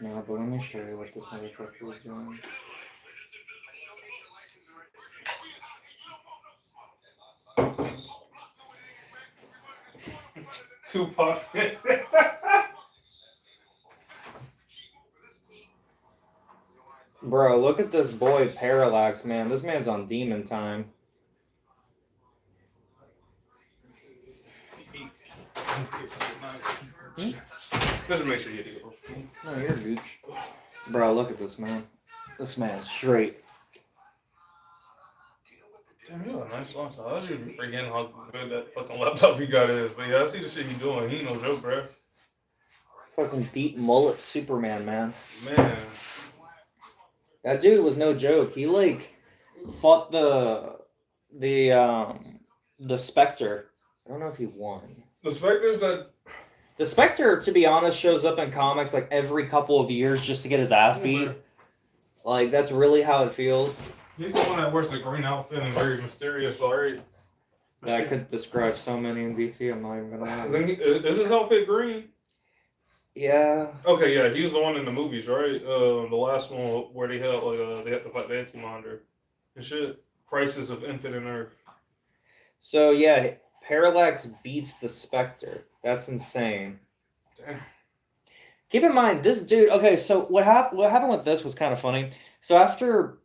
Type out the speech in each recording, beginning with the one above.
No, but let me show you what this motherfucker was doing. Tupac. Bro, look at this boy Parallax, man. This man's on demon time. Just make sure you do it. No, you're gooch. Bro, look at this man. This man's straight. Damn, you got a nice launch. I was even forgetting how good that fucking laptop you got is. But yeah, I see the shit he doing. He ain't no joke, bro. Fucking deep mullet Superman, man. Man. That dude was no joke. He like fought the Spectre. I don't know if he won. The Spectre's that. The Spectre, to be honest, shows up in comics like every couple of years just to get his ass beat. Like that's really how it feels. He's the one that wears the green outfit and very mysterious, alright? That could describe so many in DC. I'm not even gonna lie. Is his outfit green? Yeah. Okay, yeah, he was the one in the movies, right? The last one where they had they had to fight the Anti-Monitor and shit. Crisis of Infinite Earth. So yeah, Parallax beats the Spectre. That's insane. Damn. Keep in mind, this dude. Okay, so what happened with this was kind of funny. So after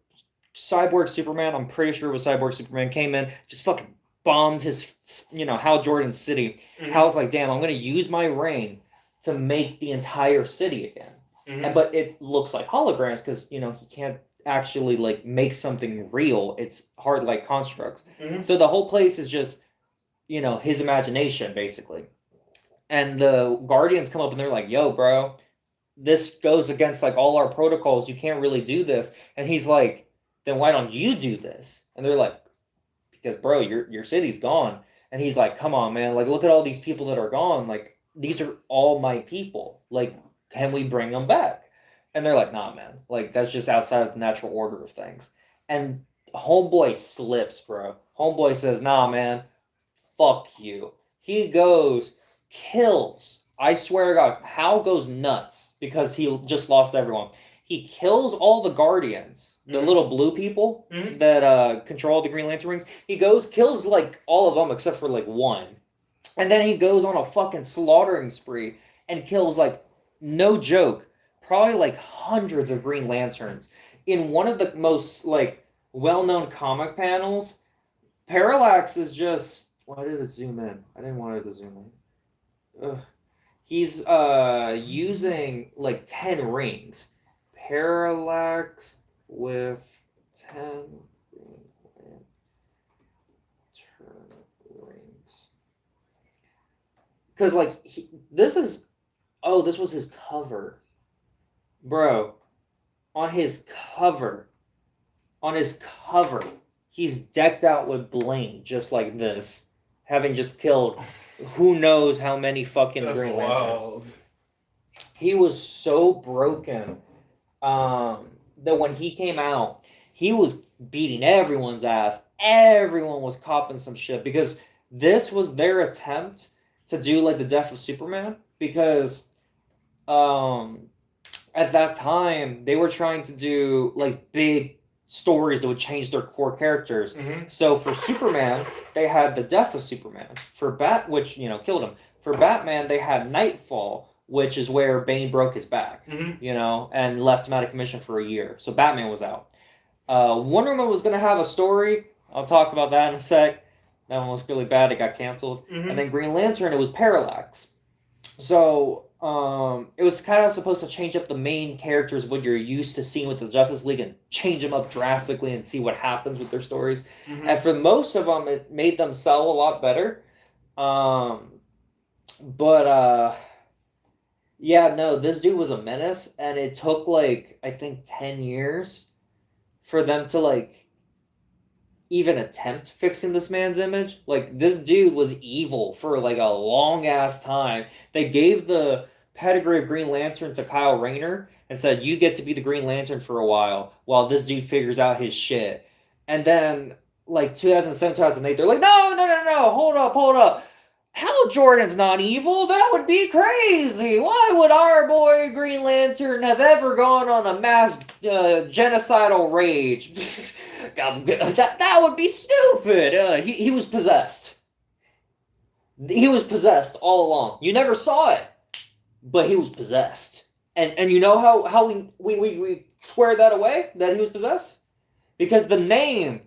Cyborg Superman, I'm pretty sure it was Cyborg Superman, came in, just fucking bombed his, Hal Jordan's city. Mm-hmm. Hal's like, damn, I'm gonna use my ring to make the entire city again. Mm-hmm. But it looks like holograms because he can't actually like make something real. It's hard like constructs. Mm-hmm. So the whole place is just his imagination basically. And the Guardians come up and they're like, yo, bro, this goes against like all our protocols. You can't really do this. And he's like, then why don't you do this? And they're like, because bro, your city's gone. And he's like, come on, man. Like, look at all these people that are gone. Like, these are all my people. Like, can we bring them back? And they're like, nah, man. Like, that's just outside of the natural order of things. And Homeboy slips, bro. Homeboy says, nah, man. Fuck you. He goes, kills. I swear to God, Hal goes nuts because he just lost everyone. He kills all the Guardians, the little blue people that control the Green Lantern rings. He goes, kills like all of them except for like one. And then he goes on a fucking slaughtering spree and kills like, no joke, probably like hundreds of Green Lanterns. In one of the most like well-known comic panels, Parallax is just... Why did it zoom in? I didn't want it to zoom in. Ugh. He's using like 10 rings. Parallax with 10 Green Lantern rings. Because like this was his cover. Bro, on his cover, he's decked out with bling just like this, having just killed who knows how many fucking Green Lanterns. He was so broken that when he came out, he was beating everyone's ass. Everyone was copping some shit because this was their attempt to do like the death of Superman, because at that time they were trying to do like big stories that would change their core characters. Mm-hmm. So for Superman, they had the death of Superman. For which killed him. For Batman, they had Nightfall, which is where Bane broke his back, and left him out of commission for a year. So Batman was out. Wonder Woman was going to have a story. I'll talk about that in a sec. That one was really bad. It got canceled. Mm-hmm. And then Green Lantern, it was Parallax. So it was kind of supposed to change up the main characters, what you're used to seeing with the Justice League, and change them up drastically and see what happens with their stories. Mm-hmm. And for most of them, it made them sell a lot better. Yeah, no, this dude was a menace, and it took like, I think 10 years for them to like even attempt fixing this man's image. Like, this dude was evil for like a long ass time. They gave the pedigree of Green Lantern to Kyle Rayner and said, you get to be the Green Lantern for a while this dude figures out his shit. And then like 2007, 2008, they're like, no, hold up. Hal Jordan's not evil. That would be crazy. Why would our boy Green Lantern have ever gone on a mass genocidal rage? that would be stupid. He was possessed. He was possessed all along. You never saw it, but he was possessed. And you know how we square that away, that he was possessed? Because the name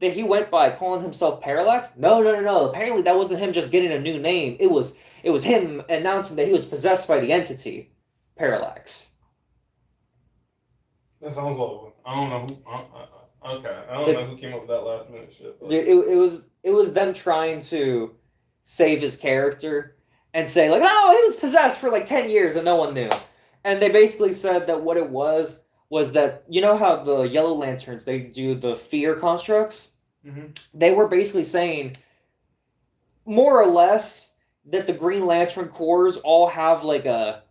that he went by, calling himself Parallax, no. Apparently that wasn't him just getting a new name. It was him announcing that he was possessed by the entity Parallax. That sounds like one. I don't know who. Okay, I don't know who came up with that last minute shit. Dude, it was them trying to save his character and say like, oh, he was possessed for like 10 years and no one knew. And they basically said that what it was that, you know how the Yellow Lanterns, they do the fear constructs? Mm-hmm. They were basically saying, more or less, that the Green Lantern Corps all have like an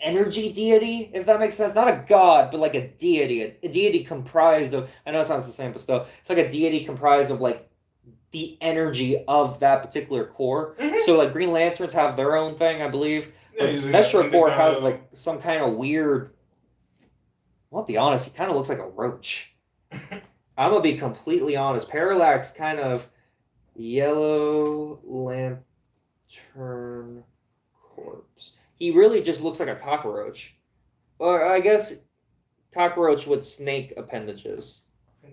energy deity, if that makes sense. Not a god, but like a deity. A deity comprised of, I know it sounds the same, but still, it's like a deity comprised of like the energy of that particular core. Mm-hmm. So like Green Lanterns have their own thing, I believe. But Metro Core has like some kind of weird. I'll be honest, he kind of looks like a roach. I'm gonna be completely honest. Parallax kind of Yellow Lantern Corpse. He really just looks like a cockroach, or I guess cockroach with snake appendages. I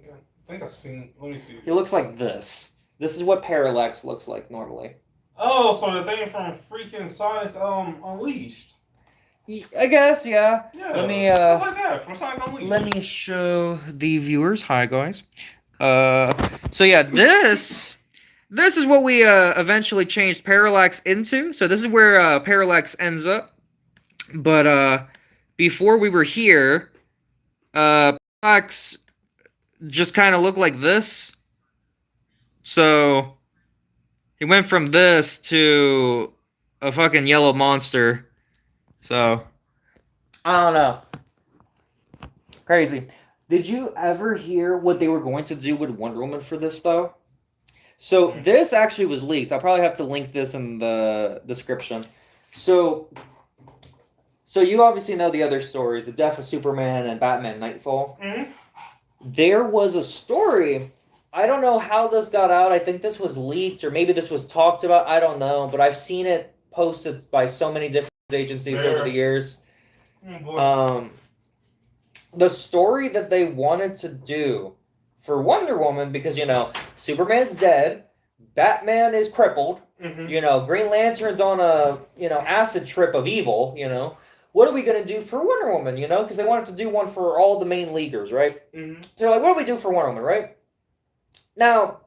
think I've seen. Let me see. He looks like this. This is what Parallax looks like normally. Oh, so the thing from freaking Sonic Unleashed. I guess, yeah. Yeah. Let me like that from Sonic Unleashed. Let me show the viewers. Hi guys. So yeah, this is what we eventually changed Parallax into. So this is where Parallax ends up. But before we were here, Parallax just kind of looked like this. So he went from this to a fucking yellow monster. So I don't know. Crazy. Did you ever hear what they were going to do with Wonder Woman for this, though? So this actually was leaked. I'll probably have to link this in the description. So you obviously know the other stories, the death of Superman and Batman Nightfall. Mm-hmm. There was a story. I don't know how this got out. I think this was leaked, or maybe this was talked about. I don't know, but I've seen it posted by so many different agencies over the years. The story that they wanted to do for Wonder Woman, because, you know, Superman's dead, Batman is crippled, you know, Green Lantern's on a, you know, acid trip of evil, you know. What are we going to do for Wonder Woman, you know? Because they wanted to do one for all the main leaguers, right? So they're like, what do we do for Wonder Woman, right? Now,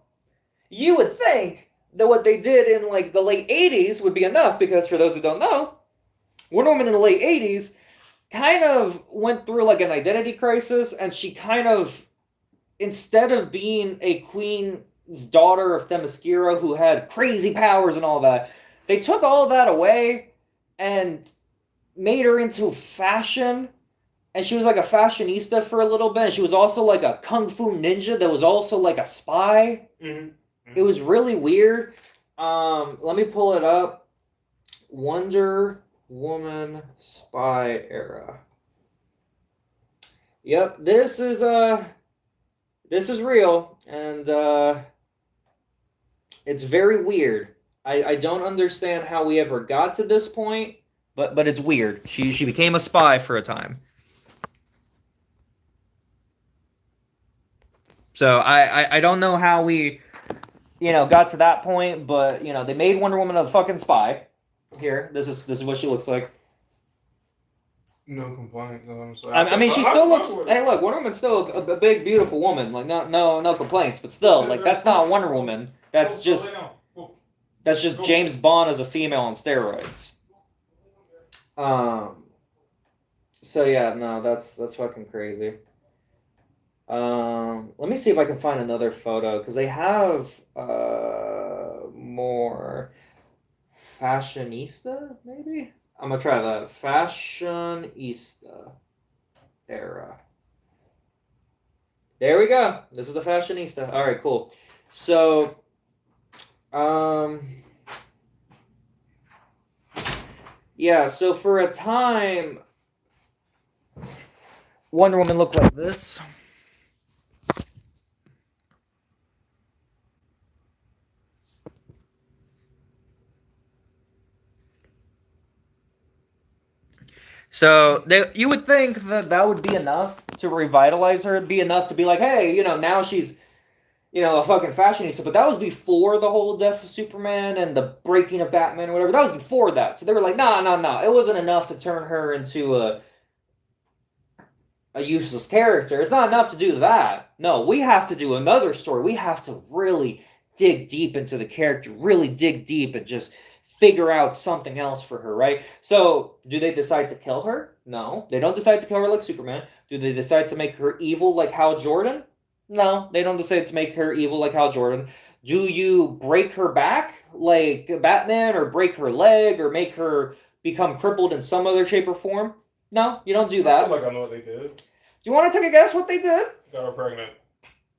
you would think that what they did in, like, the late 80s would be enough, because for those who don't know, Wonder Woman in the late 80s kind of went through, like, an identity crisis, and she kind of, instead of being a queen's daughter of Themyscira who had crazy powers and all that, they took all that away and made her into fashion, and she was like a fashionista for a little bit. And she was also like a kung fu ninja that was also like a spy. It was really weird. Let me pull it up. Wonder Woman spy era. Yep, this is real, and it's very weird. I don't understand how we ever got to this point. But it's weird. She became a spy for a time. So I don't know how we, you know, got to that point, but, you know, they made Wonder Woman a fucking spy. Here, this is what she looks like. No complaint. I mean, she still looks. Hey, look, Wonder Woman's still a big, beautiful woman. Like, no complaints. But still, like, that's not Wonder Woman. That's just James Bond as a female on steroids. So yeah, no, that's fucking crazy. Let me see if I can find another photo, because they have more fashionista, maybe? I'm gonna try that. Fashionista era. There we go. This is the fashionista. Alright, cool. So Yeah, so for a time, Wonder Woman looked like this. So you would think that that would be enough to revitalize her, be enough to be like, hey, now she's, a fucking fashionista. But that was before the whole death of Superman and the breaking of Batman or whatever. That was before that. So they were like, nah, nah, nah. It wasn't enough to turn her into a useless character. It's not enough to do that. No, we have to do another story. We have to really dig deep into the character, really dig deep and just figure out something else for her, right? So, do they decide to kill her? No, they don't decide to kill her like Superman. Do they decide to make her evil like Hal Jordan? No, they don't decide to make her evil like Hal Jordan. Do you break her back like Batman, or break her leg, or make her become crippled in some other shape or form? No, you don't do that. I feel like I know what they did. Do you want to take a guess what they did? Got her pregnant.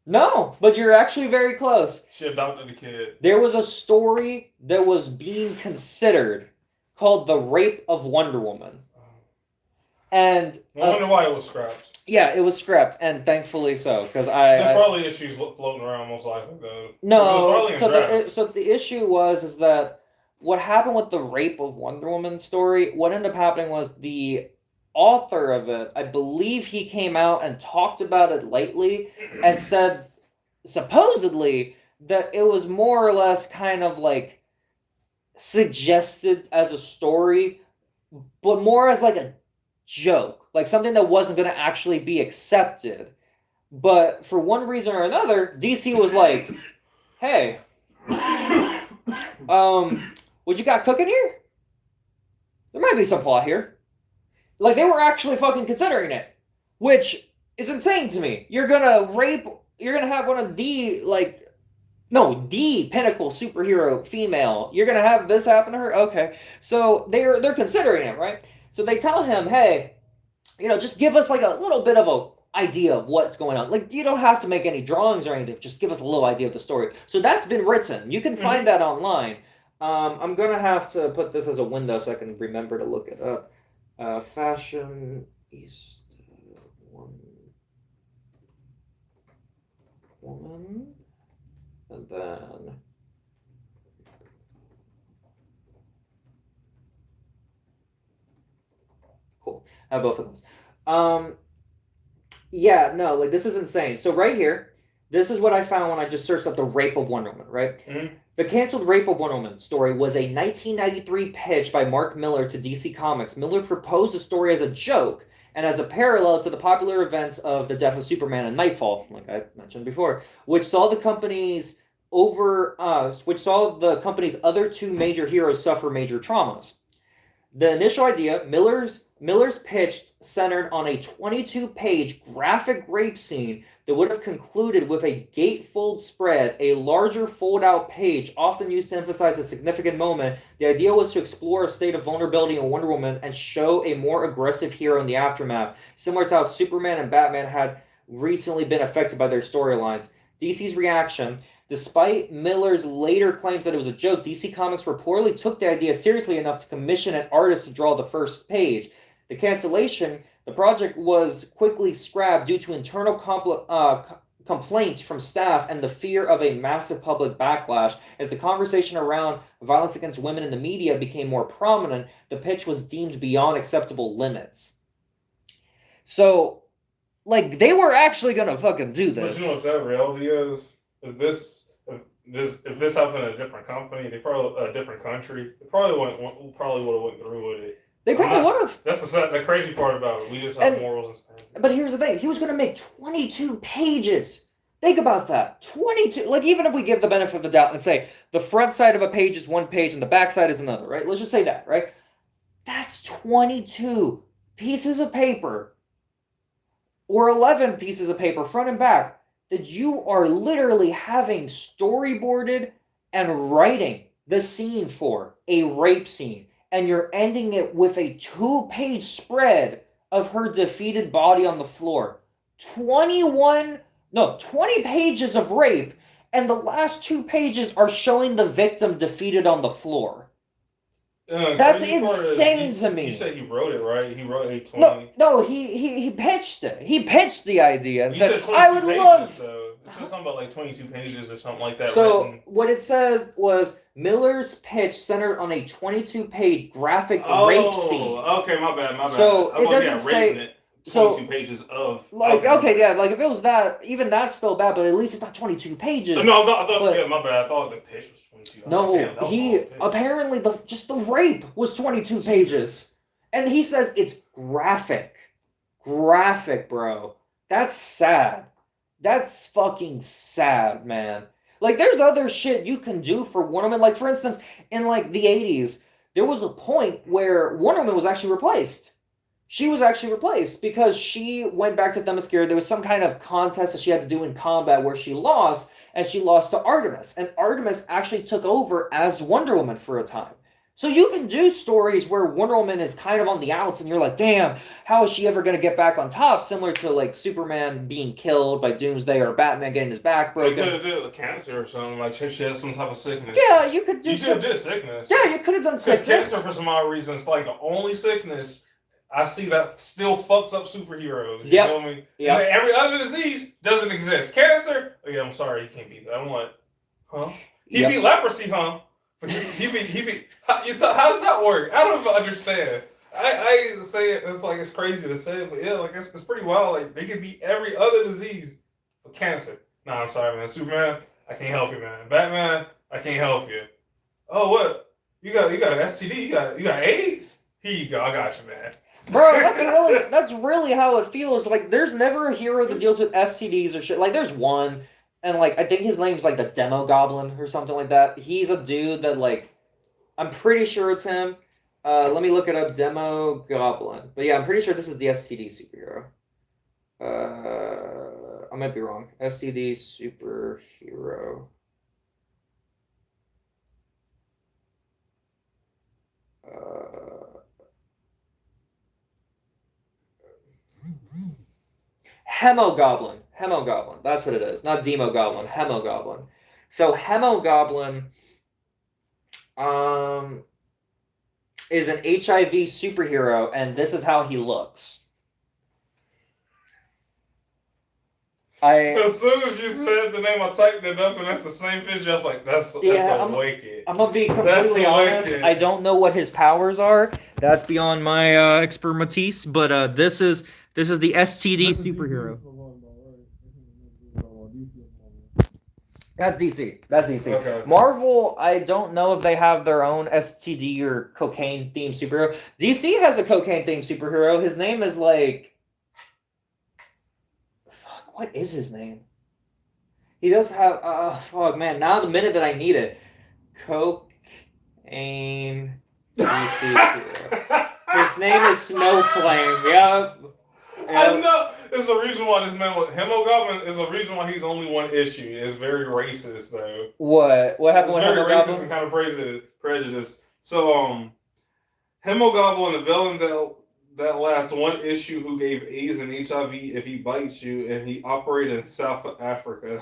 No, but you're actually very close. She adopted the kid. There was a story that was being considered called The Rape of Wonder Woman. And I wonder why it was scrapped. Yeah, it was scrapped, and thankfully so, because there's probably issues floating around, most likely. Though. No, so the issue is that what happened with the Rape of Wonder Woman story, what ended up happening was the author of it, I believe he came out and talked about it lately and said, supposedly, that it was more or less kind of like suggested as a story, but more as like a joke, like something that wasn't going to actually be accepted. But for one reason or another, DC was like, hey, what you got cooking here? There might be some plot here. Like, they were actually fucking considering it, which is insane to me. You're gonna have one of the pinnacle superhero female. You're gonna have this happen to her? Okay. So they're considering it, right? So they tell him, hey, just give us like a little bit of a idea of what's going on. Like, you don't have to make any drawings or anything. Just give us a little idea of the story. So that's been written. You can find that online. I'm gonna have to put this as a window so I can remember to look it up. Fashion East woman, and then cool. I have both of those. Yeah, no, like this is insane. So right here, this is what I found when I just searched up the Rape of Wonder Woman, right? Mm-hmm. The canceled Rape of Wonder Woman story was a 1993 pitch by Mark Millar to DC Comics. Miller proposed the story as a joke and as a parallel to the popular events of The Death of Superman and Nightfall, like I mentioned before, which saw the company's other two major heroes suffer major traumas. The initial idea, Miller's pitch, centered on a 22-page graphic rape scene that would have concluded with a gatefold spread, a larger fold-out page, often used to emphasize a significant moment. The idea was to explore a state of vulnerability in Wonder Woman and show a more aggressive hero in the aftermath, similar to how Superman and Batman had recently been affected by their storylines. DC's reaction: despite Miller's later claims that it was a joke, DC Comics reportedly took the idea seriously enough to commission an artist to draw the first page. The cancellation, the project was quickly scrapped due to internal complaints from staff and the fear of a massive public backlash. As the conversation around violence against women in the media became more prominent, the pitch was deemed beyond acceptable limits. So, like, they were actually gonna fucking do this. But you know what that reality is? If this happened in a different company, a different country, they probably would have went through with it. They probably would have. That's the crazy part about it. We just have morals and standards. But here's the thing: he was going to make 22 pages. Think about that. 22. Like, even if we give the benefit of the doubt and say the front side of a page is one page and the back side is another, right? Let's just say that, right? That's 22 pieces of paper, or 11 pieces of paper, front and back, that you are literally having storyboarded and writing the scene for a rape scene. And you're ending it with a 2-page spread of her defeated body on the floor. 20 pages of rape, and the last 2 pages are showing the victim defeated on the floor. That's insane to me. You said he wrote it, right? He wrote 820. No, he pitched it. He pitched the idea and said I would pages, love. Though. It said something about like 22 pages or something like that. So written. what it says was Miller's pitch centered on a 22-page graphic rape scene. Okay, my bad. So it doesn't say. 22 pages of okay, yeah, like if it was that, even that's still bad, but at least it's not 22 pages. No, I thought yeah, my bad. I thought the pitch was 22. No, he apparently the rape was 22 pages, and he says it's graphic, bro. That's sad. That's fucking sad, man. Like, there's other shit you can do for Wonder Woman. Like, for instance, in like the 80s, there was a point where Wonder Woman was actually replaced. She was actually replaced because she went back to Themyscira. There was some kind of contest that she had to do in combat where she lost, and she lost to Artemis. And Artemis actually took over as Wonder Woman for a time. So you can do stories where Wonder Woman is kind of on the outs, and you're like, damn, how is she ever going to get back on top? Similar to like Superman being killed by Doomsday or Batman getting his back broken. You could have did with cancer or something. Like she has some type of sickness. Yeah, you could do. You could have did sickness. Yeah, you could have done sickness. Because cancer, for some odd reason, is like the only sickness I see that still fucks up superheroes. You know what I mean? Yeah. Every other disease doesn't exist. Cancer? Oh yeah, I'm sorry, you can't beat that. I'm like, huh? He beat leprosy, huh? He beat. How does that work? I don't even understand. I say it. It's like it's crazy to say it, but yeah, like it's pretty wild. Like they can beat every other disease, but cancer. Nah, I'm sorry, man. Superman, I can't help you, man. Batman, I can't help you. Oh, what? You got an STD? You got AIDS? Here you go. I got you, man. Bro, that's really how it feels. Like, there's never a hero that deals with STDs or shit. Like, there's one, and like I think his name's like the Demo Goblin or something like that. He's a dude that like, I'm pretty sure it's him. Let me look it up. Demo Goblin. But yeah, I'm pretty sure this is the STD superhero. I might be wrong. STD superhero. Hemogoblin. That's what it is. Not Demogoblin. Hemogoblin. So Hemogoblin is an HIV superhero, and this is how he looks. As soon as you said the name, I typed it up, and that's the same picture. I was like, that's wicked. I'm gonna be completely honest. I don't know what his powers are. That's beyond my expertise. But this is the STD superhero. That's DC. Okay. Marvel, I don't know if they have their own STD or cocaine themed superhero. DC has a cocaine themed superhero. His name is like. What is his name? He does have. Fuck, man. Now the minute that I need it. Cocaine DC superhero. His name is Snowflame. Yep. I know. There's a reason why this man with Hemogoblin is a reason why he's only one issue. It's very racist, though. What happened with Hemogoblin? Very racist and kind of prejudice. So, Hemogoblin, the villain that last one issue who gave AIDS and HIV if he bites you, and he operated in South Africa.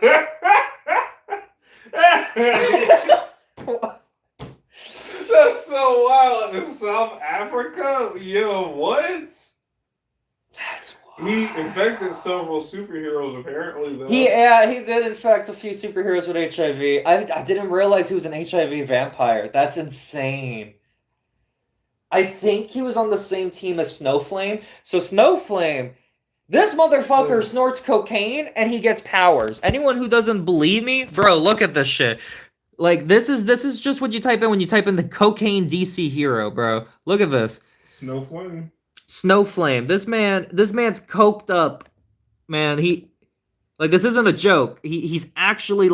That's so wild. In South Africa? Yo, what? That's wild. He infected several superheroes, apparently, though. He did infect a few superheroes with HIV. I didn't realize he was an HIV vampire. That's insane. I think he was on the same team as Snowflame. So Snowflame, this motherfucker snorts cocaine and he gets powers. Anyone who doesn't believe me, bro, look at this shit. Like, this is just what you type in when you type in the cocaine DC hero, bro. Look at this. Snowflame. This man's coked up, man. This isn't a joke. He's actually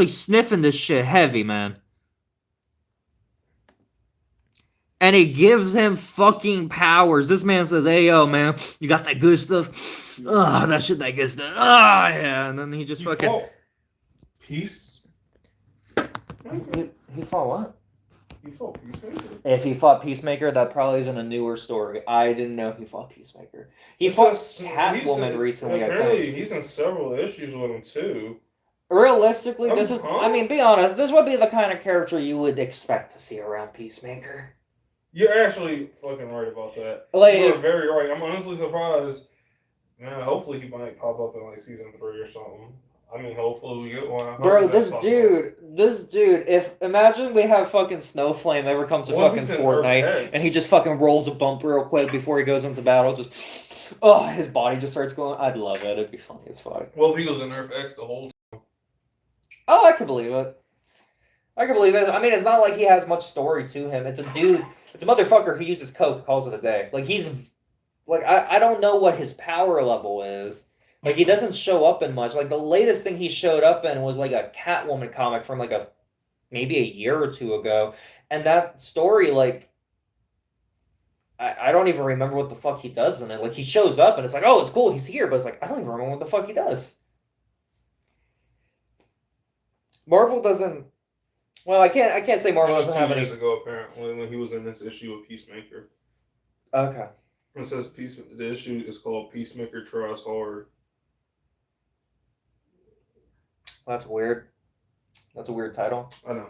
sniffing this shit heavy, man. And it gives him fucking powers. This man says, hey, yo, man, you got that good stuff? Oh, that good stuff. Oh, yeah. And then he just fucking... Peace? He fought what? He fought Peacemaker? If he fought Peacemaker, that probably isn't a newer story. I didn't know he fought Peacemaker. He It's fought just- Catwoman recently, I Apparently, think. he's in several issues with him, too. Realistically, this is, Huh? I mean, be honest, this would be the kind of character you would expect to see around Peacemaker. You're actually fucking right about that. Like, You're very right. I'm honestly surprised. Man, hopefully he might pop up in like season 3 or something. I mean, hopefully we get one. bro, this dude, if imagine we have fucking Snowflame ever come to fucking Fortnite and he just fucking rolls a bump real quick before he goes into battle, just his body just starts going. I'd love it. It'd be funny as fuck. Well, if he goes in Nerf X the whole time. Oh, I could believe it. I can believe it. I mean, it's not like he has much story to him. It's a dude. It's a motherfucker who uses coke, calls it a day. Like he's, like I don't know what his power level is. Like he doesn't show up in much. Like the latest thing he showed up in was like a Catwoman comic from like maybe a year or two ago, and that story like. I don't even remember what the fuck he does in it. Like he shows up and it's like, oh, it's cool, he's here, but it's like I don't even remember what the fuck he does. Marvel doesn't. Well, I can't say Marvel doesn't have any. Years ago, apparently, when he was in this issue of Peacemaker. Okay. It says the issue is called Peacemaker Tries Hard. That's weird. That's a weird title. I know.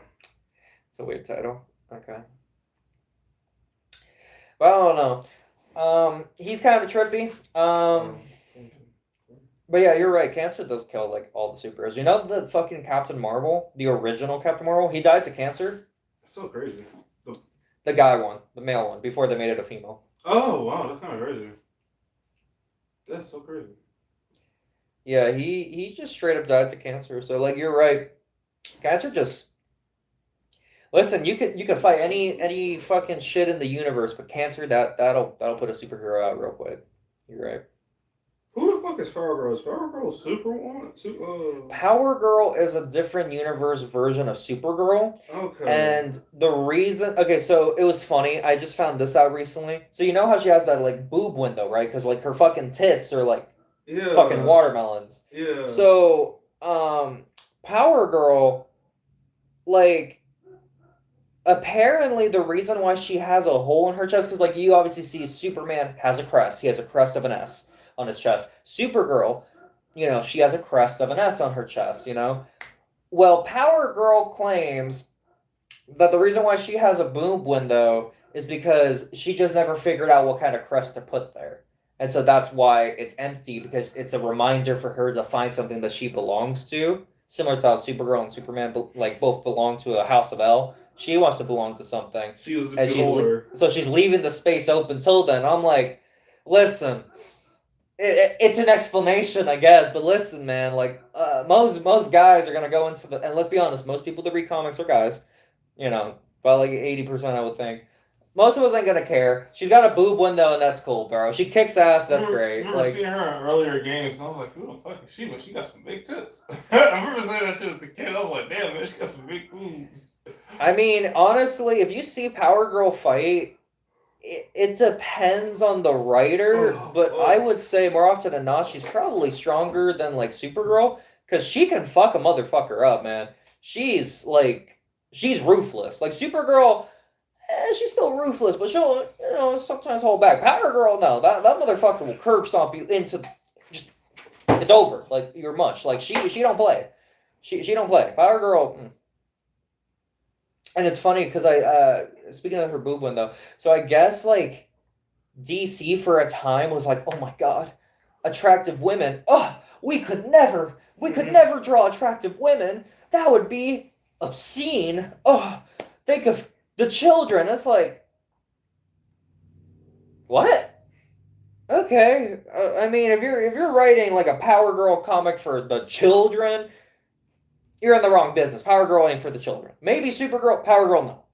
It's a weird title. Okay. Well, I don't know. He's kind of trippy. But yeah, you're right. Cancer does kill like all the superheroes. You know the fucking Captain Marvel, the original Captain Marvel, he died to cancer. It's so crazy. The guy one, the male one, before they made it a female. Oh wow, that's kind of crazy. That's so crazy. Yeah, he just straight up died to cancer. So like you're right. Cancer just listen, you can fight any fucking shit in the universe, but cancer that'll put a superhero out real quick. You're right. Who the fuck is Power Girl? Is Power Girl Superwoman? Power Girl is a different universe version of Supergirl. Okay. And the reason, okay, so it was funny. I just found this out recently. So you know how she has that like boob window, right? Because like her fucking tits are like fucking watermelons. Yeah. So Power Girl, like, apparently the reason why she has a hole in her chest, because like you obviously see Superman has a crest. He has a crest of an S on his chest. Supergirl, you know, she has a crest of an S on her chest, you know? Well, Power Girl claims that the reason why she has a boob window is because she just never figured out what kind of crest to put there. And so that's why it's empty, because it's a reminder for her to find something that she belongs to. Similar to how Supergirl and Superman like both belong to a House of L. She wants to belong to something. So she's leaving the space open till then. I'm like, listen, it's an explanation, I guess, but listen, man, like most guys are gonna go into the, and let's be honest, most people that read comics are guys, you know, about like 80% I would think. Most of us ain't gonna care. She's got a boob window, and that's cool, bro. She kicks ass. That's great. I remember seeing her in earlier games, and I was like, "Who the fuck is she?" But she got some big tits. I remember saying that shit as a kid. I was like, "Damn, man, she got some big boobs." I mean, honestly, if you see Power Girl fight, it depends on the writer, but I would say more often than not, she's probably stronger than like Supergirl, because she can fuck a motherfucker up, man. She's ruthless. Like Supergirl. She's still ruthless, but she'll, you know, sometimes hold back. Power Girl, no, that motherfucker will curb stomp you into, just, it's over. Like you're mush. Like she don't play. She don't play. Power Girl. And it's funny because speaking of her boob window, so I guess like DC for a time was like, oh my god, attractive women. Oh, we could never draw attractive women. That would be obscene. Oh, think of the children. It's like, what? Okay. I mean, if you're writing like a Power Girl comic for the children, you're in the wrong business. Power Girl ain't for the children. Maybe Supergirl, Power Girl,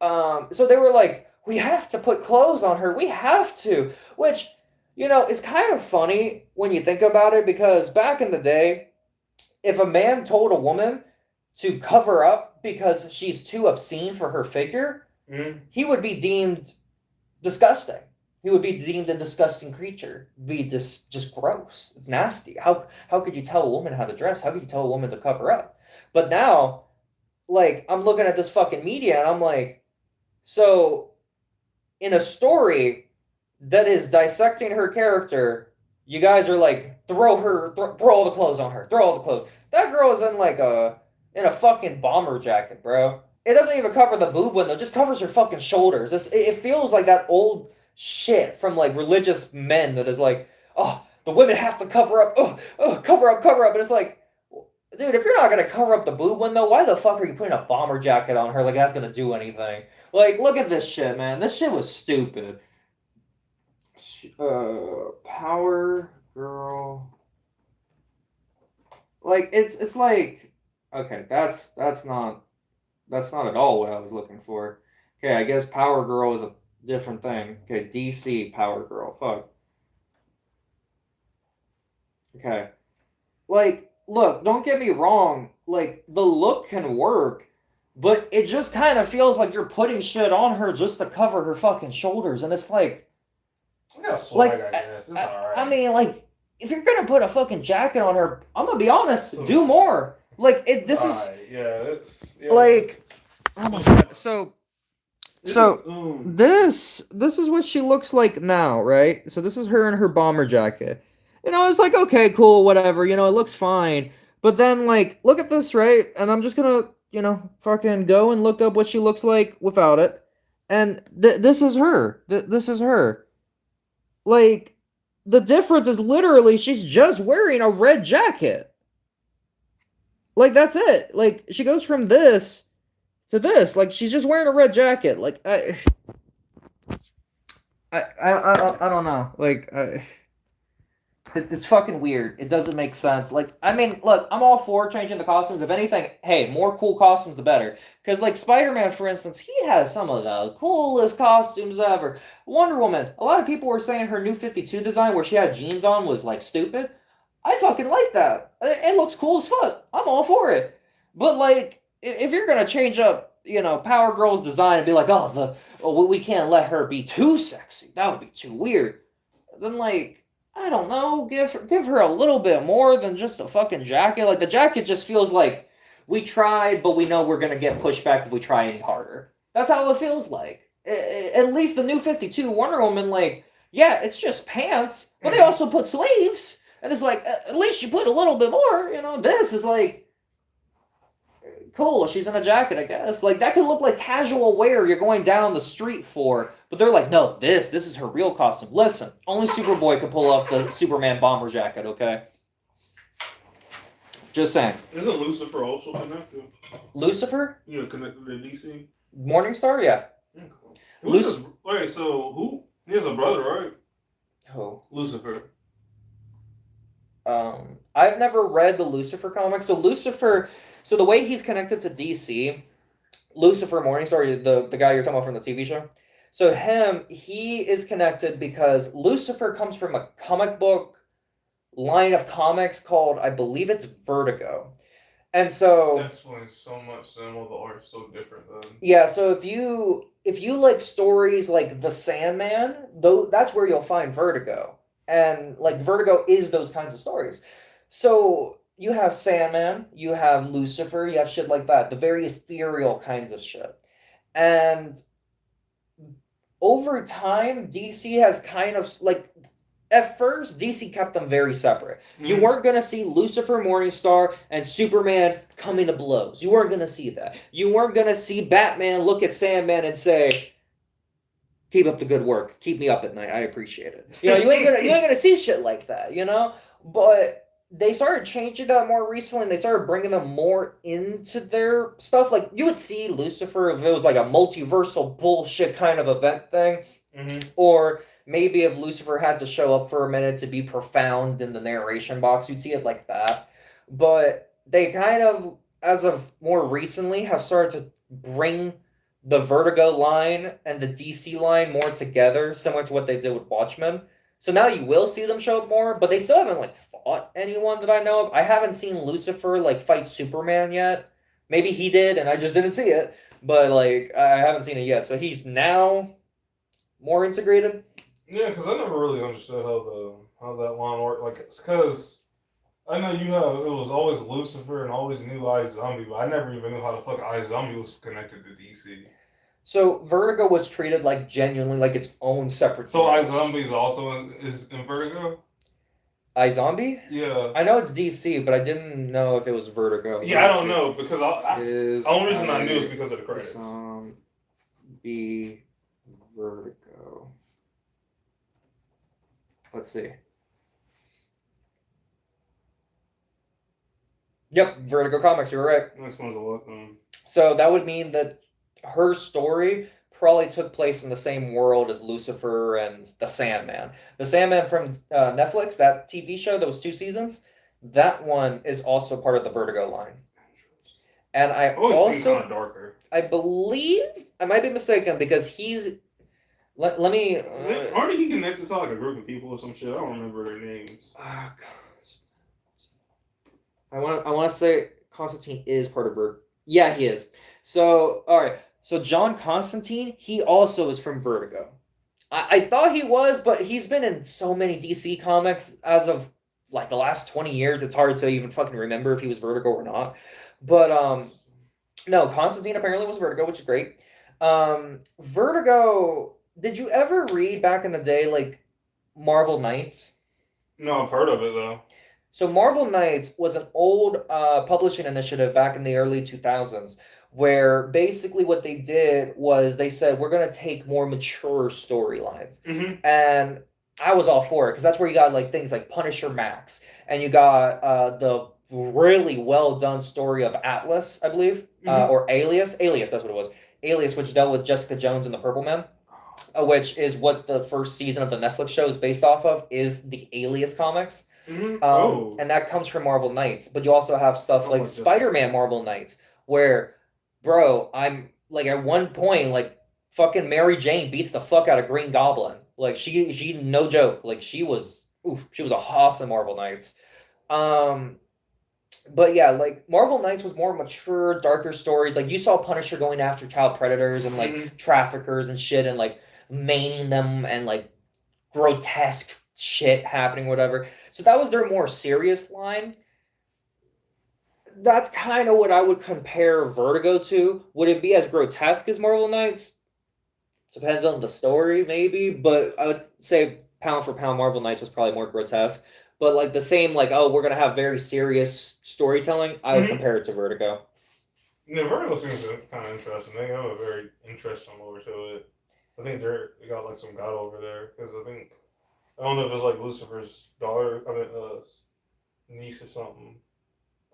no. So they were like, we have to put clothes on her. We have to. Which, you know, is kind of funny when you think about it, because back in the day, if a man told a woman to cover up because she's too obscene for her figure, he would be deemed disgusting. He would be deemed a disgusting creature. Be just gross. It's nasty. How could you tell a woman how to dress? How could you tell a woman to cover up? But now, like, I'm looking at this fucking media and I'm like, So, in a story that is dissecting her character, you guys are like, throw all the clothes on her, throw all the clothes. That girl is in a fucking bomber jacket, bro. It doesn't even cover the boob window; just covers her fucking shoulders. It feels like that old shit from like religious men that is like, oh, the women have to cover up, cover up, cover up, and it's like, dude, if you're not gonna cover up the boob window, why the fuck are you putting a bomber jacket on her like that's gonna do anything? Like, look at this shit, man. This shit was stupid. Power Girl. Like it's like, okay, that's not at all what I was looking for. Okay, I guess Power Girl is a different thing. Okay, DC Power Girl. Fuck. Okay. Like, look, don't get me wrong. Like, the look can work, but it just kind of feels like you're putting shit on her just to cover her fucking shoulders, and it's like, yeah, swag, I guess. It's alright. I mean, like, if you're gonna put a fucking jacket on her, I'm gonna be honest, do more. Like, this is like, oh my god. So this is what she looks like now, right? So this is her in her bomber jacket. It's like, okay, cool, whatever. It looks fine. But then, like, look at this, right? And I'm just gonna, fucking go and look up what she looks like without it. And this is her. This is her. Like, the difference is literally she's just wearing a red jacket. Like, that's it. Like, she goes from this to this. Like, she's just wearing a red jacket. Like, I don't know. Like, it's fucking weird. It doesn't make sense. Like, I mean, look, I'm all for changing the costumes. If anything, hey, more cool costumes, the better. Because, like, Spider-Man, for instance, he has some of the coolest costumes ever. Wonder Woman, a lot of people were saying her new 52 design where she had jeans on was, like, stupid. I fucking like that. It looks cool as fuck. I'm all for it. But, like, if you're going to change up, Power Girl's design and be like, we can't let her be too sexy. That would be too weird. Then, like, I don't know, give her a little bit more than just a fucking jacket. Like, the jacket just feels like we tried, but we know we're gonna get pushed back if we try any harder. That's how it feels like. At least the new 52 Wonder Woman, like, yeah, it's just pants, but they also put sleeves, and it's like, at least you put a little bit more. This is like, cool, she's in a jacket, I guess. Like, that could look like casual wear you're going down the street for. But they're like, no, this is her real costume. Listen, only Superboy can pull off the Superman bomber jacket, okay? Just saying. Isn't Lucifer also connected? Lucifer? Yeah, connected to DC. Morningstar, yeah. Okay. Wait, so who? He has a brother, right? Who? Lucifer. I've never read the Lucifer comics. So the way he's connected to DC, Lucifer Morningstar, the guy you're talking about from the TV show. So he is connected because Lucifer comes from a comic book line of comics called, I believe it's Vertigo. And so that explains so much. Then all the art's so different then. Yeah, so if you like stories like The Sandman, that's where you'll find Vertigo. And like Vertigo is those kinds of stories. So you have Sandman, you have Lucifer, you have shit like that, the very ethereal kinds of shit. And over time, DC has kind of, like, at first, DC kept them very separate. Mm-hmm. You weren't going to see Lucifer Morningstar and Superman coming to blows. You weren't going to see that. You weren't going to see Batman look at Sandman and say, keep up the good work. Keep me up at night. I appreciate it. You ain't gonna see shit like that, But they started changing that more recently, and they started bringing them more into their stuff. Like, you would see Lucifer if it was like a multiversal bullshit kind of event thing. Mm-hmm. Or maybe if Lucifer had to show up for a minute to be profound in the narration box, you'd see it like that. But they kind of, as of more recently, have started to bring the Vertigo line and the DC line more together, similar to what they did with Watchmen. So now you will see them show up more, but they still haven't, like, fought anyone that I know of. I haven't seen Lucifer, like, fight Superman yet. Maybe he did, and I just didn't see it. But, like, I haven't seen it yet. So he's now more integrated. Yeah, because I never really understood how that line worked. Like, it's because I know it was always Lucifer and always knew iZombie, but I never even knew how the fuck iZombie was connected to DC. So Vertigo was treated like genuinely like its own separate. So iZombies also is in Vertigo. iZombie? Yeah. I know it's DC, but I didn't know if it was Vertigo. Yeah, I don't know because the only reason I knew is because of the credits. Be Vertigo. Let's see. Yep, Vertigo Comics. You were right. Next one's a look. So that would mean that her story probably took place in the same world as Lucifer and the Sandman. The Sandman from Netflix, that TV show that was 2 seasons, that one is also part of the Vertigo line. And I also kind of darker. I believe I might be mistaken because he's. Let me. Aren't he connected to like a group of people or some shit? I don't remember their names. I want to say Constantine is part of Vertigo. Yeah, he is. So all right. So John Constantine, he also is from Vertigo. I thought he was, but he's been in so many DC comics as of like the last 20 years. It's hard to even fucking remember if he was Vertigo or not. But no, Constantine apparently was Vertigo, which is great. Vertigo. Did you ever read back in the day like Marvel Knights? No, I've heard of it though. So Marvel Knights was an old publishing initiative back in the early 2000s where basically what they did was they said, we're going to take more mature storylines. Mm-hmm. And I was all for it because that's where you got like things like Punisher Max and you got the really well done story of Atlas, I believe, or Alias. Alias, that's what it was. Alias, which dealt with Jessica Jones and the Purple Man. Which is what the first season of the Netflix show is based off of, is the Alias comics. Mm-hmm. And that comes from Marvel Knights. But you also have stuff like Spider-Man Marvel Knights, where, bro, I'm, like, at one point, like, fucking Mary Jane beats the fuck out of Green Goblin. Like, she no joke. Like, she was a hoss in Marvel Knights. But yeah, like Marvel Knights was more mature, darker stories. Like you saw Punisher going after child predators and like traffickers and shit and like maiming them and like grotesque shit happening, whatever. So that was their more serious line. That's kind of what I would compare Vertigo to. Would it be as grotesque as Marvel Knights? Depends on the story, maybe. But I would say pound for pound, Marvel Knights was probably more grotesque. But like the same, like, oh, we're gonna have very serious storytelling. I would compare it to Vertigo. Yeah, Vertigo seems kind of interesting. They have a very interesting lore to it. I think they got like some god over there because I don't know if it's like Lucifer's daughter, niece or something.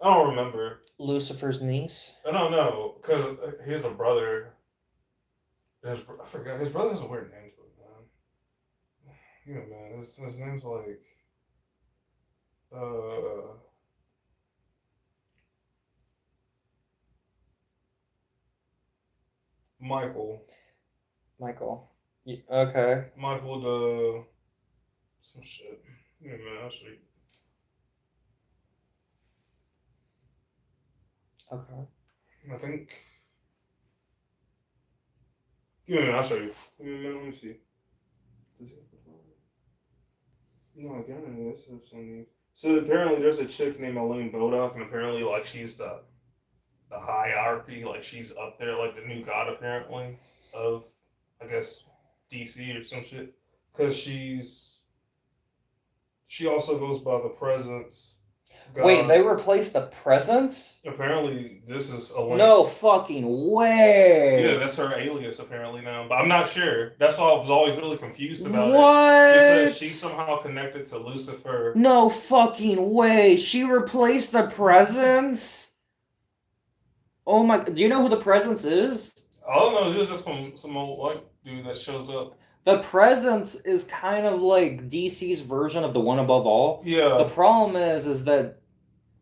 I don't remember. Lucifer's niece? I don't know because he has a brother. I forgot. His brother has a weird name to it, man. You know, man, his name's like. Michael. Okay. Michael the some shit. Yeah, man, I'll show you. Okay. I think. Give me a minute, I'll show you. Give me a minute, let me see. No, again, this is something. So apparently there's a chick named Elaine Bodock, and apparently like she's the hierarchy, like she's up there, like the new god apparently of, I guess, DC or some shit. Because she also goes by the Presence. God. Wait, they replaced the Presence? Apparently this is Elaine. No fucking way. Yeah, that's her alias apparently now. But I'm not sure. That's why I was always really confused about it. Because she's somehow connected to Lucifer. No fucking way. She replaced the Presence? Oh my, do you know who the Presence is? I don't know, there's just some old white dude that shows up. The Presence is kind of like DC's version of the One Above All. Yeah. The problem is that,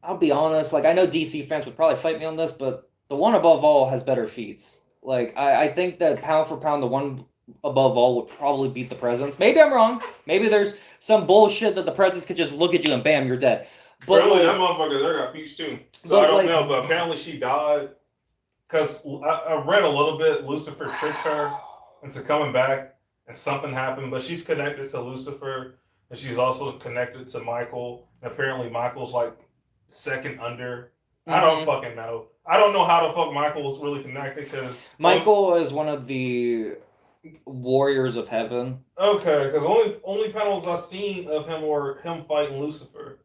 I'll be honest, like I know DC fans would probably fight me on this, but the One Above All has better feats. Like I think that pound for pound, the One Above All would probably beat the Presence. Maybe I'm wrong. Maybe there's some bullshit that the Presence could just look at you and bam, you're dead. But really, that motherfucker there got feats too. So I don't know, but apparently she died. Because I read a little bit, Lucifer tricked her into coming back and something happened, but she's connected to Lucifer and she's also connected to Michael. And apparently Michael's like second under I don't fucking know. I don't know how the fuck Michael was really connected because Michael is one of the warriors of heaven. Okay, because only panels I've seen of him were him fighting Lucifer.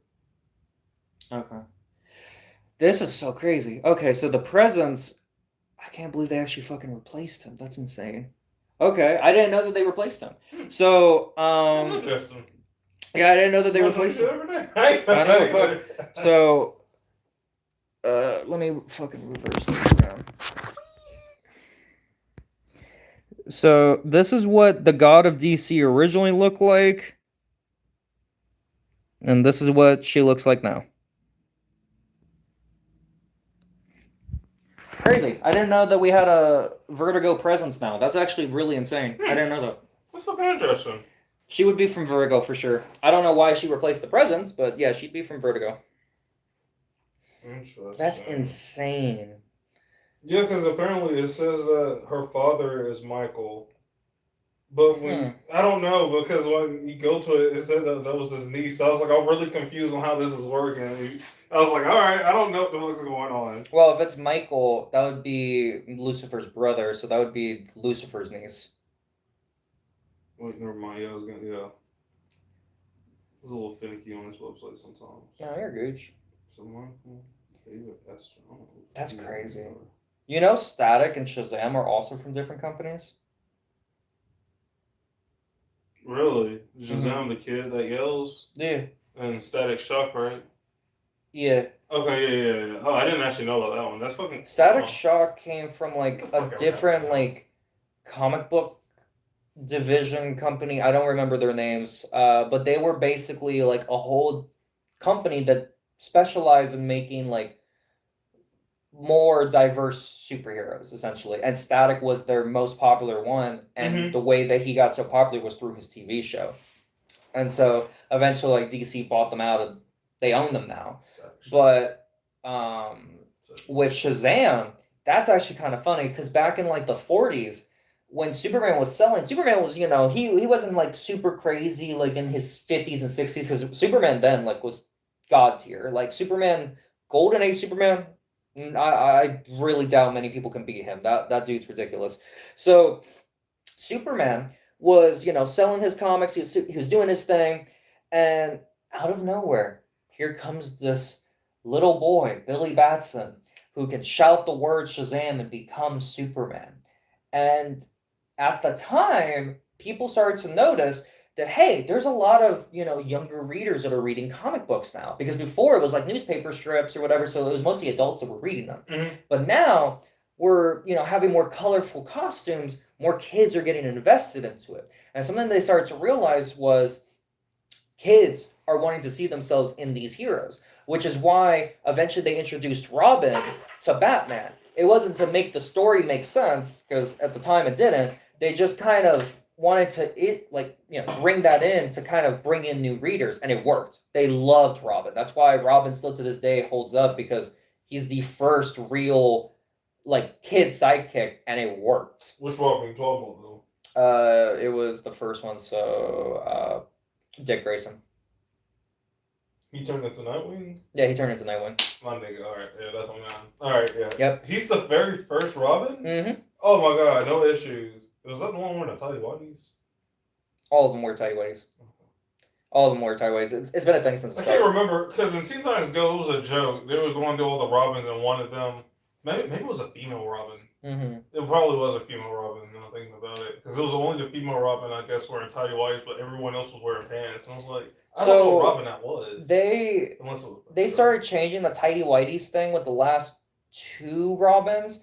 Okay. This is so crazy. Okay, so the presence, I can't believe they actually fucking replaced him. That's insane. Okay, I didn't know that they replaced him. So, That's interesting. Yeah, I didn't know that they replaced him. I know, fuck. So, let me fucking reverse this around. So, this is what the God of DC originally looked like. And this is what she looks like now. Crazy. I didn't know that we had a Vertigo presence now. That's actually really insane. I didn't know that. That's fucking interesting. She would be from Vertigo for sure. I don't know why she replaced the presence, but yeah, she'd be from Vertigo. Interesting. That's insane. Yeah, because apparently it says that her father is Michael. But when I don't know, because when you go to it, it said that was his niece. So I was like, I'm really confused on how this is working. I was like, all right, I don't know what the fuck's going on. Well, if it's Michael, that would be Lucifer's brother, so that would be Lucifer's niece. Wait, never mind. Yeah, I was gonna. Yeah, it's a little finicky on this website sometimes. No, you're gooch. So Michael, David Esther. That's crazy. You know, Static and Shazam are also from different companies. Really? Shazam, the kid that yells? Yeah. And Static Shock, right? Yeah. Okay, yeah. Oh, I didn't actually know about that one. That's fucking... Static Shock came from, like, a different, like, comic book division company. I don't remember their names. But they were basically, like, a whole company that specialized in making, like, more diverse superheroes, essentially. And Static was their most popular one, and the way that he got so popular was through his TV show. And so eventually, like, DC bought them out, and they own them now. But with Shazam, that's actually kind of funny, because back in, like, the 40s, when Superman was selling, Superman was, you know, he wasn't, like, super crazy, like, in his 50s and 60s, because Superman then, like, was god tier. Like, Superman, Golden Age Superman, I really doubt many people can beat him. That dude's ridiculous. So Superman was, you know, selling his comics. He was doing his thing, and out of nowhere, here comes this little boy, Billy Batson, who can shout the word Shazam and become Superman. And at the time, people started to notice that, hey, there's a lot of, you know, younger readers that are reading comic books now. Because before it was like newspaper strips or whatever, so it was mostly adults that were reading them. But now we're, you know, having more colorful costumes, more kids are getting invested into it. And something they started to realize was kids are wanting to see themselves in these heroes, which is why eventually they introduced Robin to Batman. It wasn't to make the story make sense, because at the time it didn't. They just kind of wanted to bring that in to kind of bring in new readers, and it worked. They loved Robin. That's why Robin still to this day holds up, because he's the first real, like, kid sidekick, and it worked. Which Robin you talking about, though? It was the first one, so Dick Grayson. He turned into Nightwing? Yeah, he turned into Nightwing. My nigga, alright, yeah, that's on man. Alright, yeah. Yep. He's the very first Robin? Mm-hmm. Oh my god, no issues. Was that the one wearing the tidy whities? All of them wear tidy whities. All of them wear tidy whities. It's been a thing since the start. I can't remember, because in Teen Titans Go, it was a joke. They were going through all the Robins, and one of them, maybe it was a female Robin. Mm-hmm. It probably was a female Robin, now thinking about it. Because it was only the female Robin, I guess, wearing tidy whities, but everyone else was wearing pants. And I was like, I don't know what Robin that was. They started changing the tidy whities thing with the last two Robins,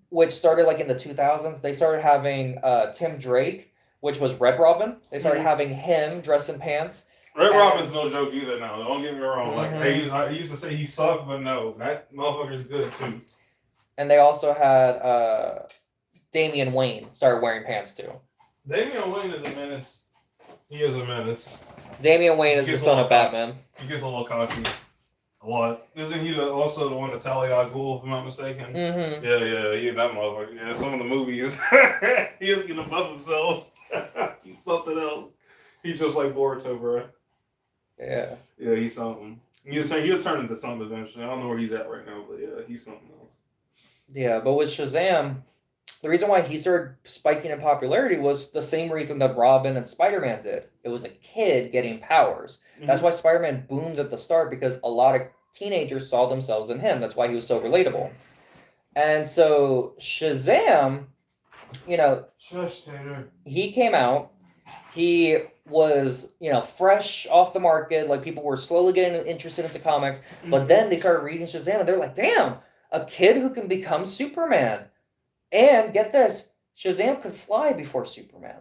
which started like in the 2000s. They started having Tim Drake, which was Red Robin. They started having him dressed in pants. Red Robin's no joke either now. Don't get me wrong. Like I used to say he sucked, but no, that motherfucker's good too. And they also had Damian Wayne started wearing pants too. Damian Wayne is a menace. He is a menace. Damian Wayne is the son of Batman. He gets a little cocky. A lot. Isn't he also the one to tally out Ghul, if I'm not mistaken? Mm-hmm. Yeah, he that motherfucker. Yeah, some of the movies, he is getting above himself. He's something else. He's just like Boruto, bro. Yeah. Yeah, he's something. He'll turn into something eventually. I don't know where he's at right now, but yeah, he's something else. Yeah, but with Shazam, the reason why he started spiking in popularity was the same reason that Robin and Spider-Man did. It was a kid getting powers. Mm-hmm. That's why Spider-Man booms at the start, because a lot of teenagers saw themselves in him. That's why he was so relatable. And so Shazam, Shush, Taylor. He came out. He was, fresh off the market. Like, people were slowly getting interested into comics. But then they started reading Shazam, and they're like, damn, a kid who can become Superman. And get this, Shazam could fly before Superman.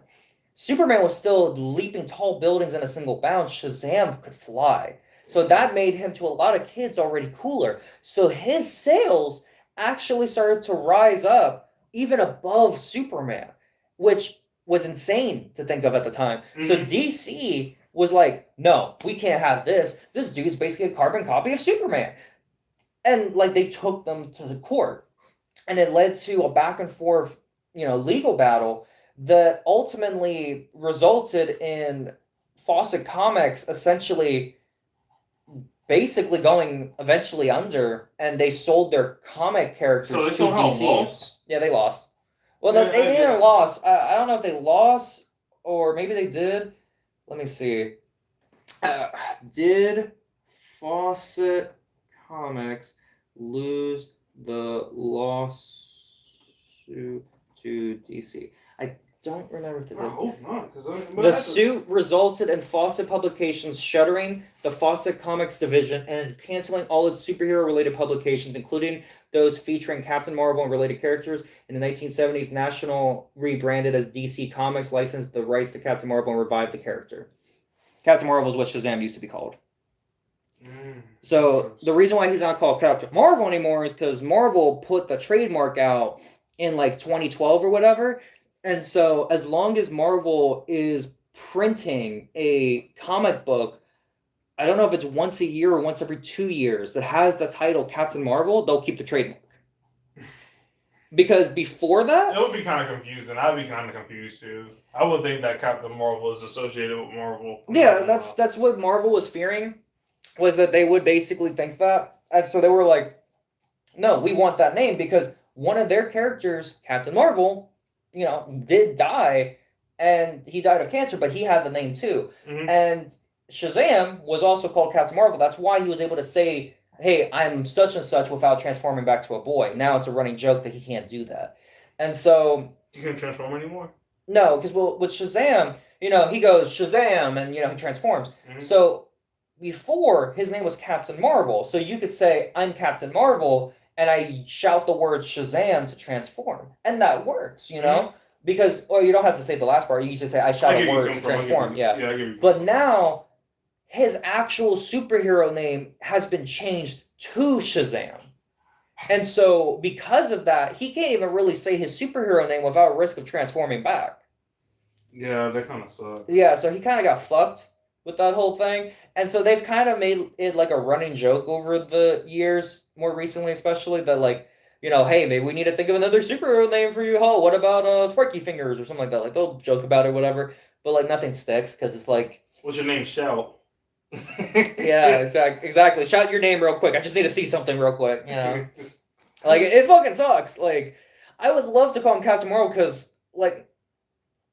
Superman was still leaping tall buildings in a single bound. Shazam could fly. So that made him, to a lot of kids, already cooler. So his sales actually started to rise up even above Superman, which was insane to think of at the time. Mm-hmm. So DC was like, no, we can't have this. This dude's basically a carbon copy of Superman. And they took them to the court. And it led to a back and forth, legal battle that ultimately resulted in Fawcett Comics essentially basically going eventually under, and they sold their comic characters to DC. Lost? Yeah, they lost. Well, they didn't lost. I don't know if they lost or maybe they did. Let me see. Did Fawcett Comics lose the lawsuit to DC? I don't remember if they did. I hope not. The suit resulted in Fawcett Publications shuttering the Fawcett Comics division and canceling all its superhero-related publications, including those featuring Captain Marvel and related characters. In the 1970s, National rebranded as DC Comics, licensed the rights to Captain Marvel, and revived the character. Captain Marvel is what Shazam used to be called. So the reason why he's not called Captain Marvel anymore is because Marvel put the trademark out in 2012 or whatever. And so as long as Marvel is printing a comic book, I don't know if it's once a year or once every 2 years, that has the title Captain Marvel, they'll keep the trademark. Because before that, it would be kind of confusing. I'd be kind of confused too. I would think that Captain Marvel is associated with Marvel. Yeah, that's what Marvel was fearing, was that they would basically think that. And so they were like, no, we want that name, because one of their characters, Captain Marvel, did die, and he died of cancer, but he had the name too. Mm-hmm. And Shazam was also called Captain Marvel. That's why he was able to say, hey, I'm such and such, without transforming back to a boy. Now it's a running joke that he can't do that. And so... He can't transform anymore? No, because with Shazam, he goes Shazam, and, he transforms. Mm-hmm. So before, his name was Captain Marvel. So you could say, I'm Captain Marvel, and I shout the word Shazam to transform. And that works, Mm-hmm. Because, you don't have to say the last part. You just say, I shout a word to transform. Yeah. But now, his actual superhero name has been changed to Shazam. And so, because of that, he can't even really say his superhero name without risk of transforming back. Yeah, that kind of sucks. Yeah, so he kind of got fucked with that whole thing. And so they've kind of made it like a running joke over the years, more recently especially, that hey, maybe we need to think of another superhero name for you. Oh, what about Sparky Fingers or something like that? They'll joke about it or whatever, but nothing sticks, because it's like... What's your name? Shout. Yeah, exactly. Shout your name real quick. I just need to see something real quick, it fucking sucks. I would love to call him Captain Marvel, because,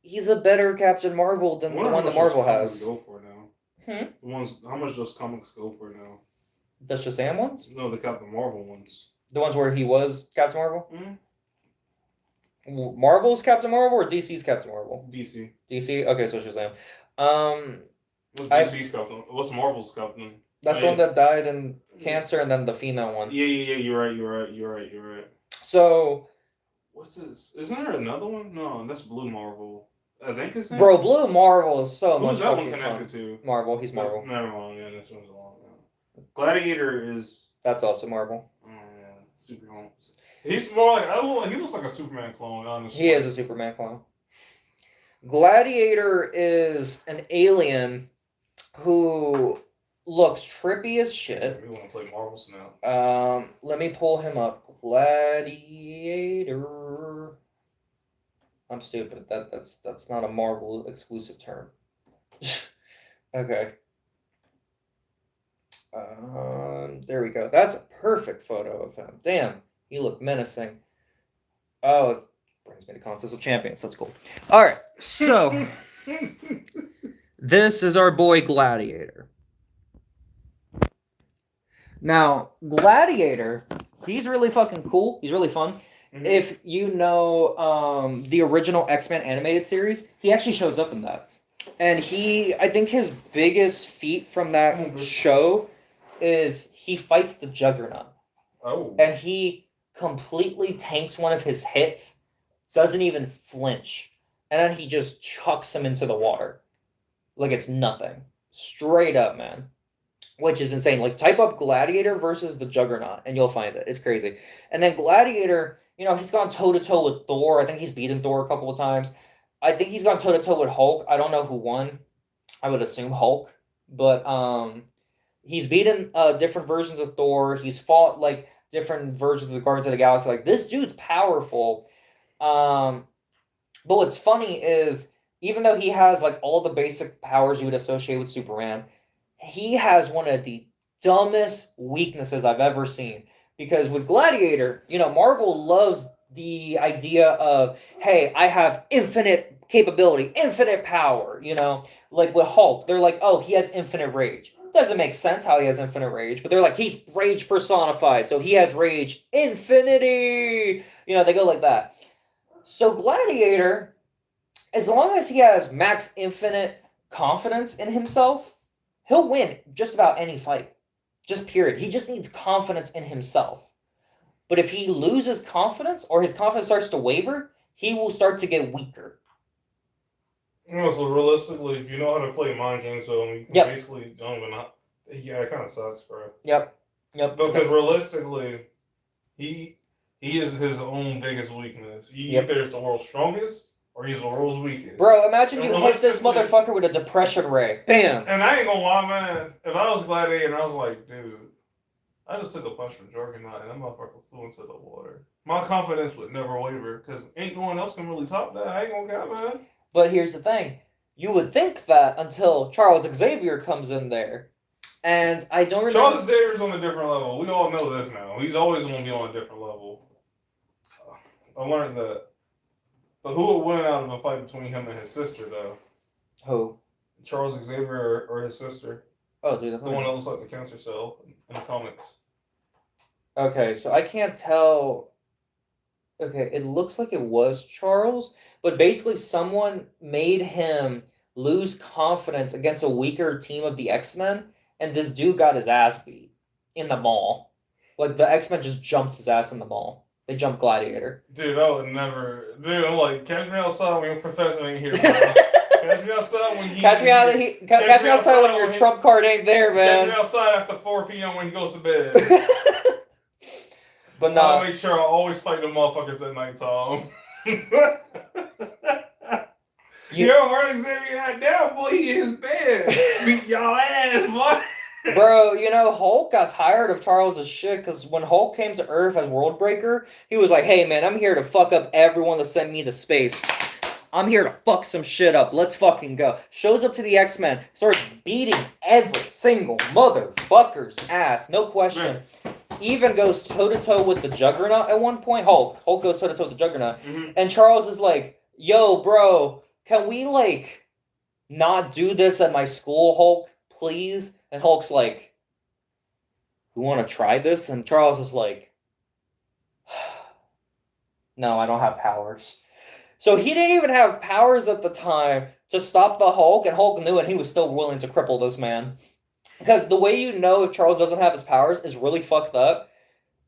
he's a better Captain Marvel than the one that Marvel has. Go for now? How much does comics go for now? The Shazam ones? No, the Captain Marvel ones. The ones where he was Captain Marvel? Mm-hmm. Marvel's Captain Marvel or DC's Captain Marvel? DC. DC? Okay, so Shazam. What's DC's Captain? What's Marvel's Captain? That's the one that died in cancer, and then the female one. Yeah, you're right. So... What's this? Isn't there another one? No, that's Blue Marvel. I think it's... Bro, Blue Marvel is so much fucking fun. Who's that one connected to? Marvel, he's Marvel. Never mind, yeah, this one's a long one. Gladiator is... That's also Marvel. Oh, yeah. Super home. He's more he looks like a Superman clone, honestly. He is a Superman clone. Gladiator is an alien who looks trippy as shit. We want to play Marvels now. Let me pull him up. Gladiator. I'm stupid. That's not a Marvel exclusive term. Okay. There we go. That's a perfect photo of him. Damn, he looked menacing. Oh, it brings me to Contest of Champions. That's cool. All right, so this is our boy Gladiator. Now, Gladiator, he's really fucking cool. He's really fun. Mm-hmm. If you know the original X-Men animated series, he actually shows up in that. And I think his biggest feat from that show is he fights the Juggernaut. Oh. And he completely tanks one of his hits, doesn't even flinch, and then he just chucks him into the water. Like it's nothing. Straight up, man. Which is insane. Like, type up Gladiator versus the Juggernaut, and you'll find it. It's crazy. And then Gladiator, he's gone toe-to-toe with Thor. I think he's beaten Thor a couple of times. I think he's gone toe-to-toe with Hulk. I don't know who won. I would assume Hulk. But he's beaten different versions of Thor. He's fought, like, different versions of the Guardians of the Galaxy. Like, this dude's powerful. But what's funny is, even though he has, like, all the basic powers you would associate with Superman, he has one of the dumbest weaknesses I've ever seen. Because with Gladiator, Marvel loves the idea of, hey, I have infinite capability, infinite power, Like with Hulk, they're like, oh, he has infinite rage. Doesn't make sense how he has infinite rage, but they're like, he's rage personified, so he has rage infinity. They go like that. So Gladiator, as long as he has max infinite confidence in himself, he'll win just about any fight. Just period. He just needs confidence in himself. But if he loses confidence or his confidence starts to waver, he will start to get weaker. So realistically, if you know how to play mind games with him, you can basically don't even know. Yeah, it kind of sucks, bro. Yep. Because realistically, he is his own biggest weakness. He either is the world's strongest or he's the world's weakest. Bro, imagine you hit this motherfucker with a depression ray. Bam! And I ain't gonna lie, man. If I was Gladiator and I was like, dude, I just took a punch from Juggernaut and that motherfucker flew into the water. My confidence would never waver because ain't no one else can really top that. I ain't gonna care, man. But here's the thing. You would think that until Charles Xavier comes in there. And I don't remember... Charles Xavier's on a different level. We all know this now. He's always going to be on a different level. I learned that. But who would win out of a fight between him and his sister, though? Who? Charles Xavier or his sister. Oh, dude, that's the one that looks like the cancer cell in the comics. Okay, so I can't tell... Okay, it looks like it was Charles, but basically someone made him lose confidence against a weaker team of the X-Men, and this dude got his ass beat in the mall. Like, the X-Men just jumped his ass in the mall. They jumped Gladiator. Dude, I would never... Dude, I'm like, catch me outside when your professor ain't here, bro. Catch me outside when Catch me outside when your trump card ain't there, man. Catch me outside after 4 p.m. when he goes to bed. But no. I'll make sure I always fight the motherfuckers at night time. Yo, Martin Xavier had down, boy, he in his bed. Beat y'all ass, boy. Bro, Hulk got tired of Charles' shit because when Hulk came to Earth as Worldbreaker, he was like, hey, man, I'm here to fuck up everyone that sent me to space. I'm here to fuck some shit up. Let's fucking go. Shows up to the X-Men, starts beating every single motherfucker's ass. No question. Man. Even goes toe-to-toe with the Juggernaut at one point. Hulk goes toe-to-toe with the Juggernaut. Mm-hmm. And Charles is like, yo, bro, can we, not do this at my school, Hulk, please? And Hulk's like, you want to try this? And Charles is like, no, I don't have powers. So he didn't even have powers at the time to stop the Hulk, and Hulk knew it, and he was still willing to cripple this man. Because the way you know if Charles doesn't have his powers is really fucked up.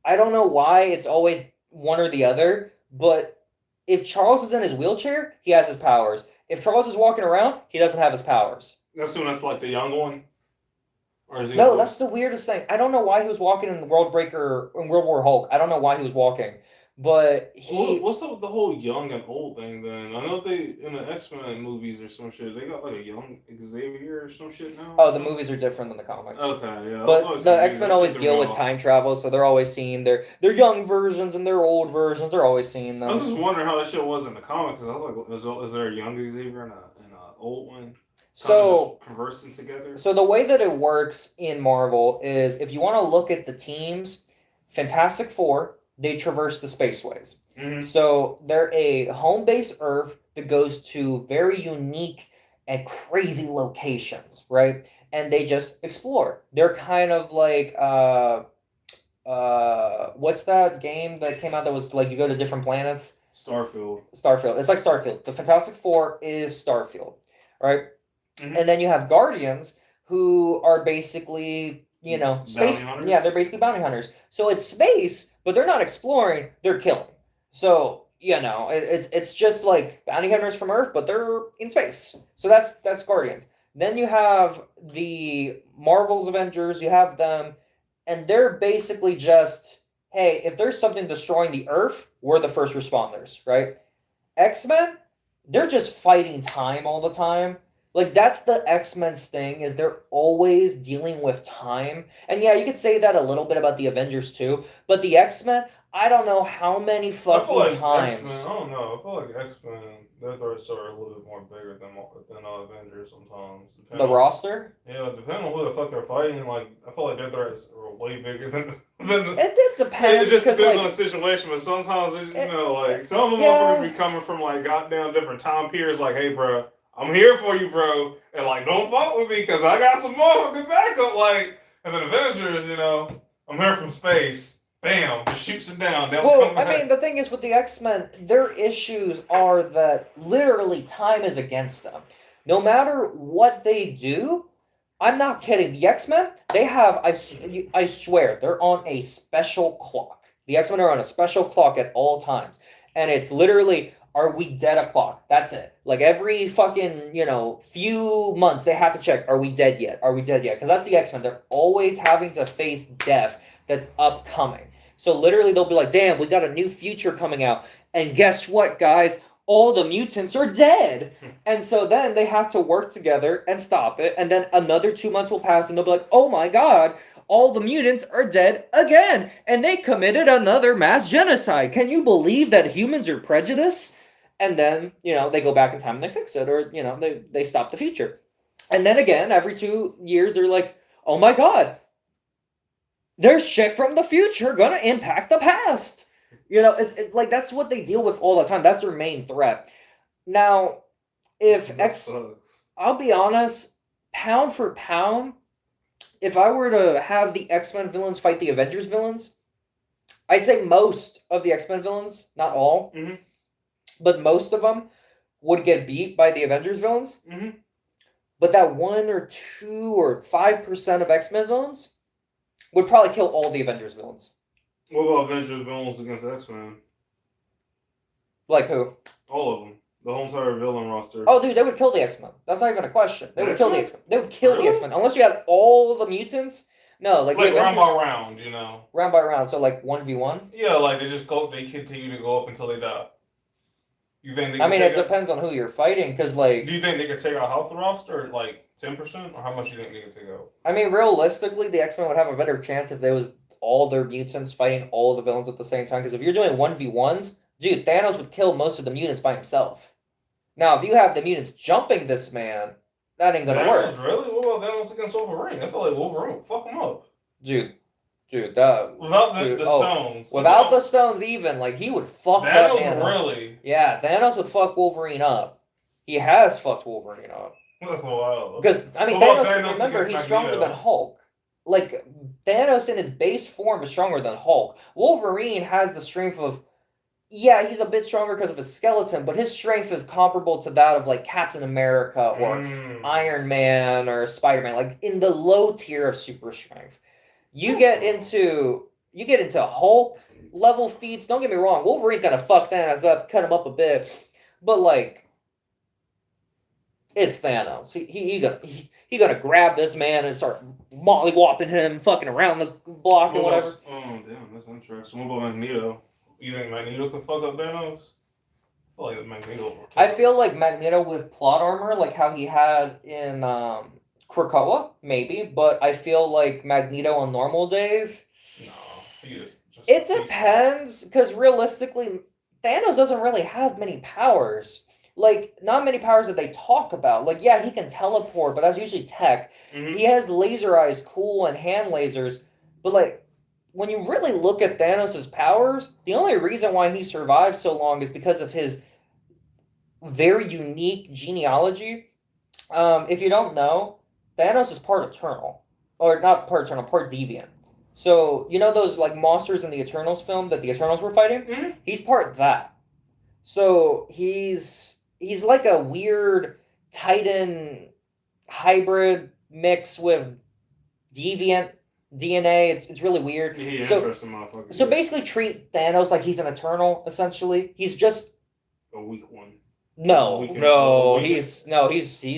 I don't know why it's always one or the other, but if Charles is in his wheelchair, he has his powers. If Charles is walking around, he doesn't have his powers. That's when that's like the young one? Or is he no, that's the weirdest thing. I don't know why he was walking in World War Hulk. I don't know why he was walking. But what's up with the whole young and old thing then? I know they in the X-Men movies or some shit, they got like a young Xavier or some shit now. Oh, the movies are different than the comics. Okay, yeah. But the X-Men always deal with time travel, so they're always seeing their young versions and their old versions. They're always seeing them. I was just wondering how that shit was in the comics because I was like, is there a young Xavier and an old one? So conversing together. So the way that it works in Marvel is if you want to look at the teams, Fantastic Four, they traverse the spaceways. Mm-hmm. So they're a home base Earth that goes to very unique and crazy locations, right? And they just explore. They're kind of like what's that game that came out that was like you go to different planets? Starfield. Starfield. It's like Starfield. The Fantastic Four is Starfield, right? Mm-hmm. And then you have Guardians who are basically, space. Yeah, they're basically bounty hunters. So it's space, but they're not exploring, they're killing. So, it's just like bounty hunters from Earth, but they're in space. So that's Guardians. Then you have the Marvel's Avengers, you have them, and they're basically just, hey, if there's something destroying the Earth, we're the first responders, right? X-Men, they're just fighting time all the time. Like, that's the X-Men's thing, is they're always dealing with time. And yeah, you could say that a little bit about the Avengers too, but the X-Men, I don't know how many fucking times. X-Men, I don't know. I feel like X-Men, their threats are a little bit more bigger than Avengers sometimes. The roster? Yeah, depending on who the fuck they're fighting, like, I feel like their threats are way bigger than it depends. It just depends on the situation, but sometimes, some of them motherfuckers be coming from, like, goddamn different time periods, like, hey, bro, I'm here for you, bro, and, like, don't fuck with me, because I got some motherfucking backup, like, and then Avengers, I'm here from space, bam, just shoots them down, the thing is, with the X-Men, their issues are that literally time is against them. No matter what they do, I'm not kidding, the X-Men, they have, I swear, they're on a special clock. The X-Men are on a special clock at all times, and it's literally, are we dead o'clock? That's it. Like every fucking, few months they have to check, are we dead yet? Are we dead yet? Because that's the X-Men. They're always having to face death that's upcoming. So literally they'll be like, damn, we got a new future coming out. And guess what, guys? All the mutants are dead. And so then they have to work together and stop it. And then another 2 months will pass and they'll be like, oh my God, all the mutants are dead again. And they committed another mass genocide. Can you believe that humans are prejudiced? And then, they go back in time and they fix it, or, they stop the future. And then again, every 2 years, they're like, oh my God, there's shit from the future gonna impact the past. It's like, that's what they deal with all the time. That's their main threat. Now, I'll be honest, pound for pound, if I were to have the X-Men villains fight the Avengers villains, I'd say most of the X-Men villains, not all, but most of them would get beat by the Avengers villains. Mm-hmm. But that 1 or 2 or 5% of X-Men villains would probably kill all the Avengers villains. What about Avengers villains against X-Men? Like who? All of them. The whole entire villain roster. Oh, dude, they would kill the X-Men. That's not even a question. They would kill the X-Men. They would kill the X-Men. Unless you had all the mutants. No, like the round by round, Round by round, so like 1v1? Yeah, like they continue to go up until they die. You think it depends on who you're fighting, because like... Do you think they could take out half the roster, like 10%? Or how much do you think they could take out? Realistically, the X-Men would have a better chance if there was all their mutants fighting all the villains at the same time, because if you're doing 1v1s, dude, Thanos would kill most of the mutants by himself. Now, if you have the mutants jumping this man, that ain't gonna work. Really? What about Thanos against Wolverine? I feel like Wolverine would fuck him up. Dude, that... Without the stones. Without the stones even, like, he would fuck that man up. Really? Yeah, Thanos would fuck Wolverine up. He has fucked Wolverine up. That's wild. Because, Thanos, remember, he's stronger than Hulk. Like, Thanos in his base form is stronger than Hulk. Wolverine has the strength of... Yeah, he's a bit stronger because of his skeleton, but his strength is comparable to that of, like, Captain America or Iron Man or Spider-Man. Like, in the low tier of super strength. You get into Hulk level feats. Don't get me wrong. Wolverine's gonna fuck Thanos up, cut him up a bit, but like, it's Thanos. He gonna grab this man and start mollywopping him, fucking around the block or whatever. Oh damn, that's interesting. What about Magneto? You think Magneto could fuck up Thanos? I feel like Magneto with plot armor, like how he had in Krakoa, maybe, but I feel like Magneto on normal days. No, he is. It depends, because realistically, Thanos doesn't really have many powers. like, not many powers that they talk about. Like, yeah, he can teleport, but that's usually tech. Mm-hmm. He has laser eyes, cool, and hand lasers. But, like, when you really look at Thanos' powers, the only reason why he survived so long is because of his very unique genealogy. If you don't know, Thanos is part Eternal. Or not part Eternal, part Deviant. So, you know those, like, monsters in the Eternals film that the Eternals were fighting? Mm-hmm. He's part that. So he's like a weird Titan hybrid mix with deviant DNA. It's really weird. Yeah, so interesting motherfucker. so basically treat Thanos like he's an Eternal, essentially. He's just a weak one. He's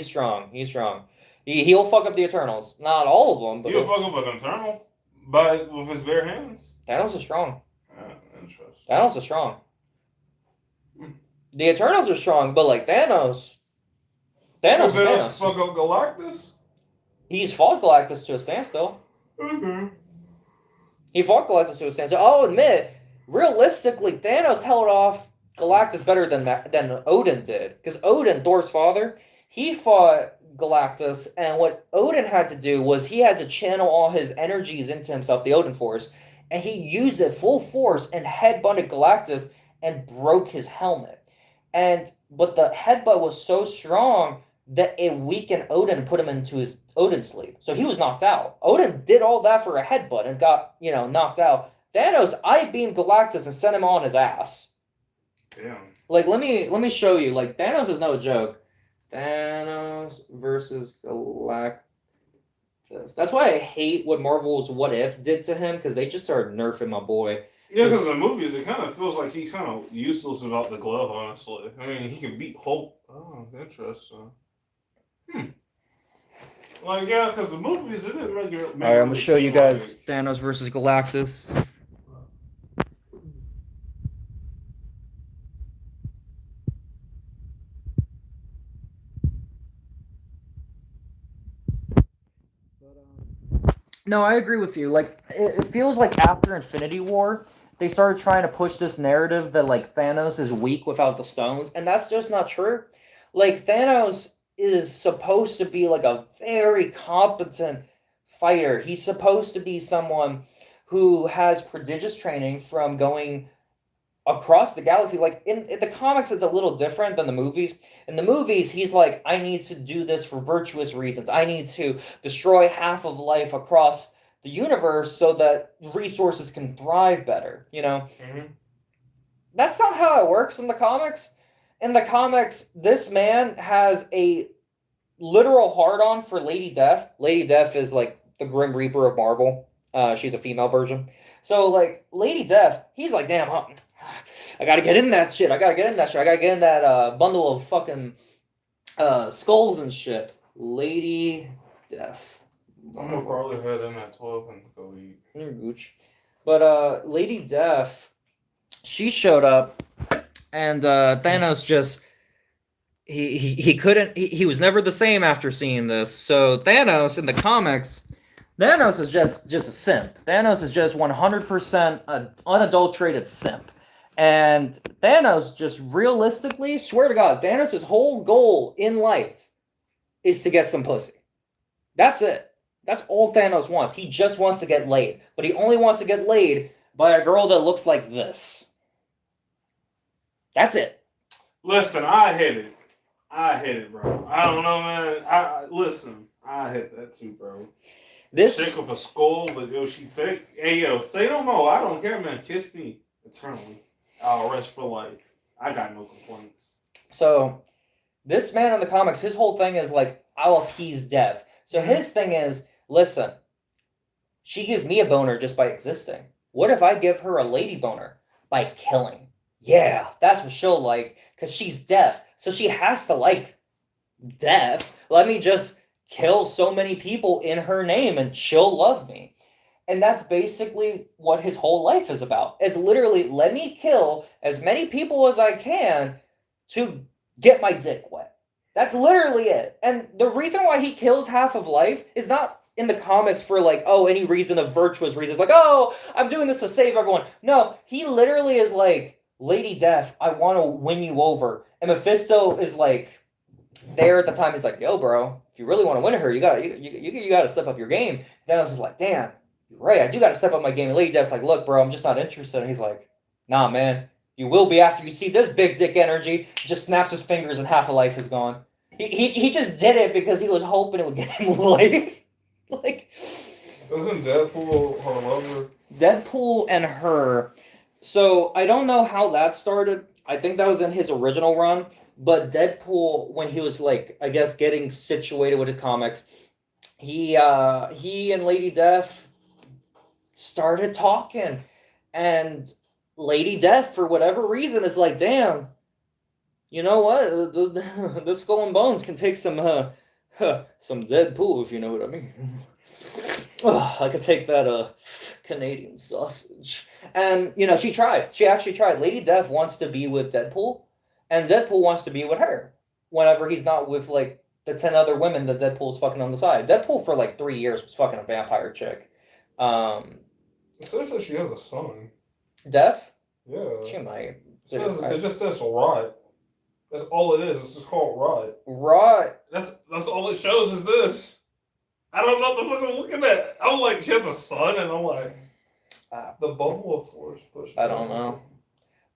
strong. He's strong. He'll fuck up the Eternals. Not all of them, but he'll fuck up an Eternal with his bare hands. Thanos is strong. Interesting. Thanos is strong. The Eternals are strong, but like Thanos Thanos fuck up Galactus? He's fought Galactus to a standstill. Mm-hmm. He fought Galactus to a standstill. I'll admit, realistically, Thanos held off Galactus better than Odin did. Because Odin, Thor's father, he fought Galactus, and what Odin had to do was he had to channel all his energies into himself, the Odin Force, and he used it full force and headbutted Galactus and broke his helmet. But the headbutt was so strong that it weakened Odin and put him into his Odin sleep. So he was knocked out. Odin did all that for a headbutt and got, knocked out. Thanos, I beamed Galactus and sent him on his ass. Damn. Like, let me show you. Like, Thanos is no joke. Thanos versus Galactus. That's why I hate what Marvel's What If did to him, because they just started nerfing my boy. Yeah, because in the movies, it kind of feels like he's kind of useless without the glove, honestly. I mean, he can beat Hulk. Oh, interesting. Like, yeah, because the movies, it didn't make it... Alright, I'm going to show you guys Thanos versus Galactus. No, I agree with you. Like, it feels like after Infinity War, they started trying to push this narrative that, like, Thanos is weak without the stones, and that's just not true. Like, Thanos is supposed to be, like, a very competent fighter. He's supposed to be someone who has prodigious training from going across the galaxy. Like, in the comics, it's a little different than the movies. In the movies, he's like, I need to do this for virtuous reasons. I need to destroy half of life across the universe so that resources can thrive better, Mm-hmm. That's not how it works in the comics. In the comics, this man has a literal hard-on for Lady Death. Lady Death is like the Grim Reaper of Marvel. She's a female version. So, like, Lady Death, he's like, damn, I gotta get in that shit. I gotta get in that bundle of fucking skulls and shit. Lady Death. I'm gonna probably head in at 12 and go eat. You're gooch. But Lady Death, she showed up, and Thanos just he couldn't. He was never the same after seeing this. So Thanos in the comics, Thanos is just a simp. Thanos is just 100% an unadulterated simp. And Thanos just realistically, swear to God, Thanos' whole goal in life is to get some pussy. That's it. That's all Thanos wants. He just wants to get laid. But he only wants to get laid by a girl that looks like this. That's it. Listen, I hit it, bro. I don't know, man. I hit that too, bro. This chick with a skull, but yo, she fake. Hey, yo, say no more. I don't care, man. Kiss me eternally. I'll rest for life. I got no complaints. So, this man in the comics, his whole thing is like, I'll appease death. So his thing is, listen, she gives me a boner just by existing. What if I give her a lady boner? By killing. Yeah, that's what she'll like, because she's deaf. So she has to like death. Let me just kill so many people in her name and she'll love me. And that's basically what his whole life is about. It's literally, let me kill as many people as I can to get my dick wet. That's literally it. And the reason why he kills half of life is not in the comics for like, oh, any reason of virtuous reasons. Like, oh, I'm doing this to save everyone. No, he literally is like, Lady Death, I want to win you over. And Mephisto is like, there at the time, he's like, yo, bro, if you really want to win her, you gotta step up your game. Thanos is like, damn, you're right, I do gotta step up my game. And Lady Death's like, look, bro, I'm just not interested. And he's like, nah, man, you will be after you see this big dick energy. Just snaps his fingers and half a life is gone. He just did it because he was hoping it would get him life. Like, wasn't Deadpool her lover? Deadpool and her. So I don't know how that started. I think that was in his original run. But Deadpool, when he was like, I guess, getting situated with his comics, he and Lady Death started talking, and Lady Death, for whatever reason, is like, damn, you know what? The Skull and Bones can take some Deadpool, if you know what I mean. I could take that Canadian sausage. And she tried. She actually tried. Lady Death wants to be with Deadpool. And Deadpool wants to be with her whenever he's not with, like, the 10 other women that Deadpool's fucking on the side. Deadpool, for, like, 3 years, was fucking a vampire chick. It says that she has a son. Death? Yeah. She might. It just says Rot. That's all it is. It's just called Rot. Rot. That's all it shows is this. I don't know what the fuck I'm looking at. I'm like, she has a son, and I'm like, the bubble of force push. I don't know.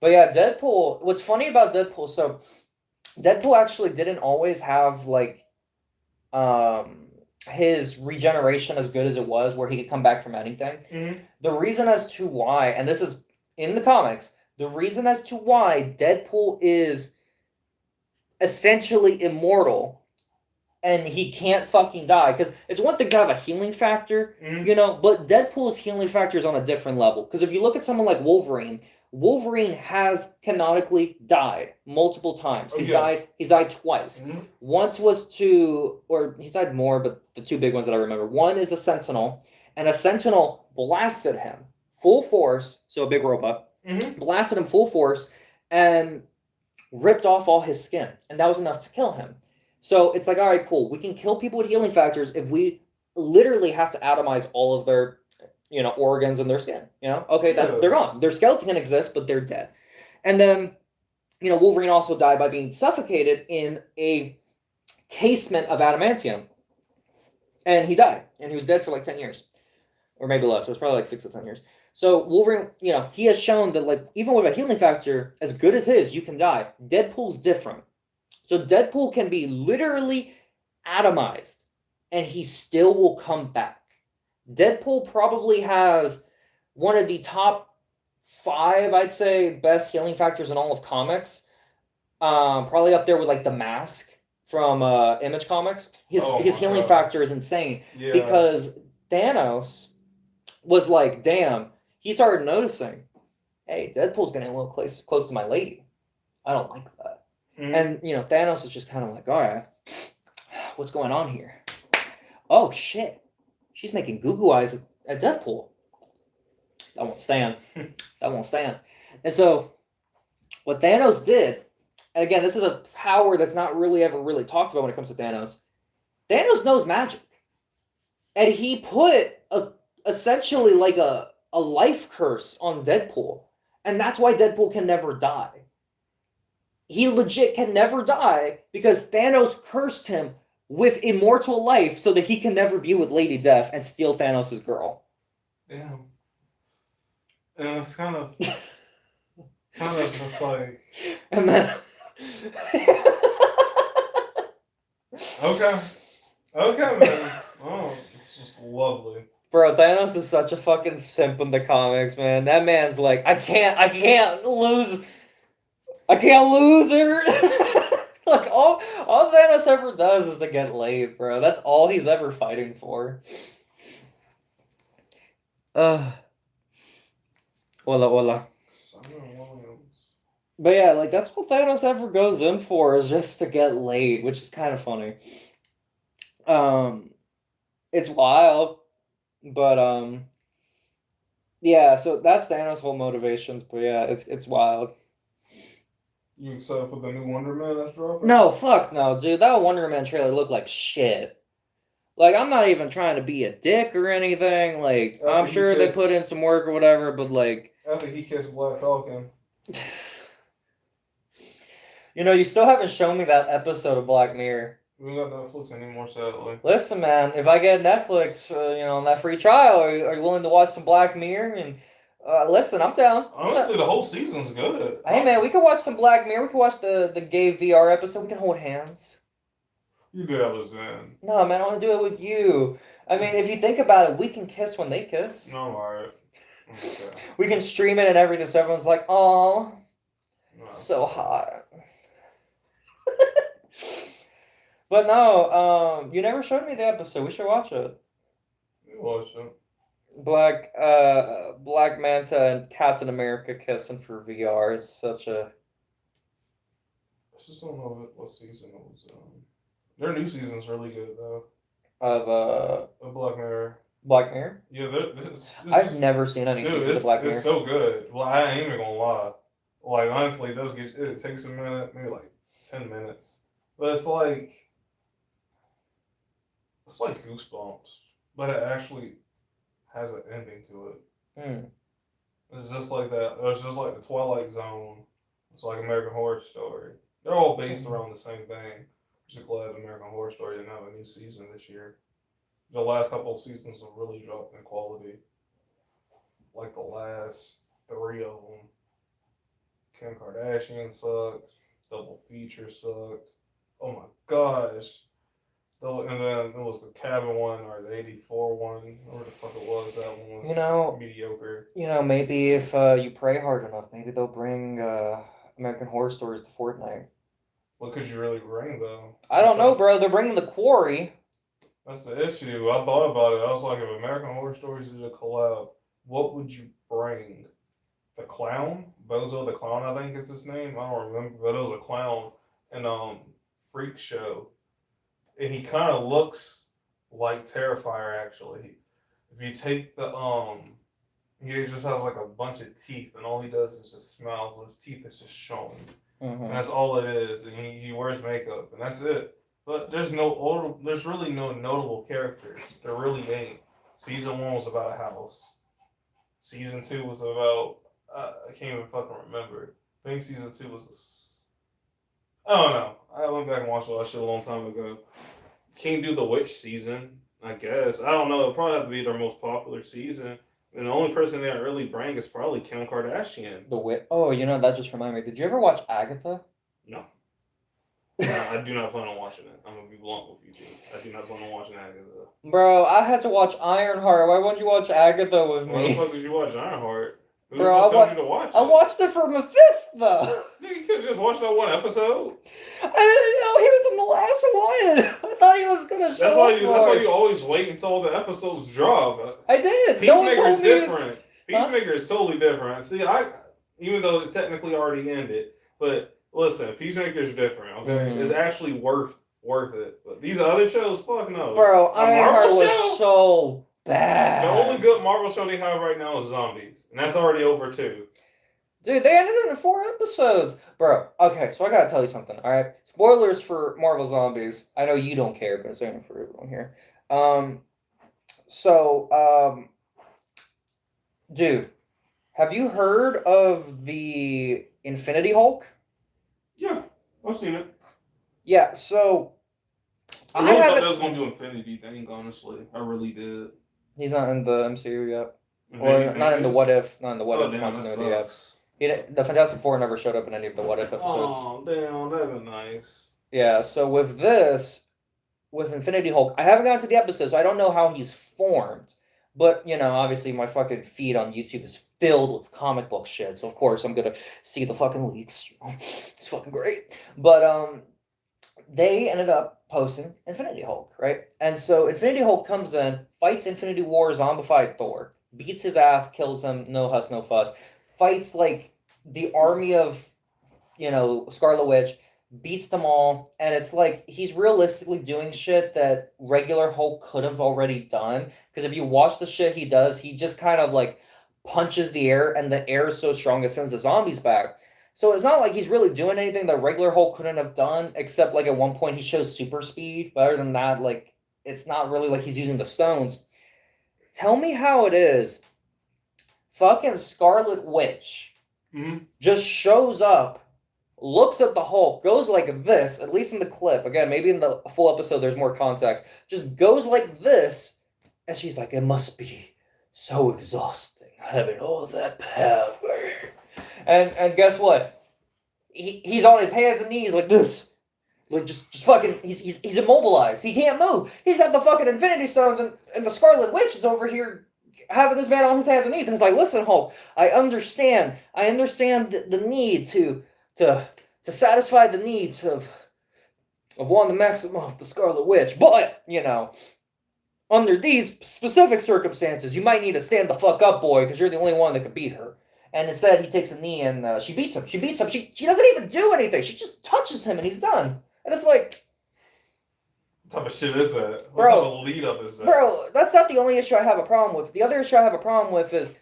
But yeah, Deadpool, what's funny about Deadpool, so Deadpool actually didn't always have, like, his regeneration as good as it was, where he could come back from anything. Mm-hmm. The reason as to why, and this is in the comics, the reason as to why Deadpool is essentially immortal and he can't fucking die, because it's one thing to have a healing factor, but Deadpool's healing factor is on a different level. Because if you look at someone like Wolverine has canonically died multiple times. He's died twice. Mm-hmm. Once was or he's died more, but the two big ones that I remember. One is a Sentinel, and a Sentinel blasted him full force, so a big robot, blasted him full force, and ripped off all his skin. And that was enough to kill him. So it's like, all right, cool. We can kill people with healing factors if we literally have to atomize all of their organs and their skin. Okay, they're gone. Their skeleton can exist, but they're dead. And then, Wolverine also died by being suffocated in a casement of adamantium. And he died. And he was dead for like 10 years. Or maybe less. It was probably like 6 to 10 years. So Wolverine, he has shown that, like, even with a healing factor as good as his, you can die. Deadpool's different. So Deadpool can be literally atomized, and he still will come back. Deadpool probably has one of the top 5, I'd say, best healing factors in all of comics. Probably up there with, like, the Mask from Image Comics. His healing factor is insane. Yeah. Because Thanos was like, damn, he started noticing, hey, Deadpool's getting a little close to my lady. I don't like that. Mm-hmm. And, Thanos is just kind of like, all right, what's going on here? Oh, shit. She's making goo-goo eyes at Deadpool. That won't stand. That won't stand. And so, what Thanos did, and again, this is a power that's not really ever really talked about when it comes to Thanos. Thanos knows magic. And he put essentially like a life curse on Deadpool. And that's why Deadpool can never die. He legit can never die because Thanos cursed him with immortal life so that he can never be with Lady Death and steal Thanos' girl. Yeah. And it's kind of just like... And then... Okay, man. Oh, it's just lovely. Bro, Thanos is such a fucking simp in the comics, man. That man's like, I can't lose her. Like, all Thanos ever does is to get laid, bro. That's all he's ever fighting for. Hola. But yeah, like, that's what Thanos ever goes in for, is just to get laid, which is kind of funny. It's wild, but, yeah, so that's Thanos' whole motivations, but yeah, it's wild. You excited for the new Wonder Man that's dropping? No, fuck no, dude. That Wonder Man trailer looked like shit. Like, I'm not even trying to be a dick or anything. Like, I'm sure they put in some work or whatever, but like... I think he kissed Black Falcon. You know, you still haven't shown me that episode of Black Mirror. We don't got Netflix anymore, sadly. Listen, man, if I get Netflix, on that free trial, are you willing to watch some Black Mirror? And listen, I'm down. Honestly, the whole season's good. Hey, man, we can watch some Black Mirror. We can watch the gay VR episode. We can hold hands. You do have a Zen. No, man, I want to do it with you. I mean, if you think about it, we can kiss when they kiss. No, alright. Okay. We can stream it and everything, so everyone's like, "Oh, No. so hot." But no, you never showed me the episode. We should watch it. You watch it. Black Manta and Captain America kissing for VR is such a. I just don't know what season it was. Their new season's really good though. Of Black Mirror. Black Mirror? Yeah, I've never seen any season of Black Mirror. It's so good. Well, I ain't even gonna lie. Like honestly, it takes a minute, maybe like 10 minutes. But it's like Goosebumps. But it actually has an ending to it. Mm. It's just like that. It's just like the Twilight Zone. It's like American Horror Story. They're all based around the same thing. I'm just glad American Horror Story didn't have a new season this year. The last couple of seasons have really dropped in quality. Like the last 3 of them. Kim Kardashian sucked. Double Feature sucked. Oh my gosh. And then it was the Cabin one or the 84 one. Whatever the fuck it was. That one was mediocre. Maybe if you pray hard enough, maybe they'll bring American Horror Stories to Fortnite. What could you really bring though? I don't know, bro. They're bringing the Quarry. That's the issue. I thought about it. I was like, if American Horror Stories is a collab, what would you bring? The clown? Bozo the Clown, I think is his name. I don't remember, but it was a clown in Freak Show. And he kind of looks like Terrifier, actually. If you take the, he just has like a bunch of teeth, and all he does is just smile, so his teeth is just showing. Mm-hmm. And that's all it is. And he wears makeup, and that's it. But there's really no notable characters. There really ain't. Season 1 was about a house. Season 2 was about, I can't even fucking remember. I think season 2 was I don't know. I went back and watched all that shit a long time ago. Can't do the Witch season, I guess. I don't know. It'll probably have to be their most popular season. And the only person they really bring is probably Kim Kardashian. The Witch. Oh, that just reminded me. Did you ever watch Agatha? No. I do not plan on watching it. I'm gonna be blunt with you, G. I do not plan on watching Agatha. Bro, I had to watch Ironheart. Why wouldn't you watch Agatha with me? Why the fuck did you watch Ironheart? Who Bro, the fuck told you to watch it? I watched it for Mephisto. You could have just watched that one episode. I didn't know he was in the last one. I thought he was gonna show up. That's why you always wait until the episodes drop. I did. Peacemaker's different. Peacemaker is totally different. See, even though it's technically already ended, but listen, Peacemaker's different. Okay, it's actually worth it. But these other shows, fuck no. Bro, Ironheart was so bad. The only good Marvel show they have right now is Zombies, and that's already over too. Dude, they ended it in 4 episodes. Bro, okay, so I gotta tell you something, alright? Spoilers for Marvel Zombies. I know you don't care, but I'm saying it for everyone here. Dude, have you heard of the Infinity Hulk? Yeah, I've seen it. Yeah, so... I really thought they was going to do Infinity thing, honestly. I really did. He's not in the MCU yet. Or not in the What If continuity yet. The Fantastic Four never showed up in any of the What If episodes. Oh, damn, that'd be nice. Yeah, so with Infinity Hulk, I haven't gotten to the episode, so I don't know how he's formed. But, obviously my fucking feed on YouTube is filled with comic book shit, so of course I'm gonna see the fucking leaks. It's fucking great. But, they ended up posting Infinity Hulk, right? And so Infinity Hulk comes in, fights Infinity War, zombified Thor, beats his ass, kills him, no huss, no fuss, fights like the army of, Scarlet Witch, beats them all, and it's like he's realistically doing shit that regular Hulk could have already done. Because if you watch the shit he does, he just kind of like punches the air, and the air is so strong it sends the zombies back. So it's not like he's really doing anything that regular Hulk couldn't have done, except like at one point he shows super speed. But other than that, like it's not really like he's using the stones. Tell me how it is. Fucking Scarlet Witch just shows up looks at the Hulk, goes like this, at least in the clip. Again, maybe in the full episode there's more context. Just goes like this, and she's like, it must be so exhausting having all that power. And guess what? He's on his hands and knees like this. Like just fucking he's immobilized. He can't move. He's got the fucking Infinity Stones and the Scarlet Witch is over here having this man on his hands and knees, and it's like, listen, Hulk, I understand the need to satisfy the needs of Wanda Maximoff, the Scarlet Witch, but under these specific circumstances, you might need to stand the fuck up, boy, because you're the only one that can beat her. And instead, he takes a knee and she beats him. She doesn't even do anything. She just touches him and he's done. And it's like, what type of shit is that? What bro, type of lead up is that? Bro, that's not the only issue I have a problem with. The other issue I have a problem with is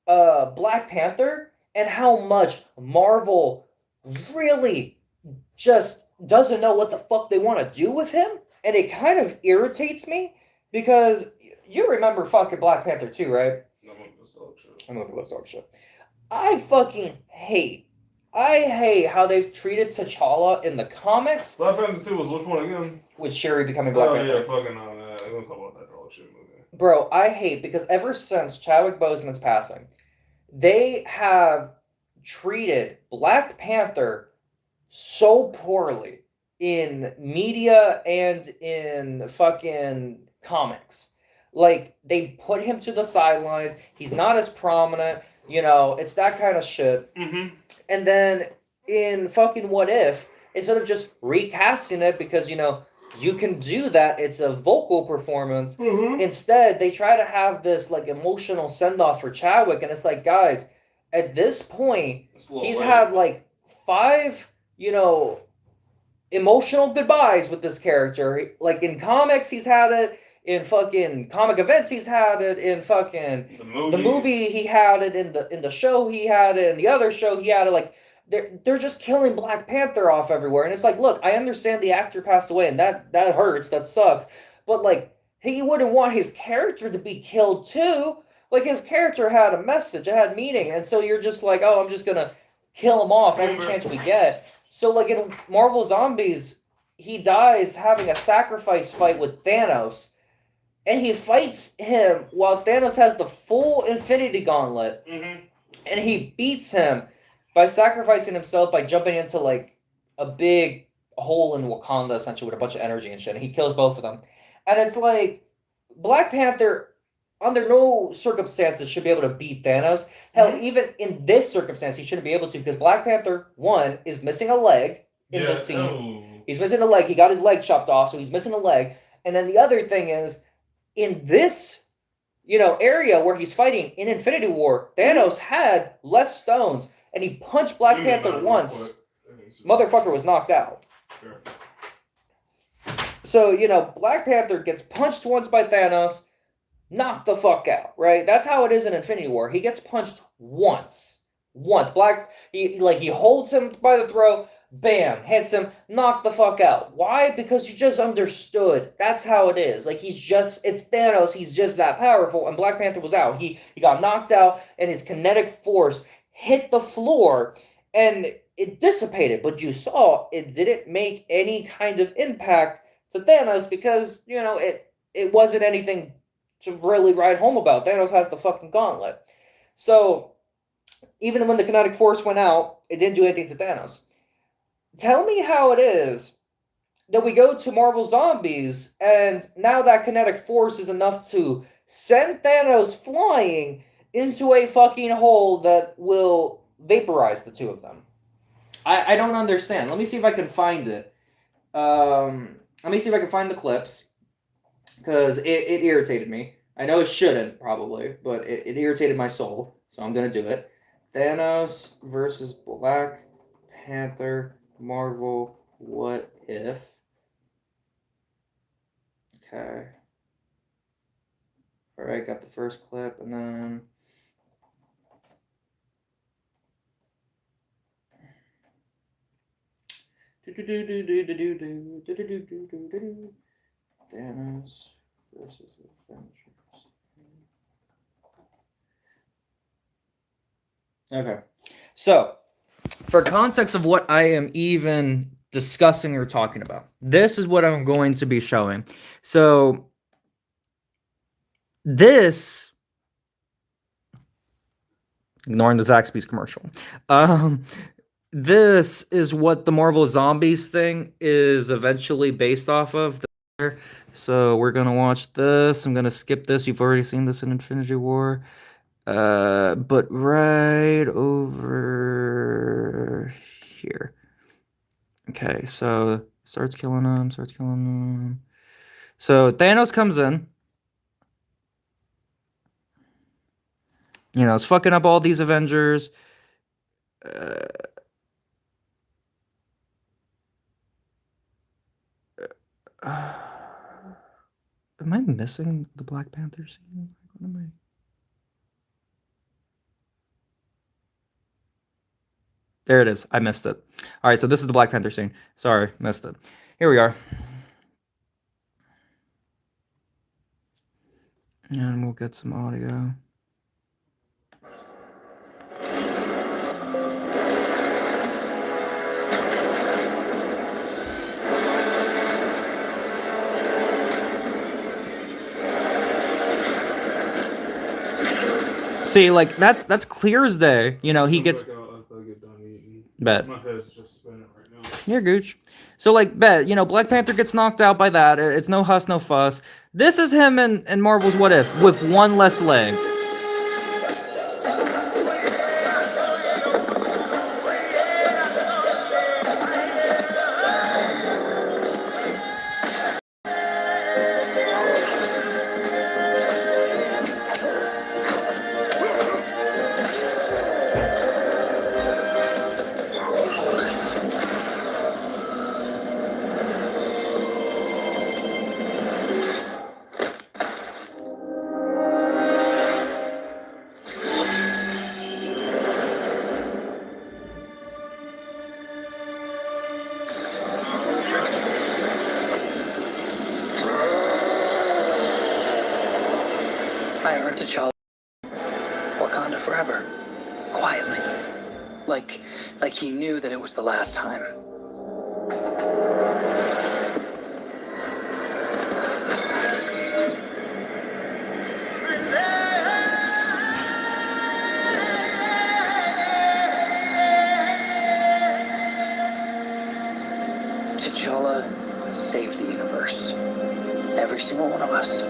Black Panther and how much Marvel really just doesn't know what the fuck they want to do with him. And it kind of irritates me because you remember fucking Black Panther 2, right? No, I'm going to look dog shit. I fucking hate how they've treated T'Challa in the comics. Black Panther 2 was which one again? With Shuri becoming Black Panther. Oh, yeah, fucking no, man. I'm gonna talk about that dog shit movie. Bro, I hate, because ever since Chadwick Boseman's passing, they have treated Black Panther so poorly in media and in fucking comics. Like, they put him to the sidelines. He's not as prominent. It's that kind of shit. Mm-hmm. And then in fucking What If, instead of just recasting it because, you can do that, it's a vocal performance. Mm-hmm. Instead, they try to have this, like, emotional send-off for Chadwick. And it's like, guys, at this point, he's had, like, 5, emotional goodbyes with this character. Like, in comics, he's had it. In fucking comic events, he's had it. In fucking the movie, he had it. In the show, he had it. In the other show, he had it. Like, they're just killing Black Panther off everywhere. And it's like, look, I understand the actor passed away, and that hurts. That sucks. But, like, he wouldn't want his character to be killed, too. Like, his character had a message. It had meaning. And so you're just like, oh, I'm just going to kill him off every chance we get. So, like, in Marvel Zombies, he dies having a sacrifice fight with Thanos. And he fights him while Thanos has the full Infinity Gauntlet. Mm-hmm. And he beats him by sacrificing himself by jumping into, like, a big hole in Wakanda, essentially, with a bunch of energy and shit. And he kills both of them. And it's like, Black Panther, under no circumstances, should be able to beat Thanos. Hell, even in this circumstance, he shouldn't be able to, because Black Panther, 1, is missing a leg in this scene. Oh. He's missing a leg. He got his leg chopped off, so he's missing a leg. And then the other thing is, in this, area where he's fighting in Infinity War, Thanos had less stones, and he punched Black Panther once. Motherfucker was knocked out. Sure. So, Black Panther gets punched once by Thanos, knocked the fuck out, right? That's how it is in Infinity War. He gets punched once. He holds him by the throat, bam, hits him, knocked the fuck out. Why? Because you just understood. That's how it is. Like, it's Thanos, he's just that powerful, and Black Panther was out. He got knocked out, and his kinetic force hit the floor, and it dissipated. But you saw it didn't make any kind of impact to Thanos because, it wasn't anything to really write home about. Thanos has the fucking gauntlet. So, even when the kinetic force went out, it didn't do anything to Thanos. Tell me how it is that we go to Marvel Zombies, and now that kinetic force is enough to send Thanos flying into a fucking hole that will vaporize the two of them. I don't understand. Let me see if I can find it. Let me see if I can find the clips, because it irritated me. I know it shouldn't, probably, but it irritated my soul, so I'm going to do it. Thanos versus Black Panther, Marvel, What If? Okay. Alright, got the first clip, and then... Thanos versus Avengers. Okay. So, for context of what I am even discussing or talking about, this is what I'm going to be showing. So this, ignoring the Zaxby's commercial, this is what the Marvel Zombies thing is eventually based off of. So we're gonna watch this. I'm gonna skip this. You've already seen this in Infinity War. But right over here. Okay, so starts killing him. So Thanos comes in. You know, it's fucking up all these Avengers. Am I missing the Black Panther scene? What am I? There it is. I missed it. All right, so this is the Black Panther scene. Sorry, missed it. Here we are. And we'll get some audio. See, like that's clear as day. You know, he gets. Bet. My head's just spinning right now. You're gooch. So like, bet, you know, Black Panther gets knocked out by that. It's no huss, no fuss. This is him in Marvel's What If with one less leg. I earned T'Challa. Wakanda forever. Quietly. Like he knew that it was the last time. T'Challa saved the universe. Every single one of us.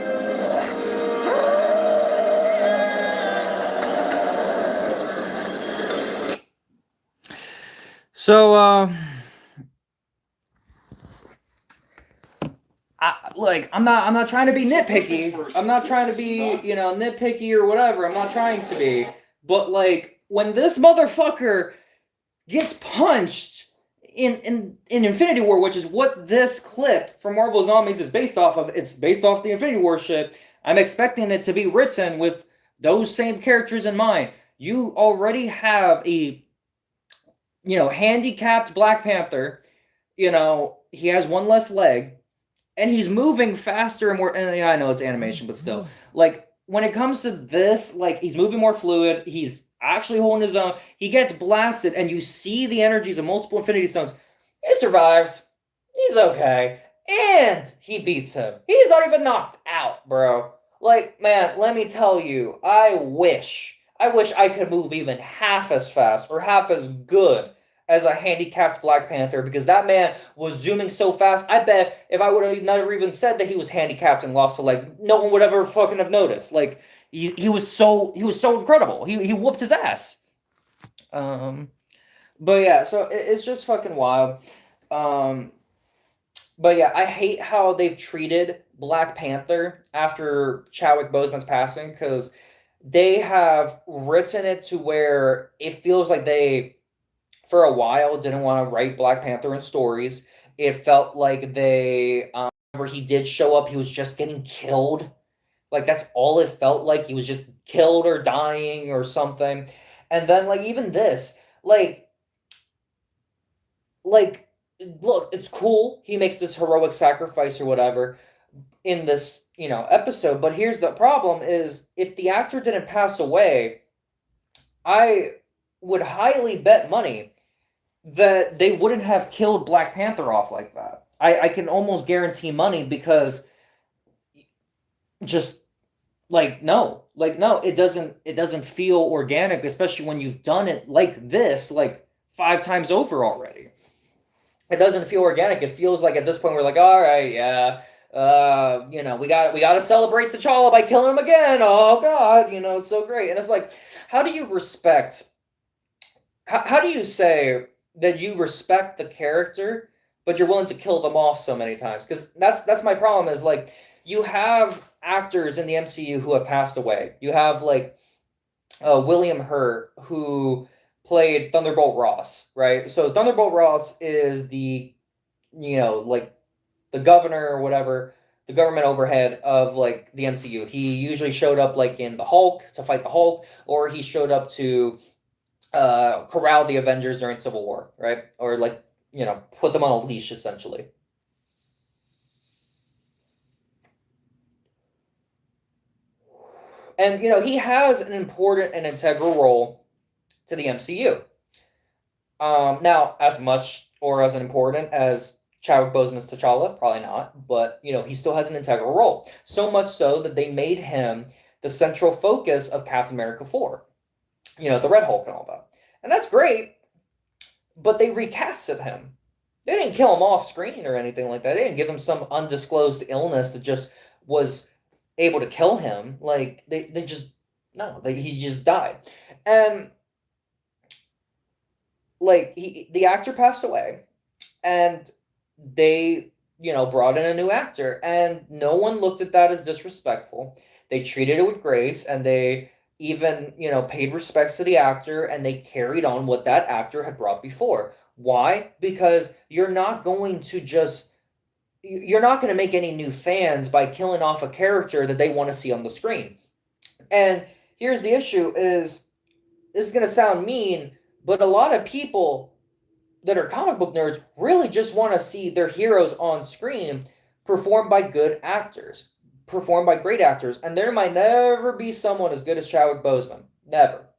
So, I'm not trying to be nitpicky. I'm not trying to be, you know, nitpicky or whatever. I'm not trying to be. But like, when this motherfucker gets punched in Infinity War, which is what this clip from Marvel Zombies is based off of, it's based off the Infinity War shit. I'm expecting it to be written with those same characters in mind. You already have a, you know, handicapped Black Panther. You know, he has one less leg, and he's moving faster and more. And yeah, I know it's animation, but still, like when it comes to this, like he's moving more fluid. He's actually holding his own. He gets blasted, and you see the energies of multiple Infinity Stones. He survives. He's okay, and he beats him. He's not even knocked out, bro. Like, man, let me tell you, I wish I could move even half as fast or half as good as a handicapped Black Panther, because that man was zooming so fast. I bet if I would have never even said that he was handicapped and lost a leg, no one would ever fucking have noticed. Like he was so incredible. He whooped his ass. But yeah, so it's just fucking wild. But yeah, I hate how they've treated Black Panther after Chadwick Boseman's passing, because they have written it to where it feels like they, for a while, didn't want to write Black Panther in stories. It felt like they, whenever he did show up, he was just getting killed. Like, that's all it felt like. He was just killed or dying or something. And then, like, even this, like, look, it's cool. He makes this heroic sacrifice or whatever in this, you know, episode. But here's the problem is, if the actor didn't pass away, I would highly bet money that they wouldn't have killed Black Panther off like that. I can almost guarantee money because just no, it doesn't feel organic, especially when you've done it like this like 5 times over already. It doesn't feel organic. It feels like at this point we're like, all right, yeah, we got to celebrate T'Challa by killing him again. Oh God, it's so great. And it's like, how do you respect? How do you say that you respect the character, but you're willing to kill them off so many times? Because that's my problem. Is like you have actors in the MCU who have passed away. You have like William Hurt, who played Thunderbolt Ross, right? So Thunderbolt Ross is like the governor or whatever, the government overhead of like the MCU. He usually showed up like in the Hulk to fight the Hulk, or he showed up to corral the Avengers during Civil War, right? Or like put them on a leash essentially. And he has an important and integral role to the MCU. Now, as much or as important as Chadwick Boseman's T'Challa, probably not, but he still has an integral role. So much so that they made him the central focus of Captain America 4. The Red Hulk and all that. And that's great, but they recasted him. They didn't kill him off screen or anything like that. They didn't give him some undisclosed illness that just was able to kill him. Like they just no, he just died. And like the actor passed away, and they brought in a new actor, and no one looked at that as disrespectful. They treated it with grace, and they even paid respects to the actor, and they carried on what that actor had brought before. Why? Because you're not going to make any new fans by killing off a character that they want to see on the screen. And here's the issue: is this is going to sound mean, but a lot of people that are comic book nerds really just want to see their heroes on screen performed by good actors, performed by great actors. And there might never be someone as good as Chadwick Boseman.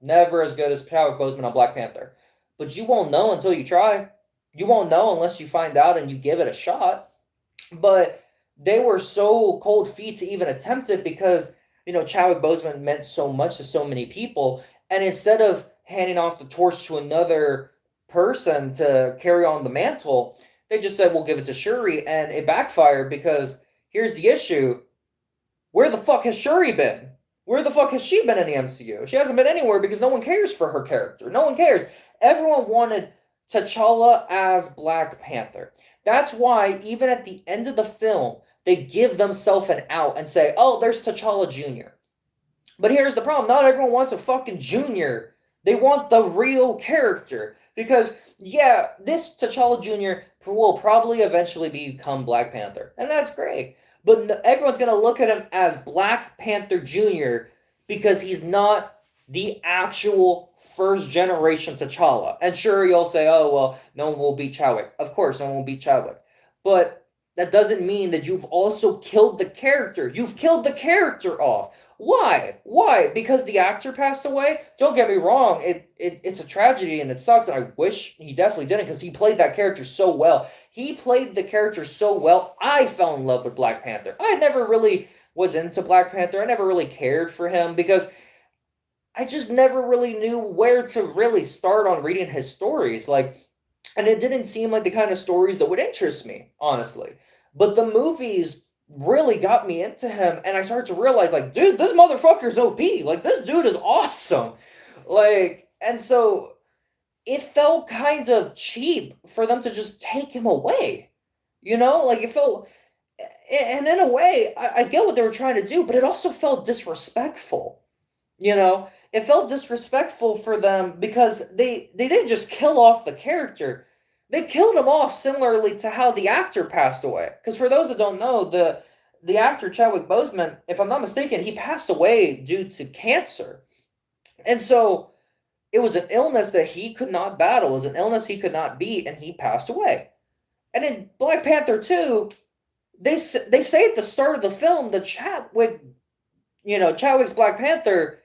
Never as good as Chadwick Boseman on Black Panther. But you won't know until you try. You won't know unless you find out and you give it a shot. But they were so cold feet to even attempt it because, Chadwick Boseman meant so much to so many people. And instead of handing off the torch to another person to carry on the mantle, they just said, we'll give it to Shuri. And it backfired because here's the issue. Where the fuck has Shuri been? Where the fuck has she been in the MCU? She hasn't been anywhere because no one cares for her character. No one cares. Everyone wanted T'Challa as Black Panther. That's why even at the end of the film, they give themselves an out and say, oh, there's T'Challa Jr. But here's the problem. Not everyone wants a fucking junior. They want the real character. Because, yeah, this T'Challa Jr. will probably eventually become Black Panther. And that's great. But everyone's going to look at him as Black Panther Jr. because he's not the actual first generation T'Challa. And sure, you'll say, oh, well, no one will beat Chadwick. Of course, no one will beat Chadwick. But that doesn't mean that you've also killed the character. You've killed the character off. Why? Why? Because the actor passed away? Don't get me wrong. It's a tragedy and it sucks. And I wish he definitely didn't because he played that character so well. He played the character so well. I fell in love with Black Panther. I never really was into Black Panther. I never really cared for him because I just never really knew where to really start on reading his stories. And it didn't seem like the kind of stories that would interest me, honestly. But the movies really got me into him, and I started to realize, dude, this motherfucker's OP. This dude is awesome. And so it felt kind of cheap for them to just take him away. It felt, and in a way, I get what they were trying to do, but it also felt disrespectful. It felt disrespectful for them because they didn't just kill off the character. They killed him off similarly to how the actor passed away. Because for those that don't know, the actor Chadwick Boseman, if I'm not mistaken, he passed away due to cancer. And so it was an illness that he could not battle. It was an illness he could not beat, and he passed away. And in Black Panther 2, they say at the start of the film that Chadwick's Black Panther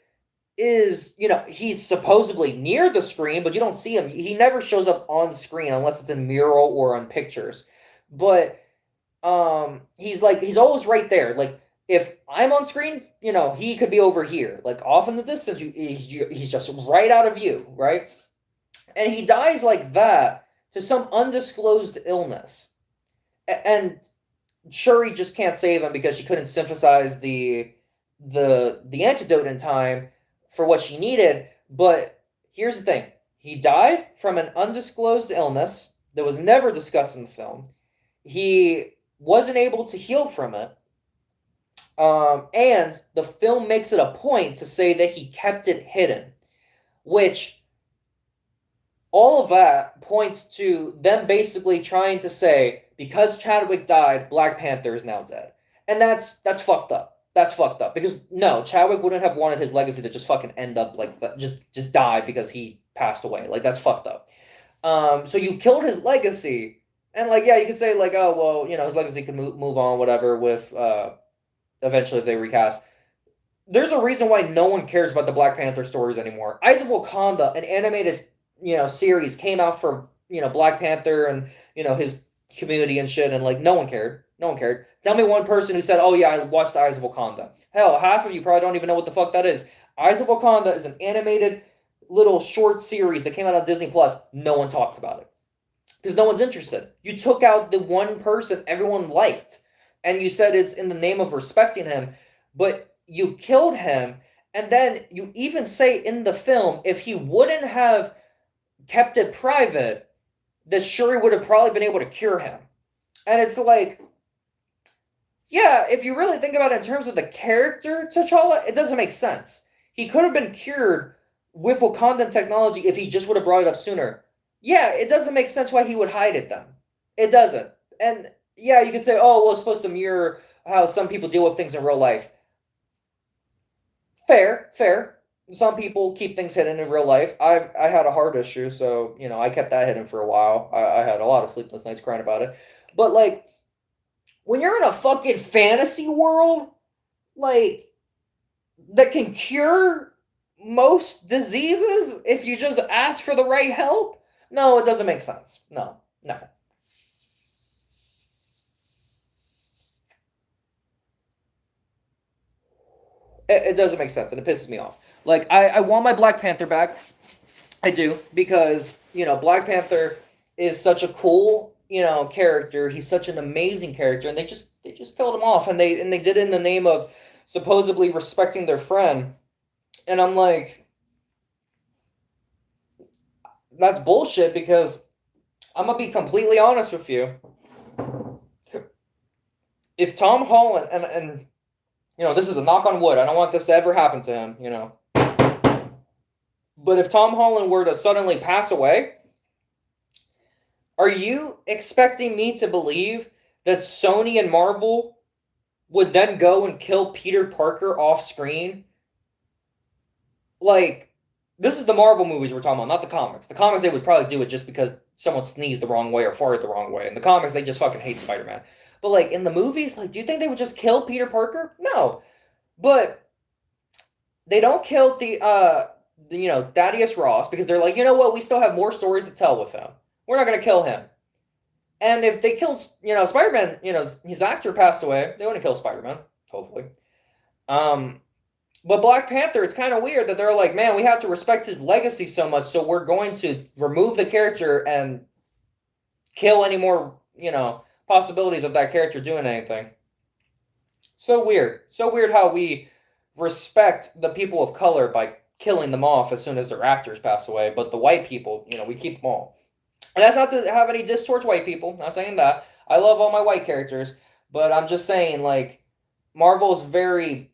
is, he's supposedly near the screen, but you don't see him. He never shows up on screen unless it's in mural or on pictures. But he's always right there. Like if I'm on screen, he could be over here, like off in the distance. He's just right out of view, right? And he dies like that to some undisclosed illness, and Shuri just can't save him because she couldn't synthesize the antidote in time for what she needed. But here's the thing: he died from an undisclosed illness that was never discussed in the film. He wasn't able to heal from it. And the film makes it a point to say that he kept it hidden, which all of that points to them basically trying to say, because Chadwick died, Black Panther is now dead. And that's fucked up. That's fucked up. Because no, Chadwick wouldn't have wanted his legacy to just fucking end up like that, just die because he passed away. Like, that's fucked up. So you killed his legacy. And like, yeah, you could say like, oh well, his legacy could move on, whatever, with eventually if they recast. There's a reason why no one cares about the Black Panther stories anymore. Eyes of Wakanda, an animated series, came out for Black Panther and his community and shit, and like no one cared. No one cared. Tell me one person who said, "Oh yeah, I watched Eyes of Wakanda." Hell, half of you probably don't even know what the fuck that is. Eyes of Wakanda is an animated little short series that came out on Disney Plus. No one talked about it because no one's interested. You took out the one person everyone liked, and you said it's in the name of respecting him, but you killed him. And then you even say in the film, if he wouldn't have kept it private, that Shuri would have probably been able to cure him. And it's like, yeah, if you really think about it in terms of the character T'Challa, it doesn't make sense. He could have been cured with Wakandan technology if he just would have brought it up sooner. Yeah, it doesn't make sense why he would hide it then. It doesn't. And yeah, you could say, oh, well, it's supposed to mirror how some people deal with things in real life. Fair. Some people keep things hidden in real life. I had a heart issue, so I kept that hidden for a while. I had a lot of sleepless nights crying about it. But like, when you're in a fucking fantasy world, like, that can cure most diseases if you just ask for the right help, no, it doesn't make sense. No. It doesn't make sense, and it pisses me off. Like, I want my Black Panther back. I do, because, Black Panther is such a cool, character. He's such an amazing character, and they just killed him off, and they did it in the name of supposedly respecting their friend. And I'm like, that's bullshit, because I'm going to be completely honest with you. If Tom Holland, and this is a knock on wood, I don't want this to ever happen to him, but if Tom Holland were to suddenly pass away, are you expecting me to believe that Sony and Marvel would then go and kill Peter Parker off screen? Like, this is the Marvel movies we're talking about, not the comics. The comics, they would probably do it just because someone sneezed the wrong way or farted the wrong way. In the comics, they just fucking hate Spider-Man. But like, in the movies, like, do you think they would just kill Peter Parker? No. But they don't kill Thaddeus Ross, because they're like, you know what, we still have more stories to tell with him. We're not going to kill him. And if they killed, Spider-Man, his actor passed away, they wouldn't kill Spider-Man, hopefully. But Black Panther, it's kind of weird that they're like, man, we have to respect his legacy so much, so we're going to remove the character and kill any more, possibilities of that character doing anything. So weird how we respect the people of color by killing them off as soon as their actors pass away, but the white people, we keep them all. And that's not to have any diss towards white people, not saying that. I love all my white characters, but I'm just saying, like, Marvel's very,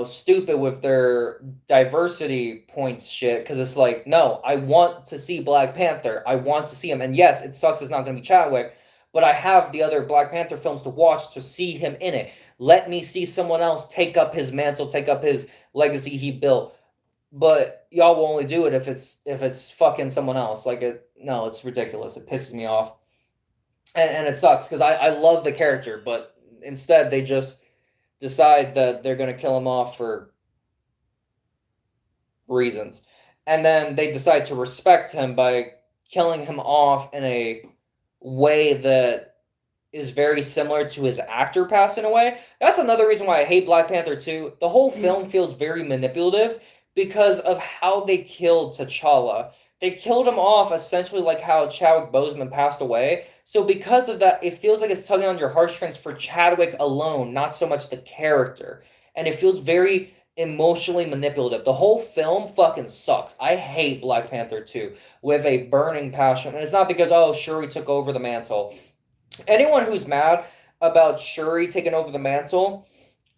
stupid with their diversity points shit, because it's like, no, I want to see Black Panther. I want to see him. And yes, it sucks it's not going to be Chadwick, but I have the other Black Panther films to watch to see him in it. Let me see someone else take up his mantle, take up his legacy he built. But y'all will only do it if it's fucking someone else. Like, it's ridiculous. It pisses me off. And it sucks, because I love the character, but instead they just decide that they're going to kill him off for reasons. And then they decide to respect him by killing him off in a way that is very similar to his actor passing away. That's another reason why I hate Black Panther 2. The whole film feels very manipulative because of how they killed T'Challa. They killed him off essentially like how Chadwick Boseman passed away. So because of that, it feels like it's tugging on your heartstrings for Chadwick alone, not so much the character. And it feels very emotionally manipulative. The whole film fucking sucks. I hate Black Panther 2 with a burning passion. And it's not because, oh, Shuri took over the mantle. Anyone who's mad about Shuri taking over the mantle,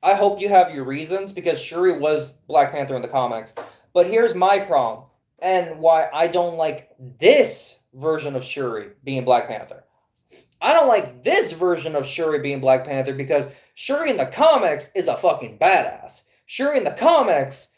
I hope you have your reasons, because Shuri was Black Panther in the comics. But here's my problem, and why I don't like this version of Shuri being Black Panther. I don't like this version of Shuri being Black Panther because Shuri in the comics is a fucking badass. Shuri in the comics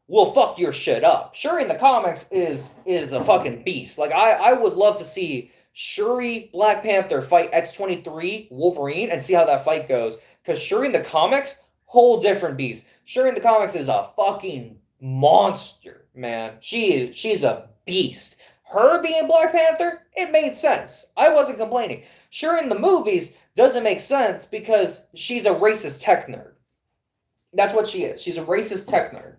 will fuck your shit up. Shuri in the comics is a fucking beast. Like, I would love to see Shuri, Black Panther fight X-23 Wolverine and see how that fight goes. Because Shuri in the comics, whole different beast. Shuri in the comics is a fucking monster, man. She's a beast. Her being Black Panther, it made sense. I wasn't complaining. Shuri in the movies doesn't make sense because she's a racist tech nerd. That's what she is. She's a racist tech nerd.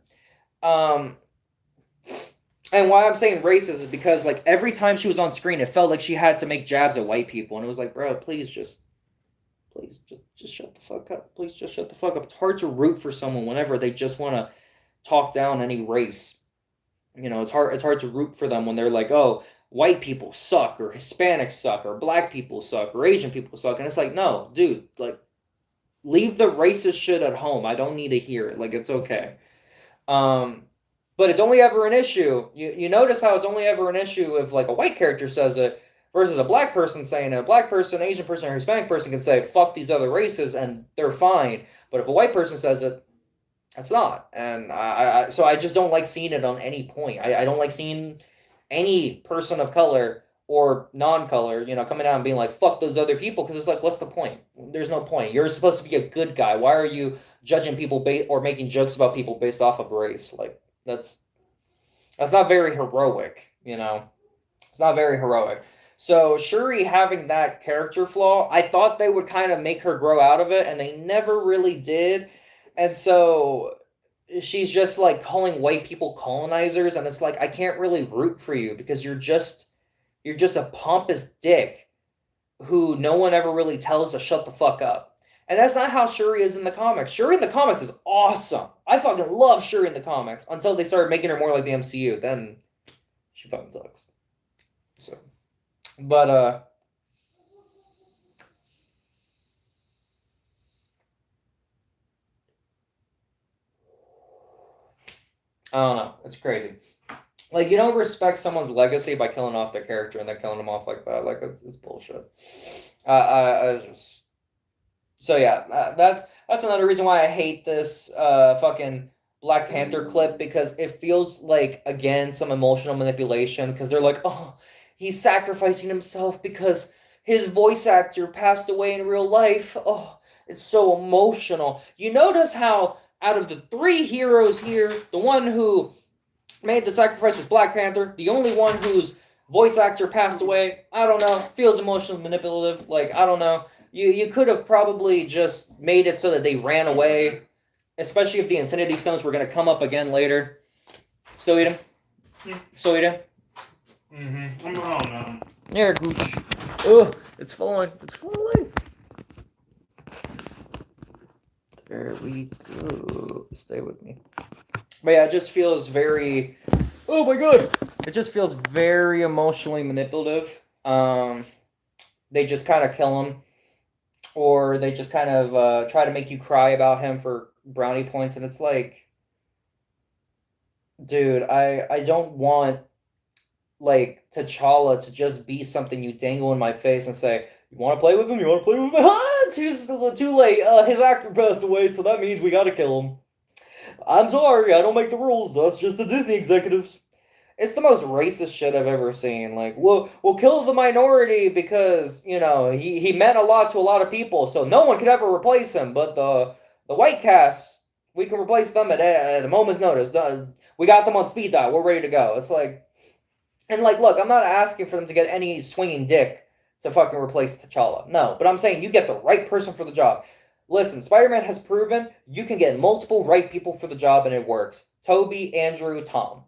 And why I'm saying racist is because, like, every time she was on screen, it felt like she had to make jabs at white people. And it was like, bro, please just shut the fuck up. Please just shut the fuck up. It's hard to root for someone whenever they just want to talk down any race. You know, it's hard to root for them when they're like, oh, white people suck, or Hispanics suck, or black people suck, or Asian people suck. And it's like, no, dude, like, leave the racist shit at home. I don't need to hear it. Like, it's okay. But it's only ever an issue. You notice how it's only ever an issue if, like, a white character says it versus a black person saying it. A black person, Asian person, or Hispanic person can say, fuck these other races, and they're fine. But if a white person says it, it's not. And so I just don't like seeing it on any point. I don't like seeing any person of color or non-color, you know, coming out and being like, fuck those other people, because it's like, what's the point? There's no point. You're supposed to be a good guy. Why are you judging people or making jokes about people based off of race? Like, that's not very heroic, you know? It's not very heroic. So Shuri having that character flaw, I thought they would kind of make her grow out of it, and they never really did. And so she's just like calling white people colonizers, and it's like, I can't really root for you because you're just a pompous dick who no one ever really tells to shut the fuck up. And that's not how Shuri is in the comics. Shuri in the comics is awesome. I fucking love Shuri in the comics until they started making her more like the MCU. Then she fucking sucks. So, but I don't know. It's crazy. Like, you don't respect someone's legacy by killing off their character and then killing them off like that. Like, it's bullshit. I just... So yeah, that's another reason why I hate this fucking Black Panther clip, because it feels like, again, some emotional manipulation, because they're like, oh, he's sacrificing himself because his voice actor passed away in real life. Oh, it's so emotional. You notice how out of the three heroes here, the one who made the sacrifice was Black Panther, the only one whose voice actor passed away, I don't know, feels emotionally manipulative. Like, I don't know. You could have probably just made it so that they ran away, especially if the Infinity Stones were going to come up again later. Still eat him? Still eat him? Mm-hmm. Oh, no. There, Gooch. Oh, it's falling. It's falling. There we go. Stay with me. But yeah, it just feels very... Oh my god! It just feels very emotionally manipulative. They just kind of kill him. Or they just kind of try to make you cry about him for brownie points. And it's like, dude, I don't want, like, T'Challa to just be something you dangle in my face and say, you want to play with him? You want to play with him? Ah, too late. His actor passed away, so that means we got to kill him. I'm sorry, I don't make the rules. That's just the Disney executives. It's the most racist shit I've ever seen. Like, we'll kill the minority because, you know, he meant a lot to a lot of people, so no one could ever replace him. But the white cast, we can replace them at a moment's notice. We got them on speed dial. We're ready to go. It's like, and like, look, I'm not asking for them to get any swinging dick to fucking replace T'Challa. No, but I'm saying you get the right person for the job. Listen, Spider-Man has proven you can get multiple right people for the job and it works. Toby, Andrew, Tom.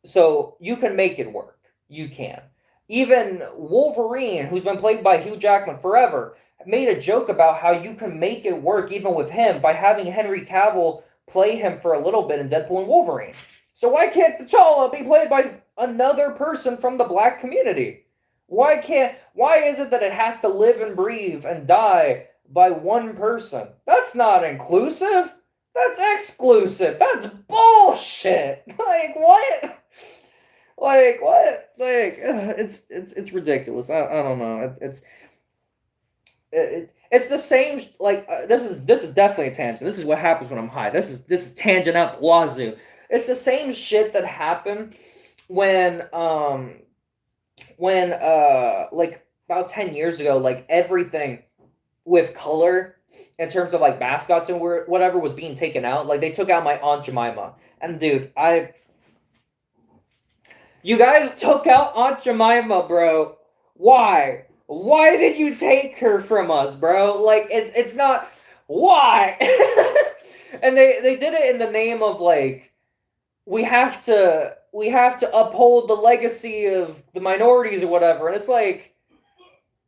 So you can make it work. You can. Even Wolverine, who's been played by Hugh Jackman forever, made a joke about how you can make it work even with him by having Henry Cavill play him for a little bit in Deadpool and Wolverine. So why can't T'Challa be played by another person from the black community? Why is it that it has to live and breathe and die by one person? That's not inclusive. That's exclusive. That's bullshit. Like what? Like what? Like it's ridiculous. I don't know. It's the same. Like this is definitely a tangent. This is what happens when I'm high. This is tangent out the wazoo. It's the same shit that happened when like about 10 years ago, like everything with color in terms of like mascots and whatever was being taken out. Like they took out my Aunt Jemima. And dude, you guys took out Aunt Jemima, bro. Why? Why did you take her from us, bro? Like it's not why. And they did it in the name of like we have to uphold the legacy of the minorities or whatever. And it's like,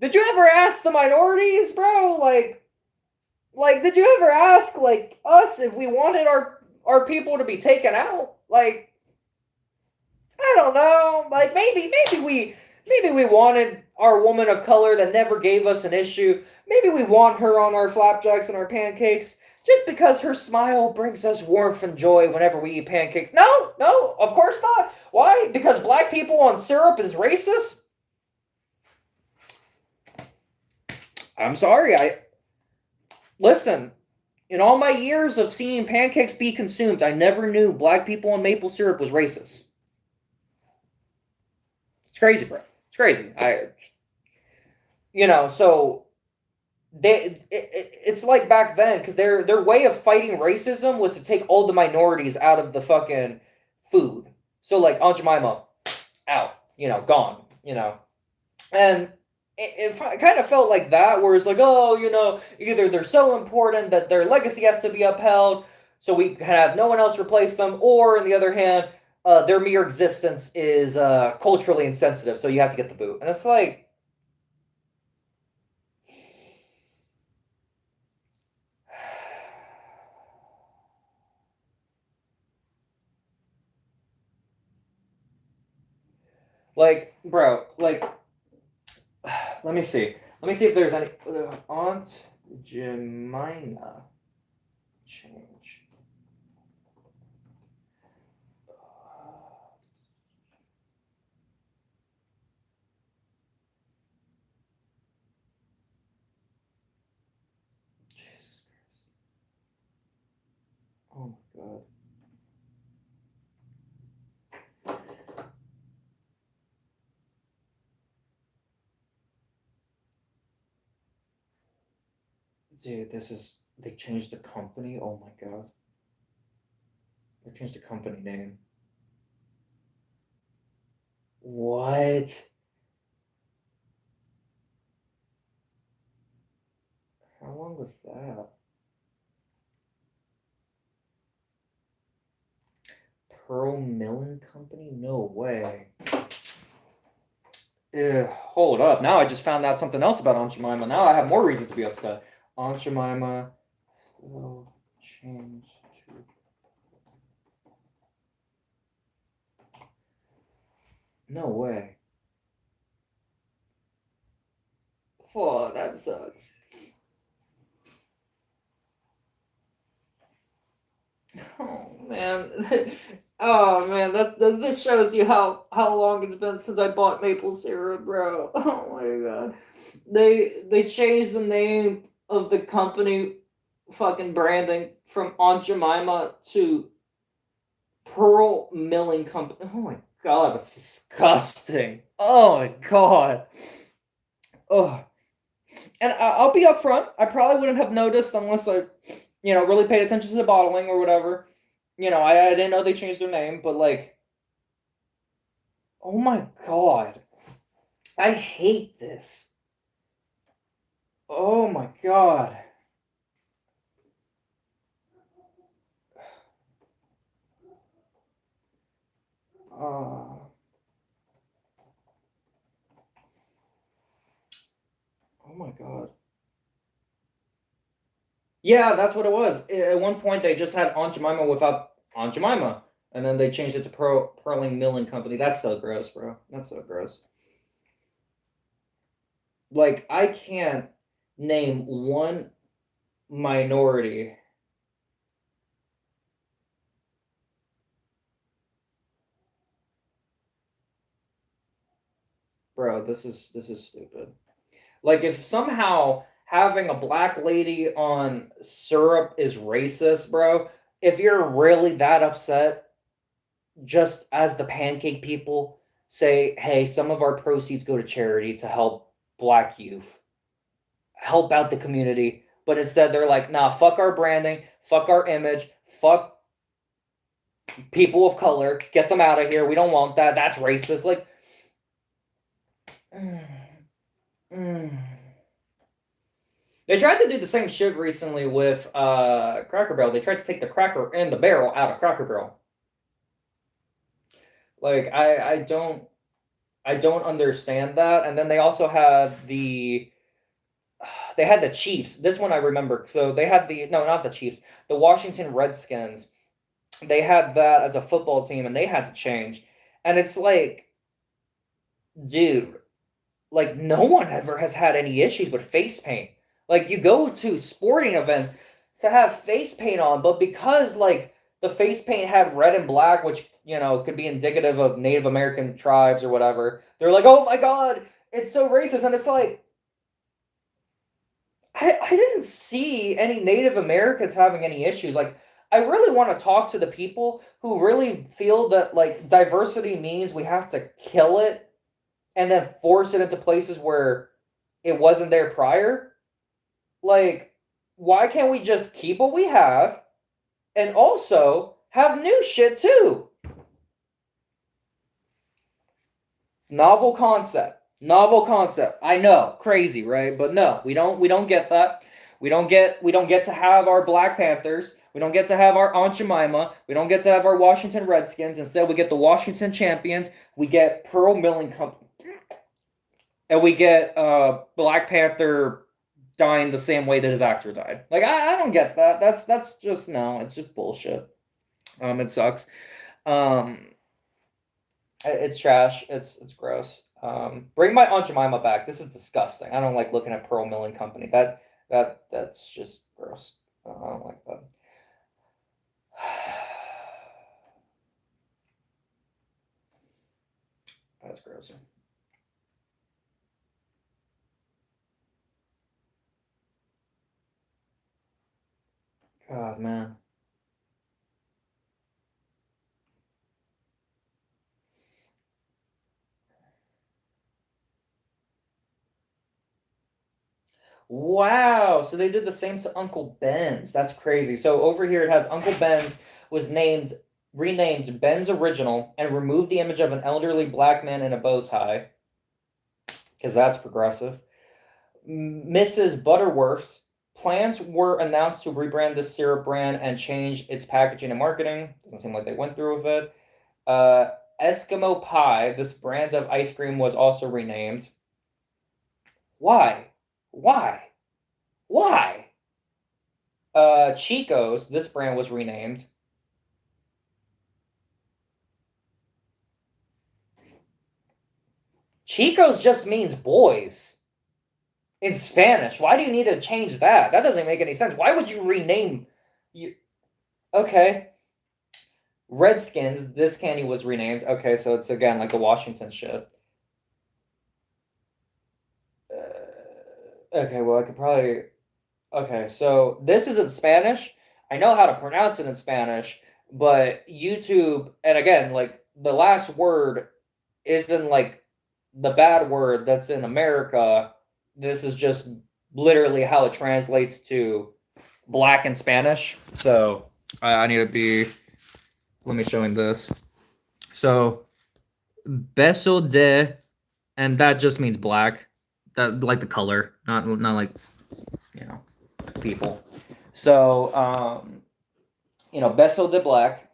did you ever ask the minorities, bro? Like did you ever ask like us if we wanted our people to be taken out? Like I don't know. Like maybe we wanted our woman of color that never gave us an issue. Maybe we want her on our flapjacks and our pancakes just because her smile brings us warmth and joy whenever we eat pancakes. No, of course not. Why? Because black people on syrup is racist? I'm sorry. Listen, in all my years of seeing pancakes be consumed, I never knew black people on maple syrup was racist. It's crazy, bro. It's crazy. So it's like back then because their way of fighting racism was to take all the minorities out of the fucking food. So like Aunt Jemima, out, gone, and it kind of felt like that, where it's like, oh, either they're so important that their legacy has to be upheld, so we can have no one else replace them, or on the other hand, their mere existence is culturally insensitive, so you have to get the boot. And it's like, bro, let me see if there's any Aunt Jemima change. Jesus Christ. Oh my God. Dude, they changed the company. Oh my God. They changed the company name. What? How long was that? Pearl Milling Company? No way. Hold up. Now I just found out something else about Aunt Jemima. Now I have more reason to be upset. Aunt Jemima will change to... No way. Oh, that sucks. Oh man. Oh man, this shows you how long it's been since I bought maple syrup, bro. Oh my God. They changed the name of the company fucking branding from Aunt Jemima to Pearl Milling Company. Oh my God, that's disgusting. Oh my God. Oh. And I'll be upfront. I probably wouldn't have noticed unless I, really paid attention to the bottling or whatever. You know, I didn't know they changed their name, but like, oh my god, I hate this. Oh my god. Oh my god. Yeah, that's what it was. At one point, they just had Aunt Jemima without Aunt Jemima, and then they changed it to Pearling Milling Company. That's so gross, bro. That's so gross. Like, I can't name one minority. Bro, this is stupid. Like, if somehow having a black lady on syrup is racist, bro, if you're really that upset, just as the pancake people, say, hey, some of our proceeds go to charity to help black youth, help out the community. But instead, they're like, nah, fuck our branding, fuck our image, fuck people of color, get them out of here. We don't want that. That's racist. Like, they tried to do the same shit recently with Cracker Barrel. They tried to take the cracker and the barrel out of Cracker Barrel. Like, I don't understand that. And then they also had the Chiefs. This one I remember. So they had not the Chiefs, the Washington Redskins. They had that as a football team, and they had to change. And it's like, dude, like, no one ever has had any issues with face paint. Like, you go to sporting events to have face paint on, but because, like, the face paint had red and black, which, you know, could be indicative of Native American tribes or whatever, they're like, oh my god, it's so racist. And it's like, I didn't see any Native Americans having any issues. Like, I really want to talk to the people who really feel that, like, diversity means we have to kill it and then force it into places where it wasn't there prior. Like, why can't we just keep what we have and also have new shit too? Novel concept. I know, crazy, right? But no, we don't get that. We don't get to have our Black Panthers. We don't get to have our Aunt Jemima. We don't get to have our Washington Redskins. Instead, we get the Washington Champions. We get Pearl Milling Company. And we get Black Panther dying the same way that his actor died. Like, I don't get that. That's just, no, it's just bullshit. It sucks. It's trash. It's gross. Bring my Aunt Jemima back. This is disgusting. I don't like looking at Pearl Milling Company. That's just gross. I don't like that. That's gross. God, man. Wow. So they did the same to Uncle Ben's. That's crazy. So over here it has Uncle Ben's was renamed Ben's Original and removed the image of an elderly black man in a bow tie. Because that's progressive. Mrs. Butterworth's plans were announced to rebrand the syrup brand and change its packaging and marketing. Doesn't seem like they went through with it. Eskimo Pie, this brand of ice cream, was also renamed. Why? Chico's, this brand was renamed. Chico's just means boys in Spanish. Why do you need to change that? That doesn't make any sense. Why would you rename you? Okay. Redskins, this candy was renamed. Okay, so it's again like the Washington shit. Okay, well, I could probably. Okay, so this is in Spanish. I know how to pronounce it in Spanish, but YouTube, and again, like, the last word isn't like the bad word that's in America. This is just literally how it translates to black in Spanish. So I need to be let me show him this. So, beso de, and that just means black. That like the color, not like, you know, people. So, beso de black.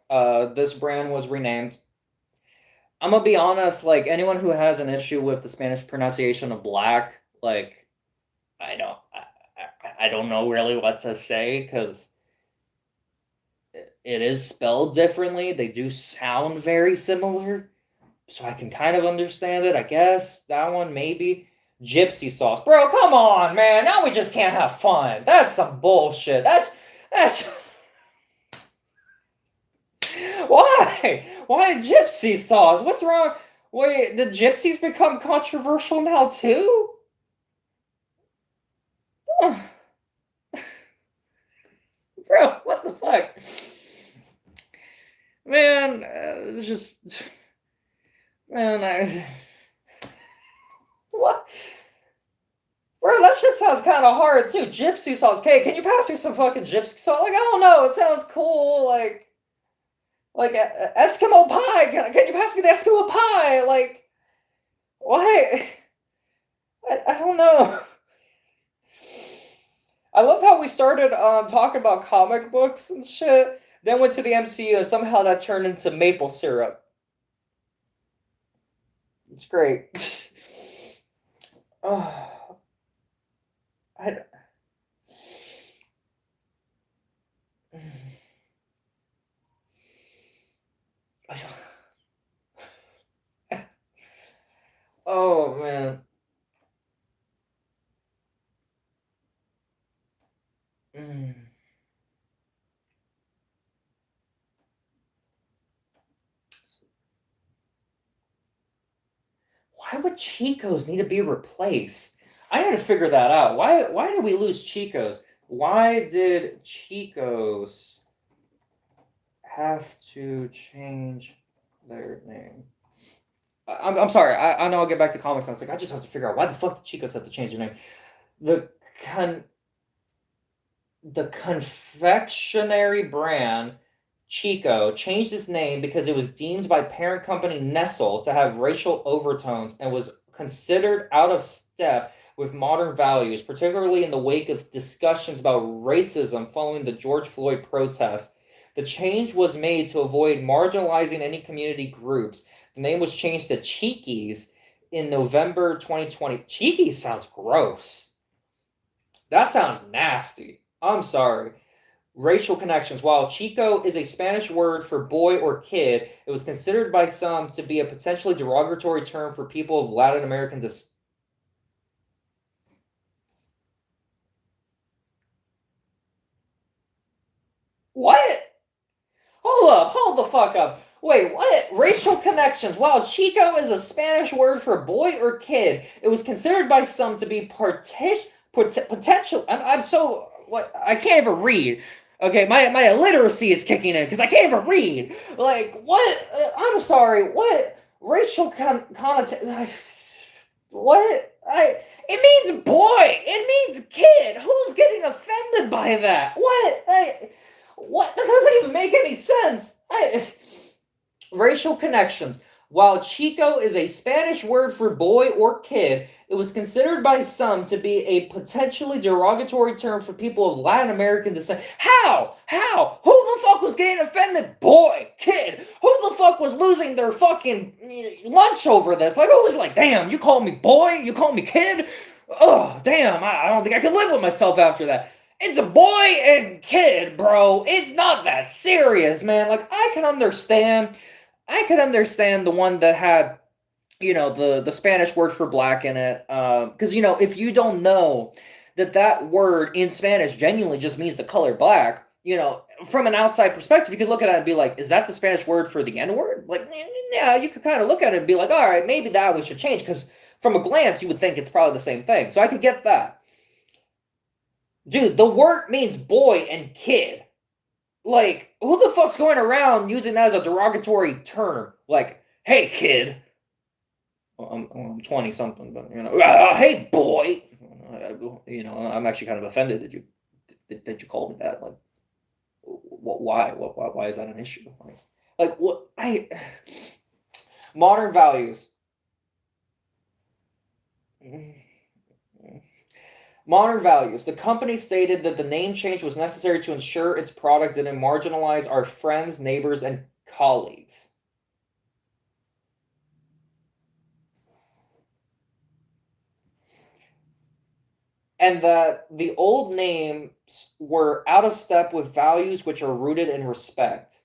This brand was renamed. I'm gonna be honest. Like anyone who has an issue with the Spanish pronunciation of black, like I don't know really what to say because it is spelled differently. They do sound very similar, so I can kind of understand it. I guess that one maybe. Gypsy sauce, bro. Come on, man. Now we just can't have fun. That's some bullshit. That's why gypsy sauce? What's wrong? Wait, the gypsies become controversial now too? Bro, what the fuck? Man, what? Bro, that shit sounds kind of hard too. Gypsy sauce. Okay, can you pass me some fucking gypsy sauce? Like, I don't know. It sounds cool. Like Eskimo pie. Can you pass me the Eskimo pie? Like, why? I don't know. I love how we started talking about comic books and shit, then went to the MCU, and somehow that turned into maple syrup. It's great. Oh, oh man. Why would Chico's need to be replaced? I had to figure that out. Why did we lose Chico's? Why did Chico's have to change their name? I'm sorry. I know I'll get back to comics. I was like, I just have to figure out why the fuck did Chico's have to change their name. The confectionery brand Chico changed its name because it was deemed by parent company Nestle to have racial overtones and was considered out of step with modern values, particularly in the wake of discussions about racism following the George Floyd protest. The change was made to avoid marginalizing any community groups. The name was changed to Cheekies in November 2020. Cheekies sounds gross. That sounds nasty. I'm sorry. Racial connections. While Chico is a Spanish word for boy or kid, it was considered by some to be a potentially derogatory term for people of Latin American descent. What? Hold the fuck up. Wait, what? Racial connections. While Chico is a Spanish word for boy or kid, it was considered by some to be potential. I'm so what? I can't even read. Okay, my illiteracy is kicking in because I can't even read. Like what? I'm sorry. What racial connotation? What? It means boy. It means kid. Who's getting offended by that? What? What? That doesn't even make any sense. Racial connections. While Chico is a Spanish word for boy or kid, it was considered by some to be a potentially derogatory term for people of Latin American descent. How? Who the fuck was getting offended? Boy, kid. Who the fuck was losing their fucking lunch over this? Like, who was like, damn, you call me boy? You call me kid? Oh, damn, I don't think I can live with myself after that. It's a boy and kid, bro. It's not that serious, man. Like, I can understand the one that had, the Spanish word for black in it. Because, if you don't know that word in Spanish genuinely just means the color black, from an outside perspective, you could look at it and be like, is that the Spanish word for the N-word? Like, yeah, you could kind of look at it and be like, all right, maybe that we should change. Because from a glance, you would think it's probably the same thing. So I could get that. Dude, the word means boy and kid. Like, who the fuck's going around using that as a derogatory term? Like, hey, kid. Well, I'm 20 something, but hey, boy. I'm actually kind of offended that you called me that. Like, why? Why is that an issue? Like, Like, what? Modern values. Modern values. The company stated that the name change was necessary to ensure its product didn't marginalize our friends, neighbors, and colleagues. And that the old names were out of step with values which are rooted in respect.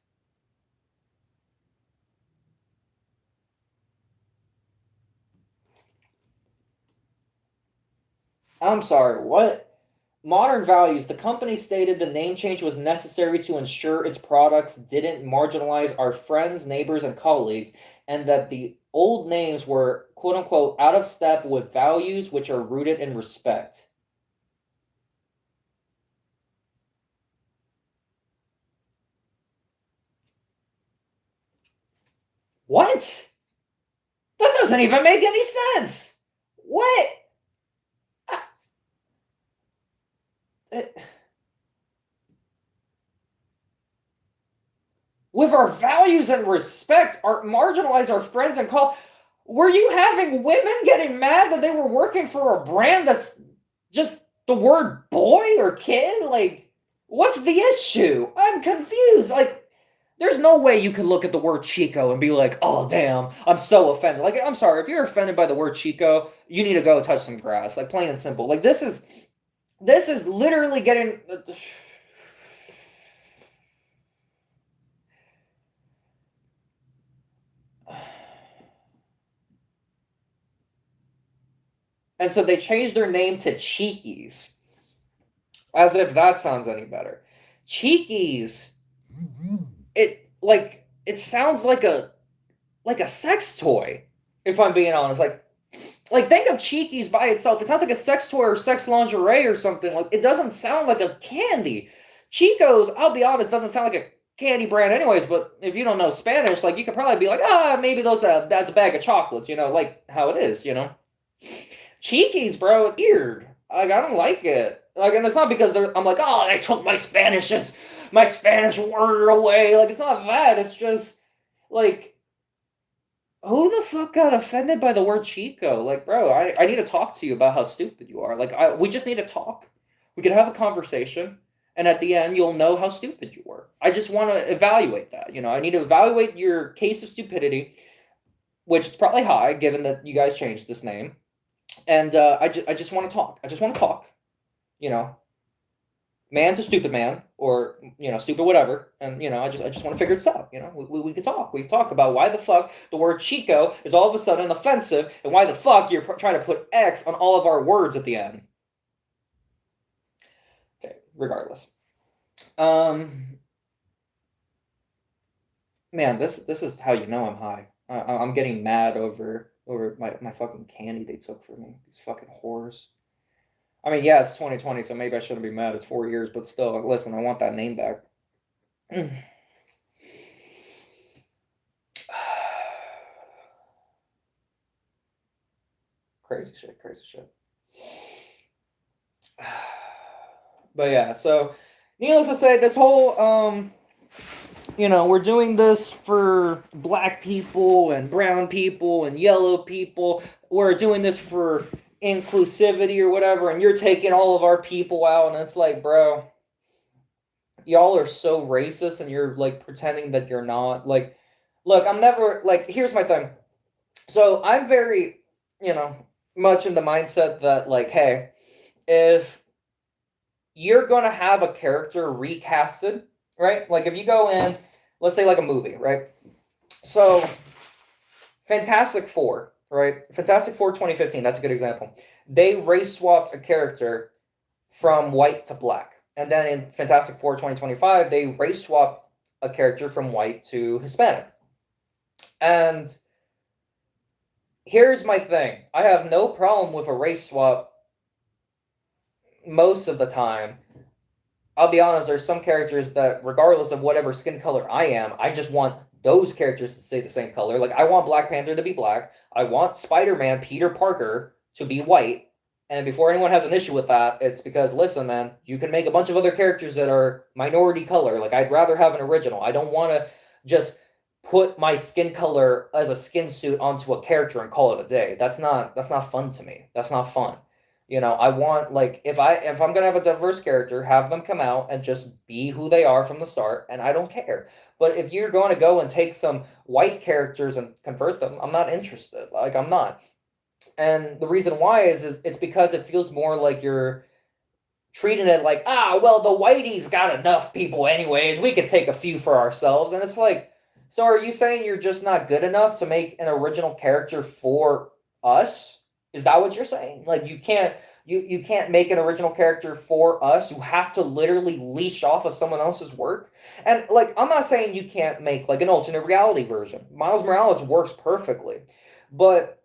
I'm sorry, what? Modern values. The company stated the name change was necessary to ensure its products didn't marginalize our friends, neighbors, and colleagues, and that the old names were, quote unquote, out of step with values which are rooted in respect. What? That doesn't even make any sense. What? With our values and respect, marginalize our friends and call. Were you having women getting mad that they were working for a brand that's just the word boy or kid? Like, what's the issue? I'm confused. Like, there's no way you can look at the word Chico and be like, oh, damn, I'm so offended. Like, I'm sorry, if you're offended by the word Chico, you need to go touch some grass. Like, plain and simple. Like, this is literally getting... And so they changed their name to Cheekies. As if that sounds any better. Cheekies. It sounds like a sex toy, if I'm being honest. Like think of Cheekies by itself. It sounds like a sex toy or sex lingerie or something. Like, it doesn't sound like a candy. Chico's, I'll be honest, doesn't sound like a candy brand anyways, but if you don't know Spanish, like, you could probably be like, maybe that's a bag of chocolates, like how it is, Cheekies, bro, it's weird. Like, I don't like it. Like, and it's not because I'm like, oh, they took my Spanish word away. Like, it's not that. It's just, like, who the fuck got offended by the word Chico? Like, bro, I need to talk to you about how stupid you are. Like, we just need to talk. We could have a conversation, and at the end, you'll know how stupid you were. I just want to evaluate that. I need to evaluate your case of stupidity, which is probably high, given that you guys changed this name. And I just want to talk. I just want to talk. Man's a stupid man, or stupid whatever. And I just want to figure this out. We could talk. We can talk about why the fuck the word Chico is all of a sudden offensive, and why the fuck you're trying to put X on all of our words at the end. Okay, regardless. Man, this is how you know I'm high. I'm getting mad over my fucking candy they took from me. These fucking whores. I mean, yeah, it's 2020, so maybe I shouldn't be mad. It's 4 years, but still, listen, I want that name back. Crazy shit. But yeah, so needless to say, this whole we're doing this for black people and brown people and yellow people. We're doing this for inclusivity or whatever, and you're taking all of our people out, and it's like, bro, y'all are so racist, and you're like pretending that you're not. Like, look, I'm never like, here's my thing. So I'm very, much in the mindset that, like, hey, if you're gonna have a character recasted, right? Like, if you go in, let's say like a movie, right? So Fantastic Four, right? Fantastic Four 2015, that's a good example. They race swapped a character from white to black. And then in Fantastic Four 2025, they race swapped a character from white to Hispanic. And here's my thing. I have no problem with a race swap most of the time. I'll be honest, there's some characters that, regardless of whatever skin color I am, I just want those characters to stay the same color. Like, I want Black Panther to be black. I want Spider-Man, Peter Parker, to be white. And before anyone has an issue with that, it's because, listen, man, you can make a bunch of other characters that are minority color. Like, I'd rather have an original. I don't want to just put my skin color as a skin suit onto a character and call it a day. That's not fun to me. That's not fun. I want, like, if I'm gonna have a diverse character, have them come out and just be who they are from the start, and I don't care. But if you're going to go and take some white characters and convert them, I'm not interested. Like, I'm not. And the reason why is it's because it feels more like you're treating it like, well, the whitey's got enough people anyways, we could take a few for ourselves. And it's like, so are you saying you're just not good enough to make an original character for us? Is that what you're saying? Like, you can't make an original character for us. You have to literally leash off of someone else's work. And, like, I'm not saying you can't make, like, an alternate reality version. Miles Morales works perfectly. But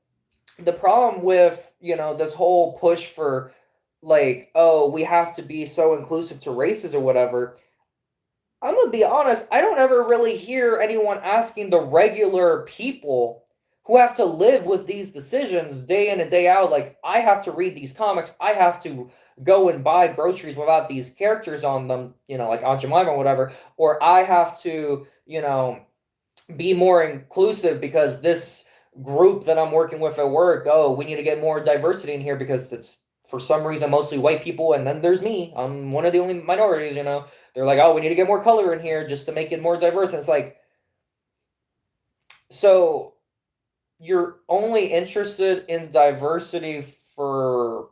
the problem with, this whole push for, like, oh, we have to be so inclusive to races or whatever, I'm gonna be honest, I don't ever really hear anyone asking the regular people who have to live with these decisions day in and day out, like, I have to read these comics, I have to go and buy groceries without these characters on them, like Aunt Jemima or whatever, or I have to, be more inclusive because this group that I'm working with at work, oh, we need to get more diversity in here because it's for some reason mostly white people, and then there's me. I'm one of the only minorities, They're like, oh, we need to get more color in here just to make it more diverse. And it's like, so you're only interested in diversity for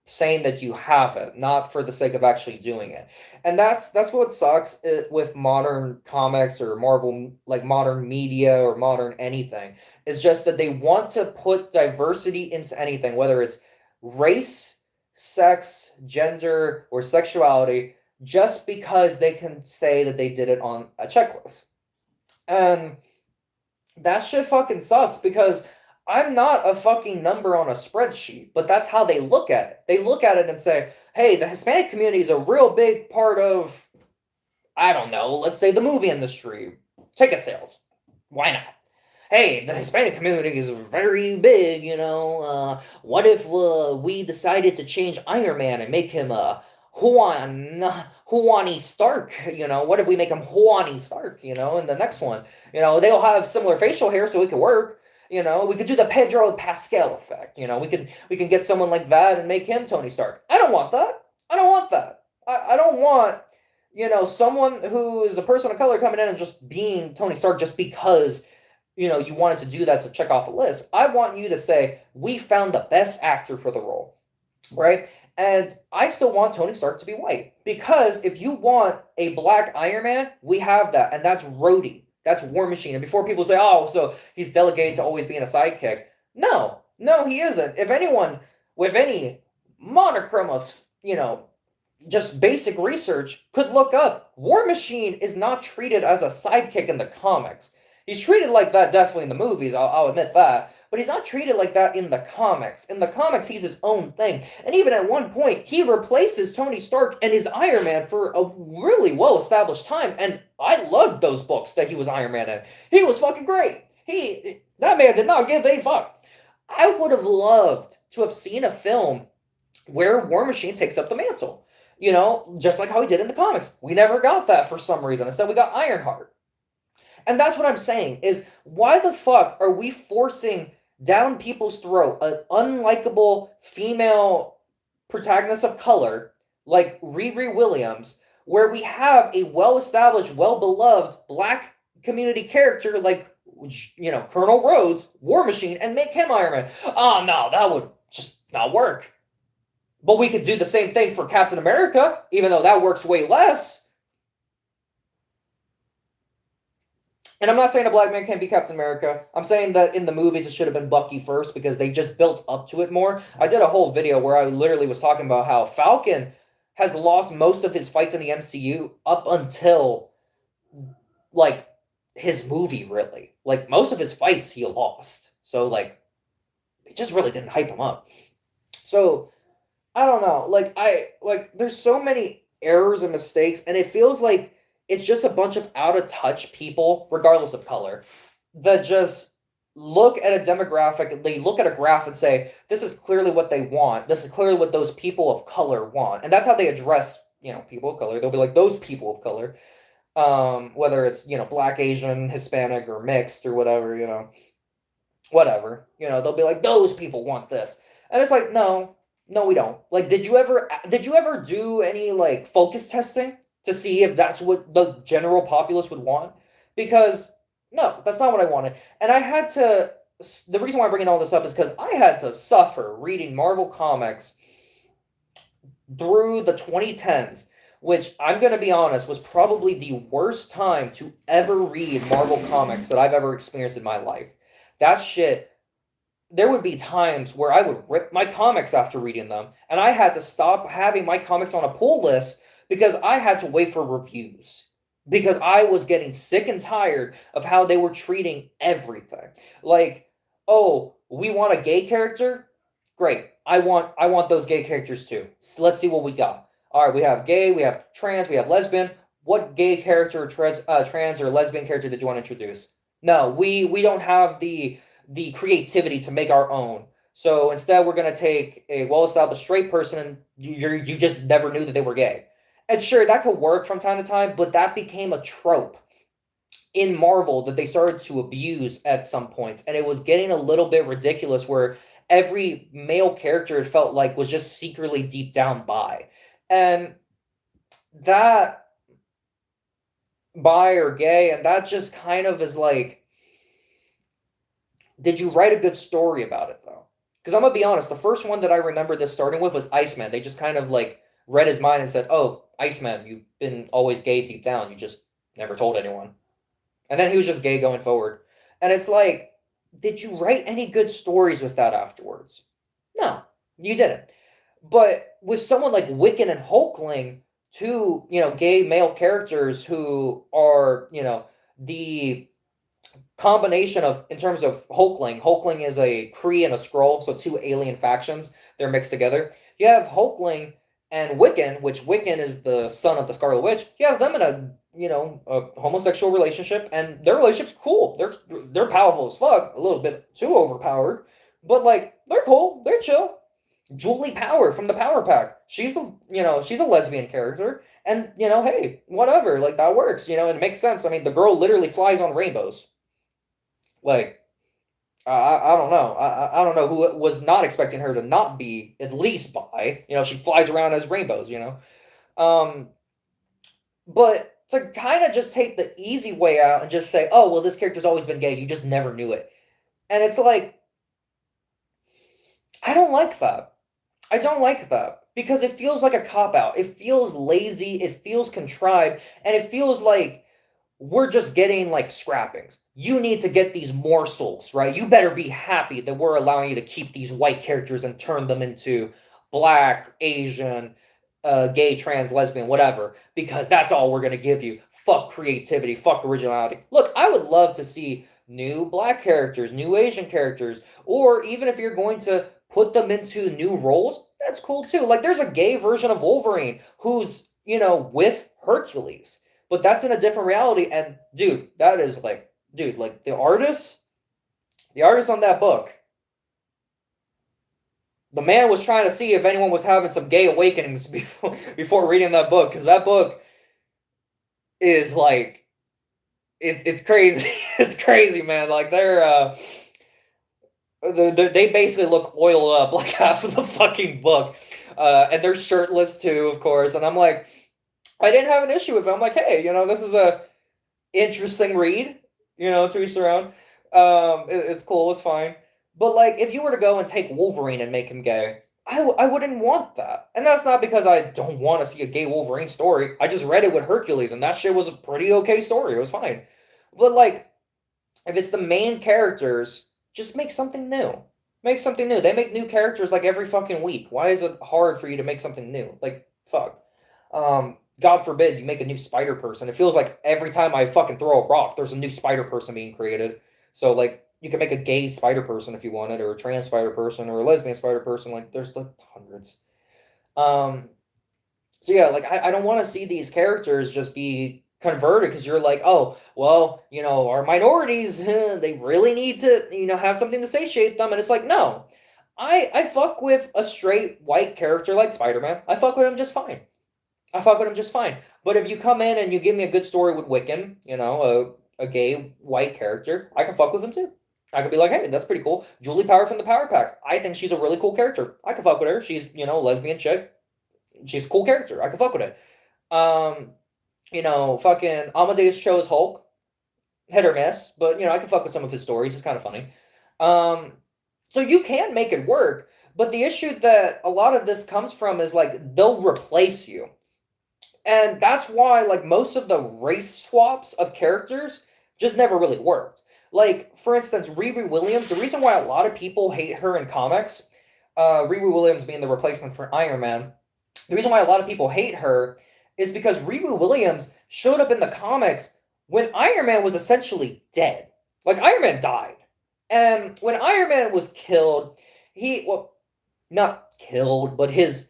saying that you have it, not for the sake of actually doing it. And that's what sucks with modern comics or Marvel, like modern media or modern anything. It's just that they want to put diversity into anything, whether it's race, sex, gender, or sexuality, just because they can say that they did it on a checklist. And that shit fucking sucks because I'm not a fucking number on a spreadsheet, but that's how they look at it. They look at it and say, hey, the Hispanic community is a real big part of, I don't know, let's say the movie industry, ticket sales. Why not? Hey, the Hispanic community is very big, what if we decided to change Iron Man and make him Juani Stark, what if we make him Juani Stark, in the next one, they'll have similar facial hair so it could work, we could do the Pedro Pascal effect, we can get someone like that and make him Tony Stark. I don't want that. I don't want, someone who is a person of color coming in and just being Tony Stark just because, you wanted to do that to check off a list. I want you to say, we found the best actor for the role, right? And I still want Tony Stark to be white. Because if you want a black Iron Man, we have that. And that's Rhodey. That's War Machine. And before people say, oh, so he's delegated to always being a sidekick. No, he isn't. If anyone with any monochrome of, just basic research could look up, War Machine is not treated as a sidekick in the comics. He's treated like that definitely in the movies, I'll admit that. But he's not treated like that in the comics. In the comics, he's his own thing. And even at one point, he replaces Tony Stark and his Iron Man for a really well-established time. And I loved those books that he was Iron Man in. He was fucking great. That man did not give a fuck. I would have loved to have seen a film where War Machine takes up the mantle. Just like how he did in the comics. We never got that for some reason. Instead, we got Ironheart. And that's what I'm saying, is why the fuck are we forcing down people's throat an unlikable female protagonist of color like Riri Williams, where we have a well-established, well-beloved black community character like, Colonel Rhodes, War Machine, and make him Iron Man? Oh, no, that would just not work. But we could do the same thing for Captain America, even though that works way less. And I'm not saying a black man can't be Captain America. I'm saying that in the movies it should have been Bucky first because they just built up to it more. I did a whole video where I literally was talking about how Falcon has lost most of his fights in the MCU up until, like, his movie, really. Like, most of his fights he lost. So, like, they just really didn't hype him up. So, I don't know. There's so many errors and mistakes, and it feels like it's just a bunch of out-of-touch people, regardless of color, that just look at a demographic, they look at a graph and say, this is clearly what they want. This is clearly what those people of color want. And that's how they address, people of color. They'll be like, those people of color. Whether it's, Black, Asian, Hispanic, or mixed, or whatever, whatever. They'll be like, those people want this. And it's like, no, no, we don't. Like, did you ever do any like focus testing to see if that's what the general populace would want? Because no, that's not what I wanted. And I had to. The reason why I'm bringing all this up is because I had to suffer reading Marvel comics through the 2010s, which I'm going to be honest was probably the worst time to ever read Marvel comics that I've ever experienced in my life. That shit, there would be times where I would rip my comics after reading them, and I had to stop having my comics on a pull list because I had to wait for reviews. Because I was getting sick and tired of how they were treating everything. Like, oh, we want a gay character? Great. I want those gay characters too. So let's see what we got. All right, we have gay, we have trans, we have lesbian. What gay character or trans or lesbian character did you want to introduce? No, we don't have the creativity to make our own. So instead, we're gonna take a well-established straight person, and you just never knew that they were gay. And sure, that could work from time to time, but that became a trope in Marvel that they started to abuse at some points, and it was getting a little bit ridiculous where every male character it felt like was just secretly deep down bi. And that bi or gay, and that just kind of is like, did you write a good story about it though? Because I'm gonna be honest, the first one that I remember this starting with was Iceman. They just kind of like read his mind and said, "Oh, Iceman, you've been always gay deep down. You just never told anyone." And then he was just gay going forward. And it's like, did you write any good stories with that afterwards? No, you didn't. But with someone like Wiccan and Hulkling, two, gay male characters who are, the combination of, in terms of Hulkling is a Kree and a Skrull, so two alien factions, they're mixed together. You have Hulkling and Wiccan, which Wiccan is the son of the Scarlet Witch. You have them in a homosexual relationship, and their relationship's cool. They're powerful as fuck, a little bit too overpowered, but like they're cool, they're chill. Julie Power from the Power Pack, she's a lesbian character, and hey, whatever, like that works, and it makes sense. I mean, the girl literally flies on rainbows. Like, I don't know. I don't know who was not expecting her to not be at least bi. She flies around as rainbows, But to kind of just take the easy way out and just say, oh, well, this character's always been gay. You just never knew it. And it's like, I don't like that. I don't like that. Because it feels like a cop-out. It feels lazy. It feels contrived. And it feels like we're just getting like scrappings. You need to get these morsels, right? You better be happy that we're allowing you to keep these white characters and turn them into Black, Asian, gay, trans, lesbian, whatever, because that's all we're going to give you. Fuck creativity, fuck originality. Look, I would love to see new Black characters, new Asian characters, or even if you're going to put them into new roles, that's cool too. Like, there's a gay version of Wolverine who's, with Hercules. But that's in a different reality, and dude, that is like, like the artist on that book, the man was trying to see if anyone was having some gay awakenings before reading that book, because that book is like, it's crazy. It's crazy, man. Like they basically look oiled up like half of the fucking book, and they're shirtless too, of course. And I'm like, I didn't have an issue with it. I'm like, hey, this is a interesting read, to each their own. It's cool, it's fine. But like, if you were to go and take Wolverine and make him gay, I wouldn't want that. And that's not because I don't want to see a gay Wolverine story. I just read it with Hercules, and that shit was a pretty okay story. It was fine. But like, if it's the main characters, just make something new. Make something new. They make new characters like every fucking week. Why is it hard for you to make something new? Like, fuck. God forbid you make a new Spider-Person. It feels like every time I fucking throw a rock, there's a new Spider-Person being created. So, like, you can make a gay Spider-Person if you wanted, or a trans Spider-Person, or a lesbian Spider-Person. Like, there's, like, hundreds. So, yeah, like, I don't want to see these characters just be converted, because you're like, oh, well, our minorities, they really need to, have something to satiate them. And it's like, no. I fuck with a straight white character like Spider-Man. I fuck with him just fine. I fuck with him just fine. But if you come in and you give me a good story with Wiccan, a gay white character, I can fuck with him too. I could be like, hey, that's pretty cool. Julie Power from the Power Pack. I think she's a really cool character. I can fuck with her. She's, lesbian chick. She's a cool character. I can fuck with it. Fucking Amadeus Cho's Hulk. Hit or miss, but I can fuck with some of his stories. It's kind of funny. So you can make it work, but the issue that a lot of this comes from is like they'll replace you. And that's why like most of the race swaps of characters just never really worked. Like, for instance, Riri Williams, the reason why a lot of people hate her in comics, Riri Williams being the replacement for Iron Man, the reason why a lot of people hate her is because Riri Williams showed up in the comics when Iron Man was essentially dead. Like, Iron Man died. And when Iron Man was killed, not killed, but his...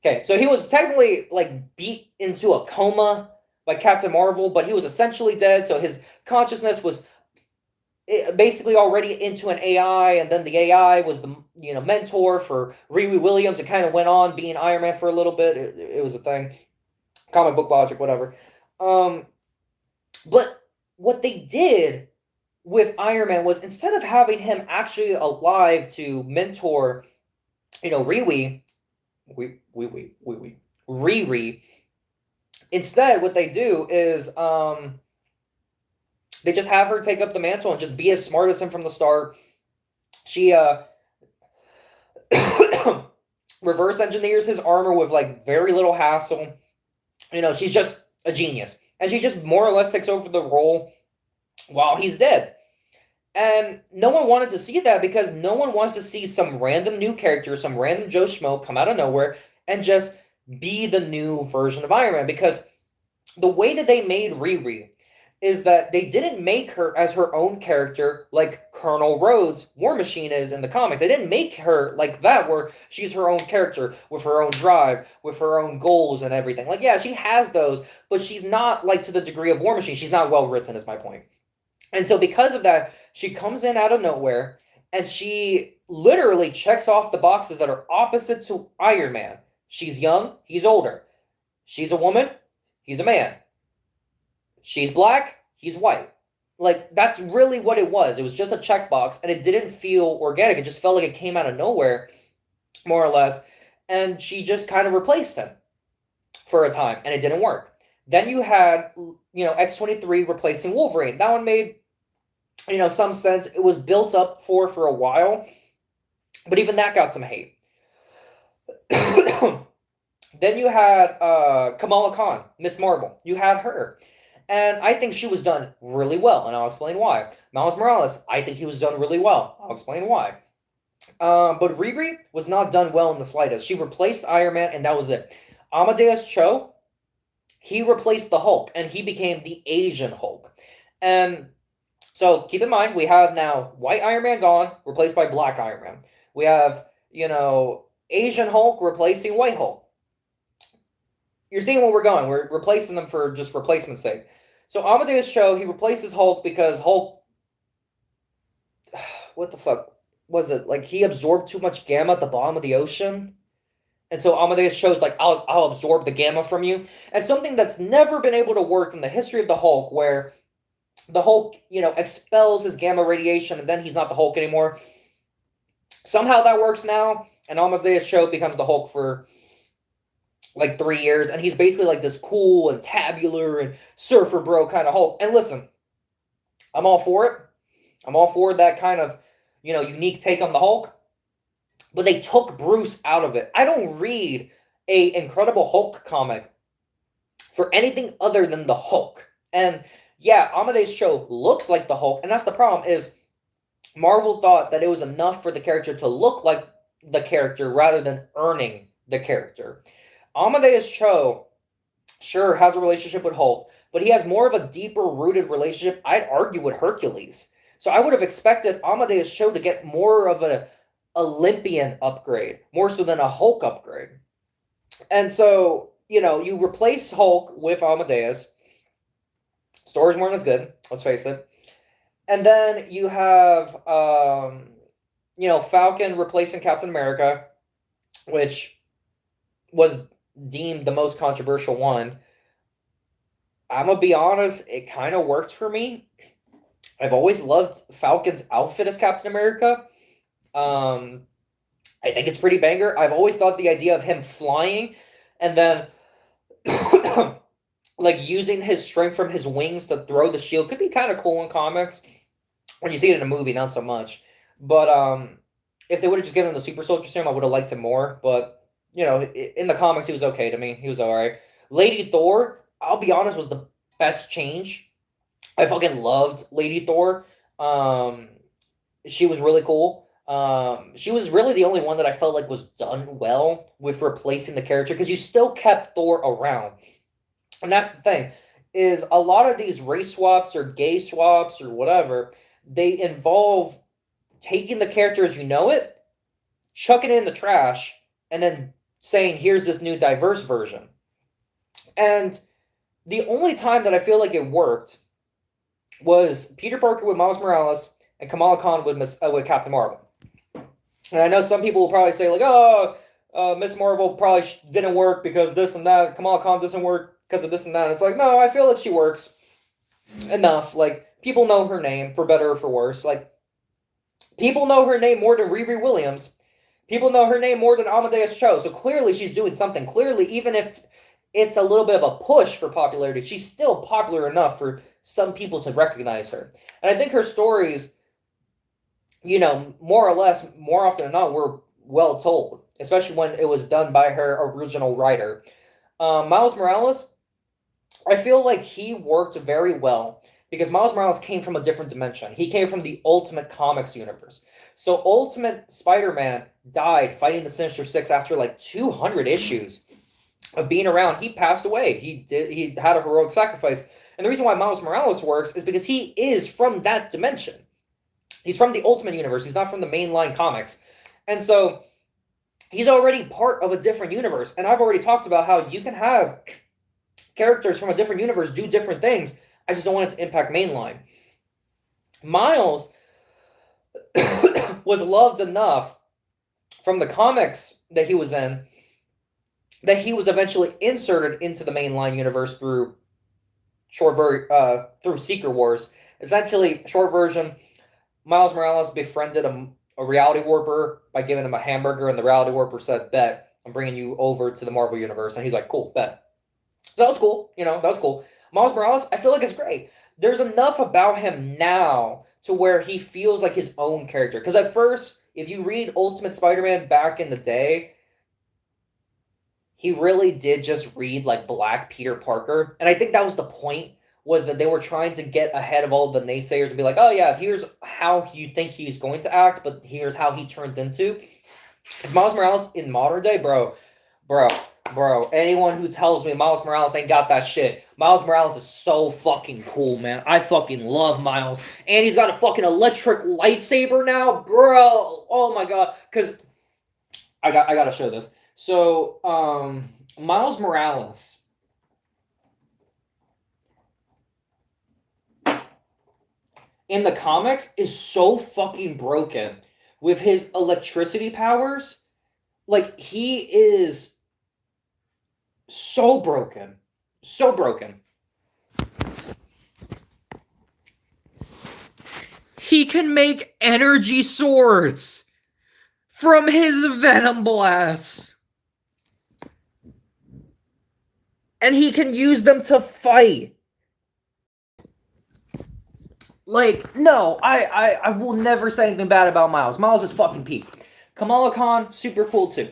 Okay, so he was technically, like, beat into a coma by Captain Marvel, but he was essentially dead, so his consciousness was basically already into an AI, and then the AI was the mentor for Riri Williams. It kind of went on being Iron Man for a little bit. It was a thing. Comic book logic, whatever. But what they did with Iron Man was instead of having him actually alive to mentor, Riri, instead what they do is they just have her take up the mantle and just be as smart as him from the start. She reverse engineers his armor with like very little hassle. She's just a genius. And she just more or less takes over the role while he's dead. And no one wanted to see that because no one wants to see some random new character, some random Joe Schmo come out of nowhere and just be the new version of Iron Man. Because the way that they made Riri is that they didn't make her as her own character like Colonel Rhodes, War Machine, is in the comics. They didn't make her like that where she's her own character with her own drive, with her own goals and everything. Like, yeah, she has those, but she's not like to the degree of War Machine. She's not well written is my point. And so because of that, she comes in out of nowhere and she literally checks off the boxes that are opposite to Iron Man. She's young, he's older. She's a woman, he's a man. She's black, he's white. Like, that's really what it was. It was just a checkbox, and it didn't feel organic. It just felt like it came out of nowhere, more or less. And she just kind of replaced him for a time, and it didn't work. Then you had, X-23 replacing Wolverine. That one made, some sense. It was built up for a while, but even that got some hate. Then you had Kamala Khan, Miss Marvel. You had her. And I think she was done really well, and I'll explain why. Miles Morales, I think he was done really well. I'll explain why. But Riri was not done well in the slightest. She replaced Iron Man, and that was it. Amadeus Cho, he replaced the Hulk, and he became the Asian Hulk. And so keep in mind, we have now white Iron Man gone, replaced by black Iron Man. We have, Asian Hulk replacing white Hulk. You're seeing where we're going. We're replacing them for just replacement's sake. So Amadeus Cho, he replaces Hulk because Hulk... What the fuck was it? Like, he absorbed too much gamma at the bottom of the ocean? And so Amadeus Cho's like, I'll absorb the gamma from you. And something that's never been able to work in the history of the Hulk, where the Hulk, expels his gamma radiation and then he's not the Hulk anymore. Somehow that works now, and Amadeus Cho becomes the Hulk for like 3 years, and he's basically like this cool and tabular and surfer bro kind of Hulk. And listen, I'm all for it. I'm all for that kind of, unique take on the Hulk. But they took Bruce out of it. I don't read a Incredible Hulk comic for anything other than the Hulk. And yeah, Amadeus Cho looks like the Hulk, and that's the problem is Marvel thought that it was enough for the character to look like the character rather than earning the character. Amadeus Cho, sure, has a relationship with Hulk, but he has more of a deeper-rooted relationship, I'd argue, with Hercules. So I would have expected Amadeus Cho to get more of an Olympian upgrade, more so than a Hulk upgrade. And so, you replace Hulk with Amadeus. Stories weren't as good, let's face it. And then you have, Falcon replacing Captain America, which was deemed the most controversial one. I'm gonna be honest, it kind of worked for me. I've always loved Falcon's outfit as Captain America. I think it's pretty banger. I've always thought the idea of him flying and then like using his strength from his wings to throw the shield could be kind of cool in comics. When you see it in a movie, not so much. But if they would have just given him the super soldier serum, I would have liked him more. But you know, in the comics, he was okay to me. He was all right. Lady Thor, I'll be honest, was the best change. I fucking loved Lady Thor. She was really cool. She was really the only one that I felt like was done well with replacing the character because you still kept Thor around. And that's the thing, is a lot of these race swaps or gay swaps or whatever, they involve taking the character as you know it, chucking it in the trash, and then saying, here's this new diverse version. And the only time that I feel like it worked was Peter Parker with Miles Morales and Kamala Khan with Captain Marvel. And I know some people will probably say, like, oh, Miss Marvel probably didn't work because this and that. Kamala Khan doesn't work because of this and that. And it's like, no, I feel like she works enough. Like, people know her name, for better or for worse. Like, people know her name more than Riri Williams. People know her name more than Amadeus Cho. So clearly she's doing something. Clearly, even if it's a little bit of a push for popularity, she's still popular enough for some people to recognize her. And I think her stories, you know, more or less, more often than not, were well told, especially when it was done by her original writer. Miles Morales, I feel like he worked very well because Miles Morales came from a different dimension. He came from the Ultimate Comics universe. So Ultimate Spider-Man died fighting the Sinister Six after like 200 issues of being around. He passed away. He had a heroic sacrifice. And the reason why Miles Morales works is because he is from that dimension. He's from the Ultimate Universe. He's not from the mainline comics. And so he's already part of a different universe. And I've already talked about how you can have characters from a different universe do different things. I just don't want it to impact mainline. Miles was loved enough from the comics that he was in that he was eventually inserted into the mainline universe through through Secret Wars. Essentially, short version, Miles Morales befriended a reality warper by giving him a hamburger, and the reality warper said, bet, I'm bringing you over to the Marvel Universe. And he's like, cool, bet. So that was cool. You know, that was cool. Miles Morales, I feel like it's great. There's enough about him now to where he feels like his own character. Because at first, if you read Ultimate Spider-Man back in the day, he really did just read like Black Peter Parker. And I think that was the point, was that they were trying to get ahead of all the naysayers and be like, oh yeah, here's how you think he's going to act, but here's how he turns into. Is Miles Morales in modern day? Bro, anyone who tells me Miles Morales ain't got that shit, Miles Morales is so fucking cool, man. I fucking love Miles. And he's got a fucking electric lightsaber now, bro. Oh my god. Because I gotta show this. So, Miles Morales in the comics is so fucking broken with his electricity powers. Like, he is so broken. So broken. He can make energy swords from his Venom Blast. And he can use them to fight. Like, no, I will never say anything bad about Miles. Miles is fucking peak. Kamala Khan, super cool too.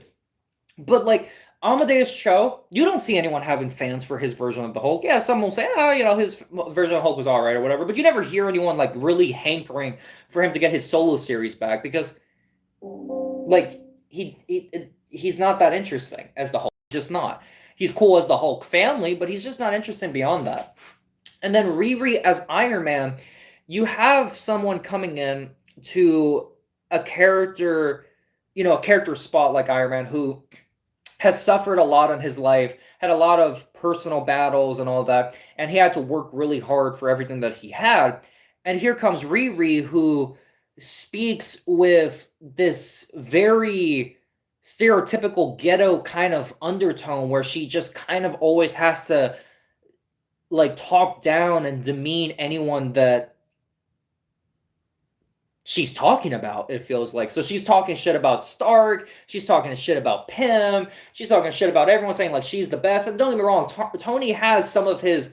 But like, Amadeus Cho, you don't see anyone having fans for his version of the Hulk. Yeah, some will say, you know, his version of Hulk was alright or whatever. But you never hear anyone like really hankering for him to get his solo series back because, like, he's not that interesting as the Hulk. Just not. He's cool as the Hulk family, but he's just not interesting beyond that. And then Riri as Iron Man, you have someone coming in to a character, you know, a character spot like Iron Man who has suffered a lot in his life, had a lot of personal battles and all that, and he had to work really hard for everything that he had. And here comes Riri, who speaks with this very stereotypical ghetto kind of undertone where she just kind of always has to like talk down and demean anyone that she's talking about, it feels like. So she's talking shit about Stark, she's talking shit about Pym, she's talking shit about everyone, saying like she's the best. And don't get me wrong, Tony has some of his,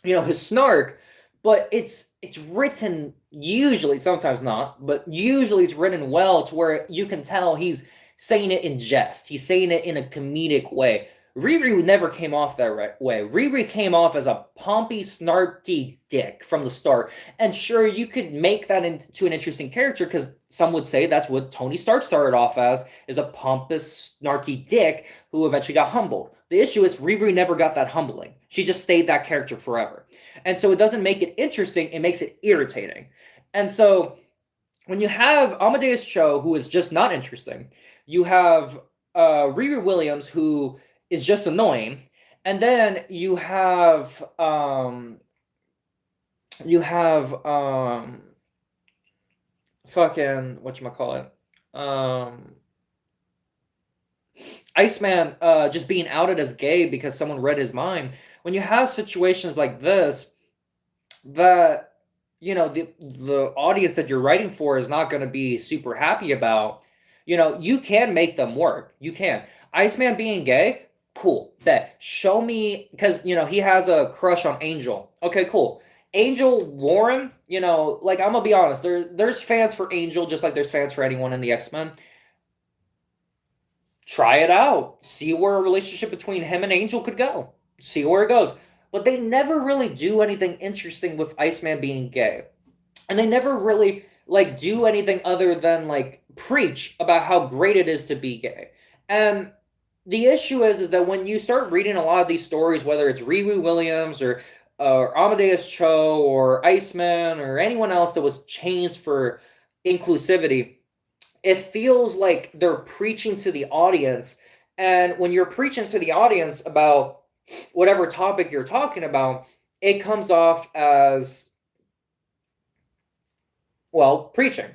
his snark, but it's written, usually, sometimes not, but usually it's written well to where you can tell he's saying it in jest, he's saying it in a comedic way. Riri never came off that way. Riri came off as a pompy, snarky dick from the start. And sure, you could make that into an interesting character, because some would say that's what Tony Stark started off as, is a pompous, snarky dick who eventually got humbled. The issue is Riri never got that humbling. She just stayed that character forever. And so it doesn't make it interesting, it makes it irritating. And so when you have Amadeus Cho, who is just not interesting, you have Riri Williams, who is just annoying, and then you have fucking whatchamacallit, Iceman just being outed as gay because someone read his mind. When you have situations like this, that the audience that you're writing for is not going to be super happy about, you can make them work. You can. Iceman being gay, cool. That show me, because he has a crush on Angel. Okay, cool. Angel Warren, like, I'm gonna be honest, there's fans for Angel just like there's fans for anyone in the X-Men. Try it out. See where a relationship between him and Angel could go. See where it goes. But they never really do anything interesting with Iceman being gay. And they never really do anything other than preach about how great it is to be gay. And the issue is that when you start reading a lot of these stories, whether it's Riri Williams or Amadeus Cho or Iceman or anyone else that was changed for inclusivity, it feels like they're preaching to the audience. And when you're preaching to the audience about whatever topic you're talking about, it comes off as, well, preaching.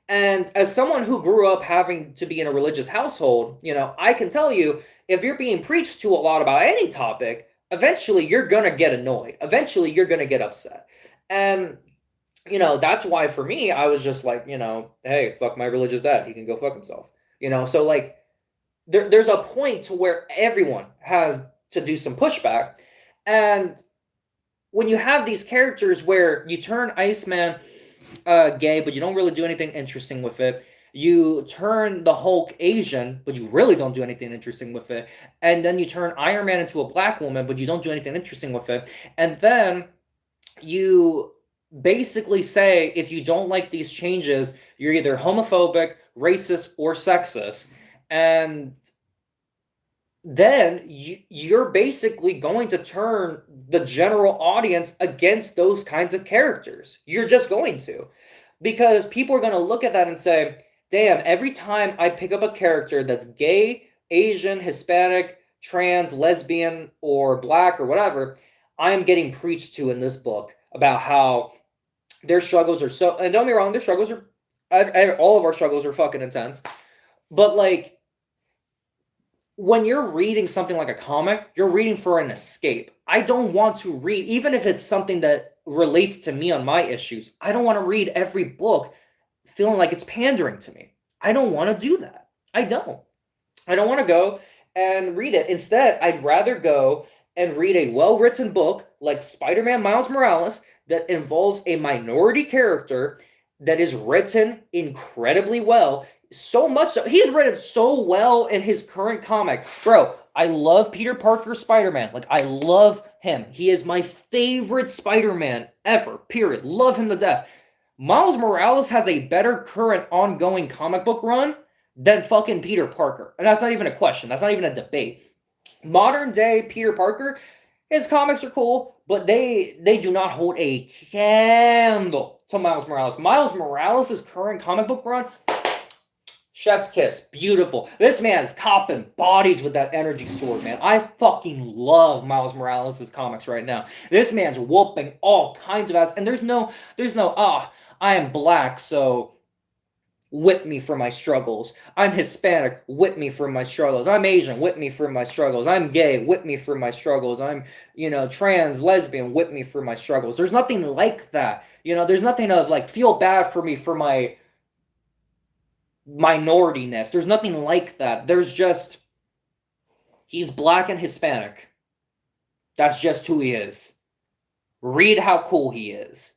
And as someone who grew up having to be in a religious household, I can tell you, if you're being preached to a lot about any topic, eventually you're going to get annoyed. Eventually you're going to get upset. And, that's why for me, I was just like, hey, fuck my religious dad. He can go fuck himself. So there's a point to where everyone has to do some pushback. And when you have these characters where you turn Iceman gay, but you don't really do anything interesting with it. You turn the Hulk Asian, but you really don't do anything interesting with it. And then you turn Iron Man into a black woman, but you don't do anything interesting with it. And then you basically say, if you don't like these changes, you're either homophobic, racist, or sexist. And then you're basically going to turn the general audience against those kinds of characters. You're just going to. Because people are going to look at that and say, damn, every time I pick up a character that's gay, Asian, Hispanic, trans, lesbian, or black, or whatever, I am getting preached to in this book about how their struggles are so... And don't get me wrong, their struggles are... all of our struggles are fucking intense. But, when you're reading something like a comic, you're reading for an escape. I don't want to read, even if it's something that relates to me on my issues, I don't want to read every book feeling like it's pandering to me. I don't want to do that. I don't want to go and read it. Instead, I'd rather go and read a well-written book like Spider-Man Miles Morales that involves a minority character that is written incredibly well. So much so, he's written so well in his current comic. Bro, I love Peter Parker's Spider-Man. I love him. He is my favorite Spider-Man ever, period. Love him to death. Miles Morales has a better current ongoing comic book run than fucking Peter Parker. And that's not even a question. That's not even a debate. Modern day Peter Parker, his comics are cool, but they do not hold a candle to Miles Morales. Miles Morales' current comic book run, chef's kiss. Beautiful. This man is copping bodies with that energy sword, man. I fucking love Miles Morales' comics right now. This man's whooping all kinds of ass. And there's no, I am black, so whip me for my struggles. I'm Hispanic, whip me for my struggles. I'm Asian, whip me for my struggles. I'm gay, whip me for my struggles. I'm, trans, lesbian, whip me for my struggles. There's nothing like that. There's nothing of like, feel bad for me for my minorityness. There's nothing like that. There's just, he's black and Hispanic. That's just who he is. Read how cool he is.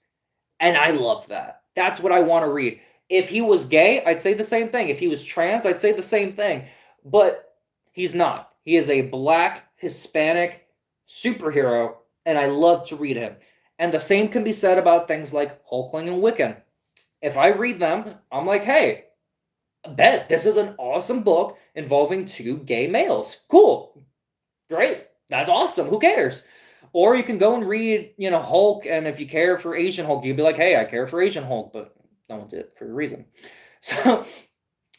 And I love that. That's what I want to read. If he was gay, I'd say the same thing. If he was trans, I'd say the same thing. But he's not. He is a black, Hispanic superhero, and I love to read him. And the same can be said about things like Hulkling and Wiccan. If I read them, I'm like, hey, I bet this is an awesome book involving two gay males. Cool. Great. That's awesome. Who cares? Or you can go and read, Hulk, and if you care for Asian Hulk, you'd be like, hey, I care for Asian Hulk, but no one did for a reason. So,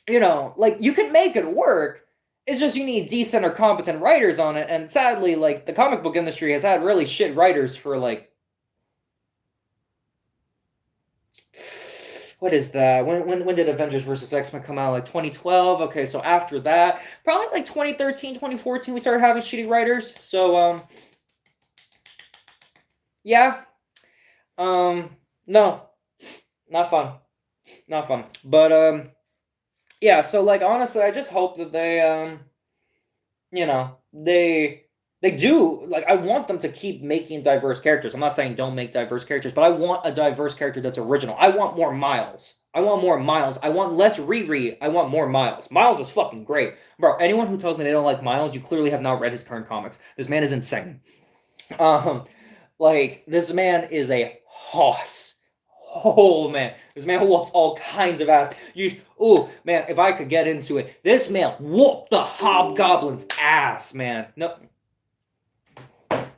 you can make it work. It's just you need decent or competent writers on it. And sadly, the comic book industry has had really shit writers for, what is that? When did Avengers vs. X-Men come out? 2012? Okay, so after that, probably 2013, 2014, we started having shitty writers. So, yeah. No. Not fun. Not fun. But, yeah, so, honestly, I just hope that they, they do, I want them to keep making diverse characters. I'm not saying don't make diverse characters, but I want a diverse character that's original. I want more Miles. I want less Riri. I want more Miles. Miles is fucking great. Bro, anyone who tells me they don't like Miles, you clearly have not read his current comics. This man is insane. This man is a hoss. Oh, man. This man whoops all kinds of ass. Man, if I could get into it. This man whooped the Hobgoblin's ass, man. No.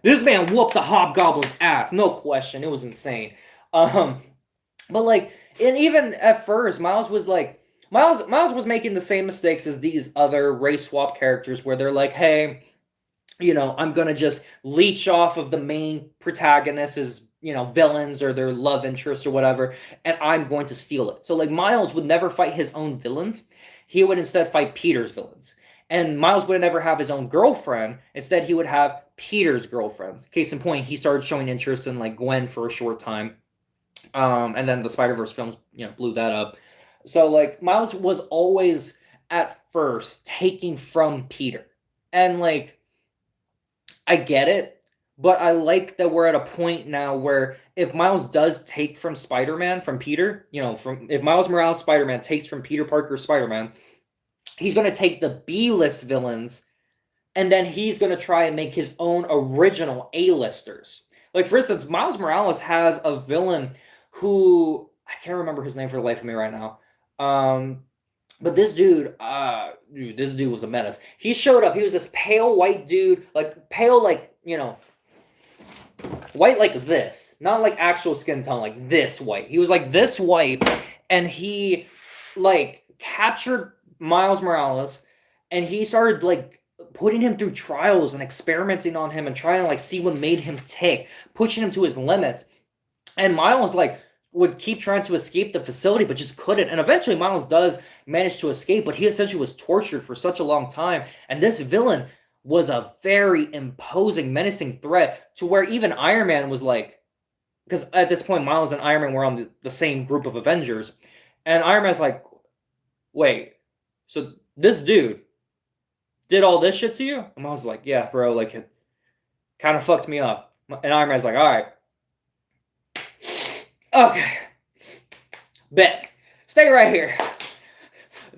This man whooped the Hobgoblin's ass. No question. It was insane. But, and even at first, Miles was Miles was making the same mistakes as these other race swap characters where they're like, hey, I'm going to just leech off of the main protagonists' villains or their love interests or whatever, and I'm going to steal it. So, Miles would never fight his own villains. He would instead fight Peter's villains. And Miles would never have his own girlfriend. Instead, he would have Peter's girlfriends. Case in point, he started showing interest in, Gwen for a short time. And then the Spider-Verse films, blew that up. So, Miles was always, at first, taking from Peter. And, I get it. But I like that we're at a point now where if Miles does take from Spider-Man, from Peter, if Miles Morales Spider-Man takes from Peter Parker Spider-Man, he's going to take the B-list villains and then he's going to try and make his own original A-listers. For instance, Miles Morales has a villain who, I can't remember his name for the life of me right now. But this dude, this dude was a menace. He showed up. He was this pale white dude, pale, white like this. Not actual skin tone, this white. He was this white, and he, captured Miles Morales, and he started, putting him through trials and experimenting on him and trying to, see what made him tick, pushing him to his limits. And Miles, would keep trying to escape the facility, but just couldn't. And eventually Miles does manage to escape, but he essentially was tortured for such a long time. And this villain was a very imposing, menacing threat to where even Iron Man was because at this point, Miles and Iron Man were on the same group of Avengers. And Iron Man's wait, so this dude did all this shit to you? And Miles was yeah, bro, it kind of fucked me up. And Iron Man's all right. Okay. Bet. Stay right here.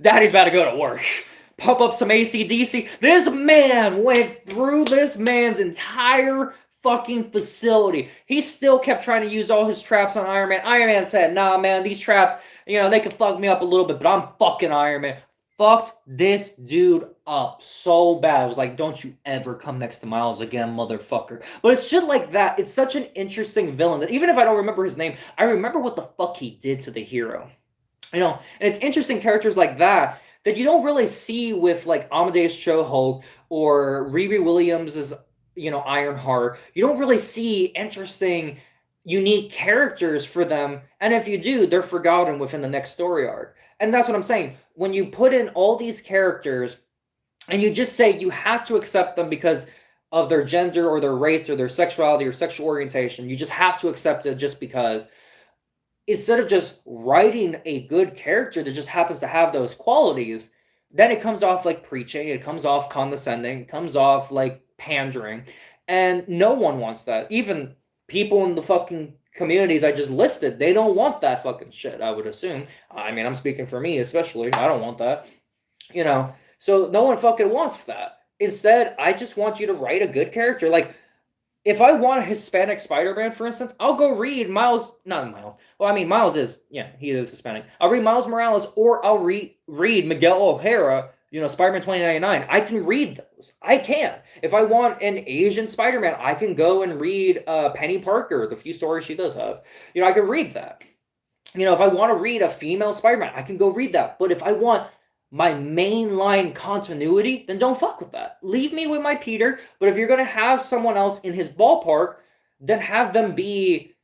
Daddy's about to go to work. Pump up some AC/DC. This man went through this man's entire fucking facility. He still kept trying to use all his traps on Iron Man. Iron Man said, nah, man, these traps, they can fuck me up a little bit, but I'm fucking Iron Man. Fucked this dude up so bad. I was don't you ever come next to Miles again, motherfucker. But it's shit like that. It's such an interesting villain that even if I don't remember his name, I remember what the fuck he did to the hero. And it's interesting characters like that you don't really see with Amadeus Cho Hulk or Riri Williams' Ironheart. You don't really see interesting unique characters for them, and if you do, they're forgotten within the next story arc. And that's what I'm saying. When you put in all these characters and you just say you have to accept them because of their gender or their race or their sexuality or sexual orientation, you just have to accept it just because, instead of just writing a good character that just happens to have those qualities, then it comes off like preaching, it comes off condescending, it comes off like pandering, and no one wants that. Even people in the fucking communities I just listed, they don't want that fucking shit, I would assume. I mean, I'm speaking for me especially. I don't want that. You know, so no one fucking wants that. Instead, I just want you to write a good character. Like, if I want a Hispanic Spider-Man, for instance, I'll go read Miles. Not Miles. Well, I mean, Miles is, yeah, he is Hispanic. I'll read Miles Morales, or I'll read Miguel O'Hara. Spider-Man 2099. I can read those. I can. If I want an Asian Spider-Man, I can go and read Penny Parker, the few stories she does have. I can read that. If I want to read a female Spider-Man, I can go read that. But if I want my mainline continuity, then don't fuck with that. Leave me with my Peter, but if you're going to have someone else in his ballpark, then have them be,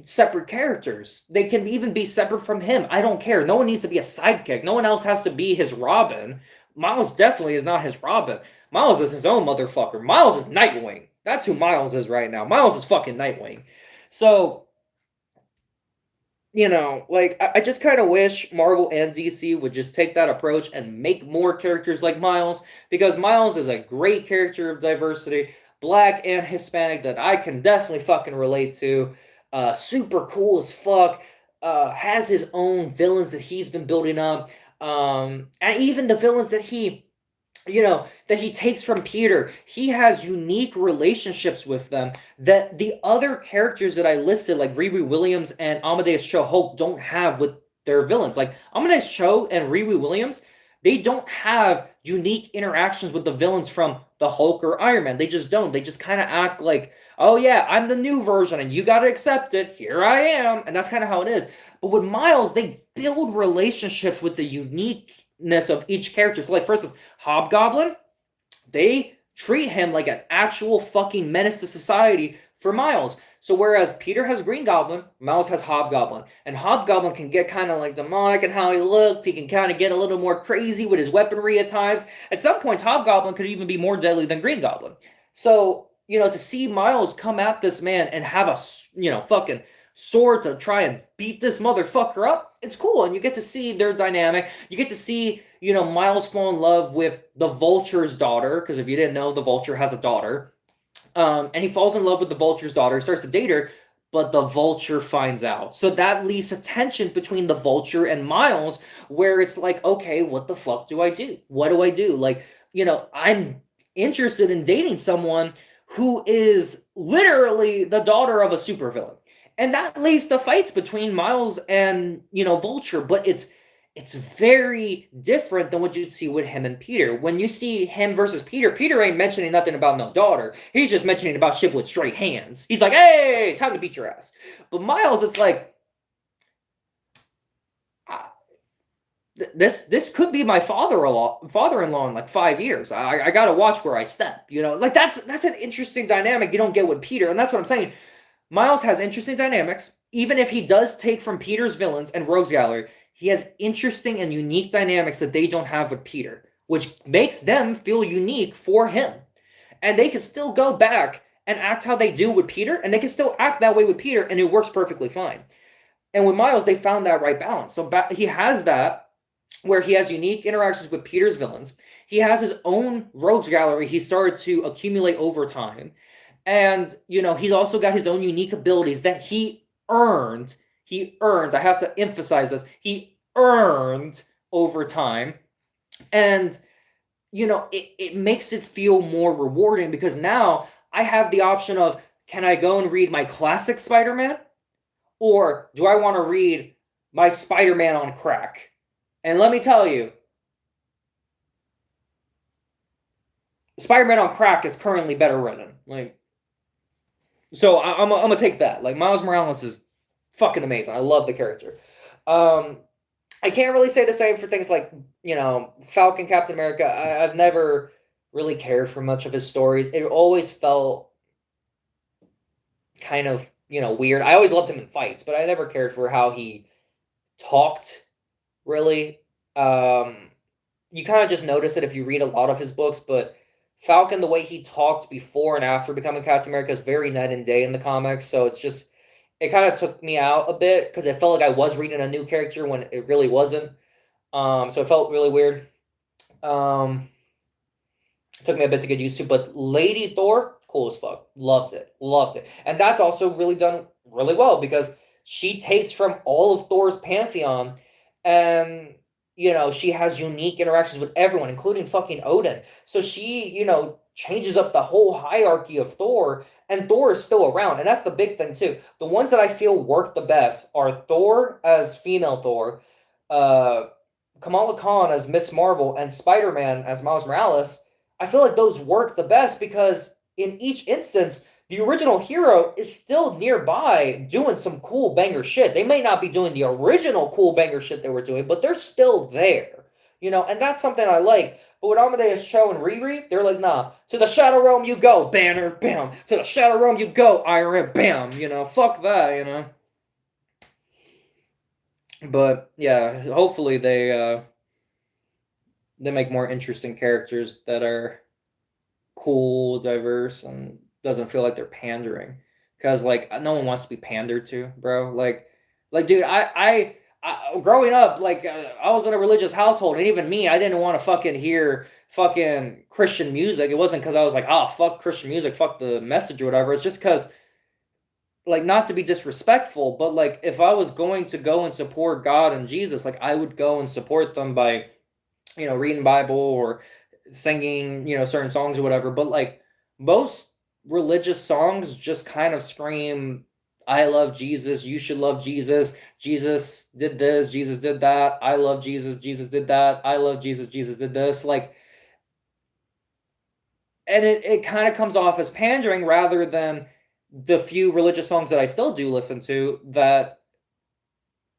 separate characters. They can even be separate from him. I don't care. No one needs to be a sidekick. No one else has to be his Robin. Miles definitely is not his Robin. Miles is his own motherfucker. Miles is Nightwing. That's who Miles is right now. Miles is fucking Nightwing. So, I just kind of wish Marvel and DC would just take that approach and make more characters like Miles, because Miles is a great character of diversity, black and Hispanic, that I can definitely fucking relate to. Super cool as fuck. Has his own villains that he's been building up. And even the villains that he takes from Peter, he has unique relationships with them that the other characters that I listed, like Riri Williams and Amadeus Cho Hulk, don't have with their villains. Like Amadeus Cho and Riri Williams, they don't have unique interactions with the villains from the Hulk or Iron Man. They just don't. They just kind of act like, oh yeah, I'm the new version and you gotta accept it. Here I am. And that's kind of how it is. But with Miles, they build relationships with the uniqueness of each character. So like, for instance, Hobgoblin, they treat him like an actual fucking menace to society for Miles. So whereas Peter has Green Goblin, Miles has Hobgoblin. And Hobgoblin can get kind of like demonic in how he looked. He can kind of get a little more crazy with his weaponry at times. At some points, Hobgoblin could even be more deadly than Green Goblin. So, to see Miles come at this man and have a, fucking sword to try and beat this motherfucker up, it's cool. And you get to see their dynamic. You get to see, Miles fall in love with the Vulture's daughter, because if you didn't know, the Vulture has a daughter. And he falls in love with the Vulture's daughter, starts to date her, but the Vulture finds out. So that leaves a tension between the Vulture and Miles, where it's like, okay, what the fuck do I do? What do I do? Like, I'm interested in dating someone who is literally the daughter of a supervillain. And that leads to fights between Miles and, Vulture, but it's very different than what you'd see with him and Peter. When you see him versus Peter, Peter ain't mentioning nothing about no daughter. He's just mentioning about shit with straight hands. He's like, hey, time to beat your ass. But Miles, it's like, this could be my father-in-law in like 5 years. I gotta watch where I step. Like that's an interesting dynamic you don't get with Peter, and that's what I'm saying. Miles has interesting dynamics. Even if he does take from Peter's villains and Rogues Gallery, he has interesting and unique dynamics that they don't have with Peter, which makes them feel unique for him. And they can still go back and act how they do with Peter, and they can still act that way with Peter, and it works perfectly fine. And with Miles, they found that right balance. So he has that, where he has unique interactions with Peter's villains. He has his own Rogues Gallery he started to accumulate over time. And, he's also got his own unique abilities that he earned. I have to emphasize this, he earned over time. And, it makes it feel more rewarding, because now I have the option of, can I go and read my classic Spider-Man? Or do I want to read my Spider-Man on crack? And let me tell you, Spider-Man on crack is currently better written. So I'm gonna take that. Like, Miles Morales is fucking amazing. I love the character. I can't really say the same for things like, Falcon, Captain America. I've never really cared for much of his stories. It always felt kind of weird. I always loved him in fights, but I never cared for how he talked, really. You kind of just notice it if you read a lot of his books, but Falcon, the way he talked before and after becoming Captain America is very night and day in the comics, so it kind of took me out a bit, because it felt like I was reading a new character when it really wasn't. So it felt really weird. It took me a bit to get used to, but Lady Thor, cool as fuck. Loved it. And that's also really done really well, because she takes from all of Thor's pantheon, and she has unique interactions with everyone, including fucking Odin. So she, changes up the whole hierarchy of Thor, and Thor is still around. And that's the big thing too. The ones that I feel work the best are Thor as female Thor, Kamala Khan as Miss Marvel, and Spider-Man as Miles Morales. I feel like those work the best because in each instance, the original hero is still nearby doing some cool banger shit. They may not be doing the original cool banger shit they were doing, but they're still there. And that's something I like. But with Amadeus Cho and Riri, they're like, nah, to the Shadow Realm you go, Banner, bam. To the Shadow Realm you go, Iron, bam. Fuck that, But yeah, hopefully they make more interesting characters that are cool, diverse, and doesn't feel like they're pandering. Because no one wants to be pandered to, bro. Like dude, I growing up, I was in a religious household, and even me, I didn't want to fucking hear fucking Christian music. It wasn't because I was like, fuck Christian music, fuck the message or whatever. It's just because, not to be disrespectful, but if I was going to go and support God and Jesus, I would go and support them by, reading Bible or singing, certain songs or whatever. But most religious songs just kind of scream, I love Jesus, you should love Jesus, Jesus did this, Jesus did that, I love Jesus, Jesus did that, I love Jesus, Jesus did this. And it kind of comes off as pandering, rather than the few religious songs that I still do listen to that,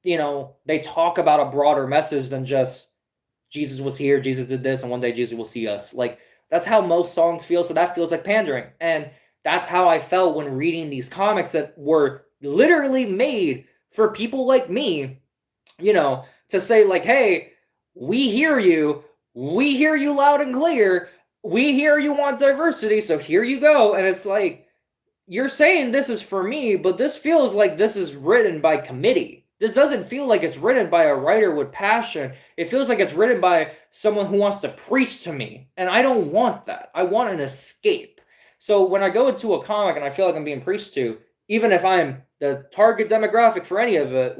they talk about a broader message than just Jesus was here, Jesus did this, and one day Jesus will see us. That's how most songs feel, so that feels like pandering. And that's how I felt when reading these comics that were literally made for people like me, to say hey, we hear you loud and clear, we hear you want diversity, so here you go. And it's you're saying this is for me, but this feels like this is written by committee. This doesn't feel like it's written by a writer with passion. It feels like it's written by someone who wants to preach to me. And I don't want that. I want an escape. So when I go into a comic and I feel like I'm being preached to, even if I'm the target demographic for any of it,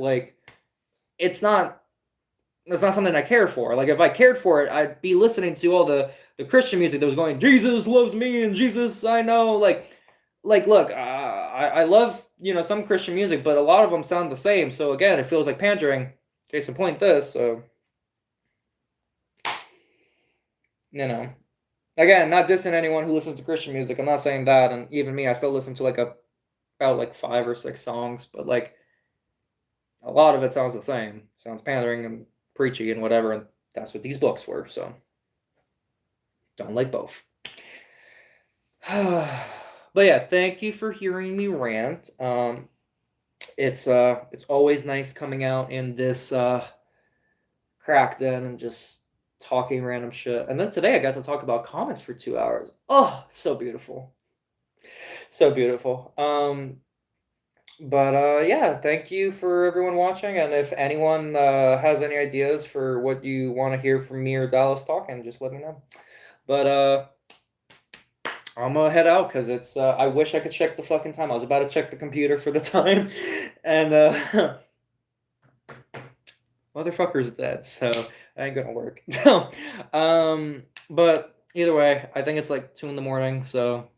it's not something I care for. If I cared for it, I'd be listening to all the Christian music that was going, Jesus loves me and Jesus I know. Look, I love, some Christian music, but a lot of them sound the same. So again, it feels like pandering. Case in point, this. So, again, not dissing anyone who listens to Christian music. I'm not saying that. And even me, I still listen to about 5 or 6 songs, but a lot of it sounds the same. Sounds pandering and preachy and whatever. And that's what these books were. So don't like both. But yeah, thank you for hearing me rant. It's always nice coming out in this cracked in and just talking random shit. And then today I got to talk about comics for 2 hours. Oh, so beautiful. So beautiful. But yeah, thank you for everyone watching. And if anyone has any ideas for what you want to hear from me or Dallas talking, just let me know. But I'm gonna head out because it's I wish I could check the fucking time. I was about to check the computer for the time, and motherfucker's dead, so that ain't gonna work. But either way, I think it's 2 a.m, so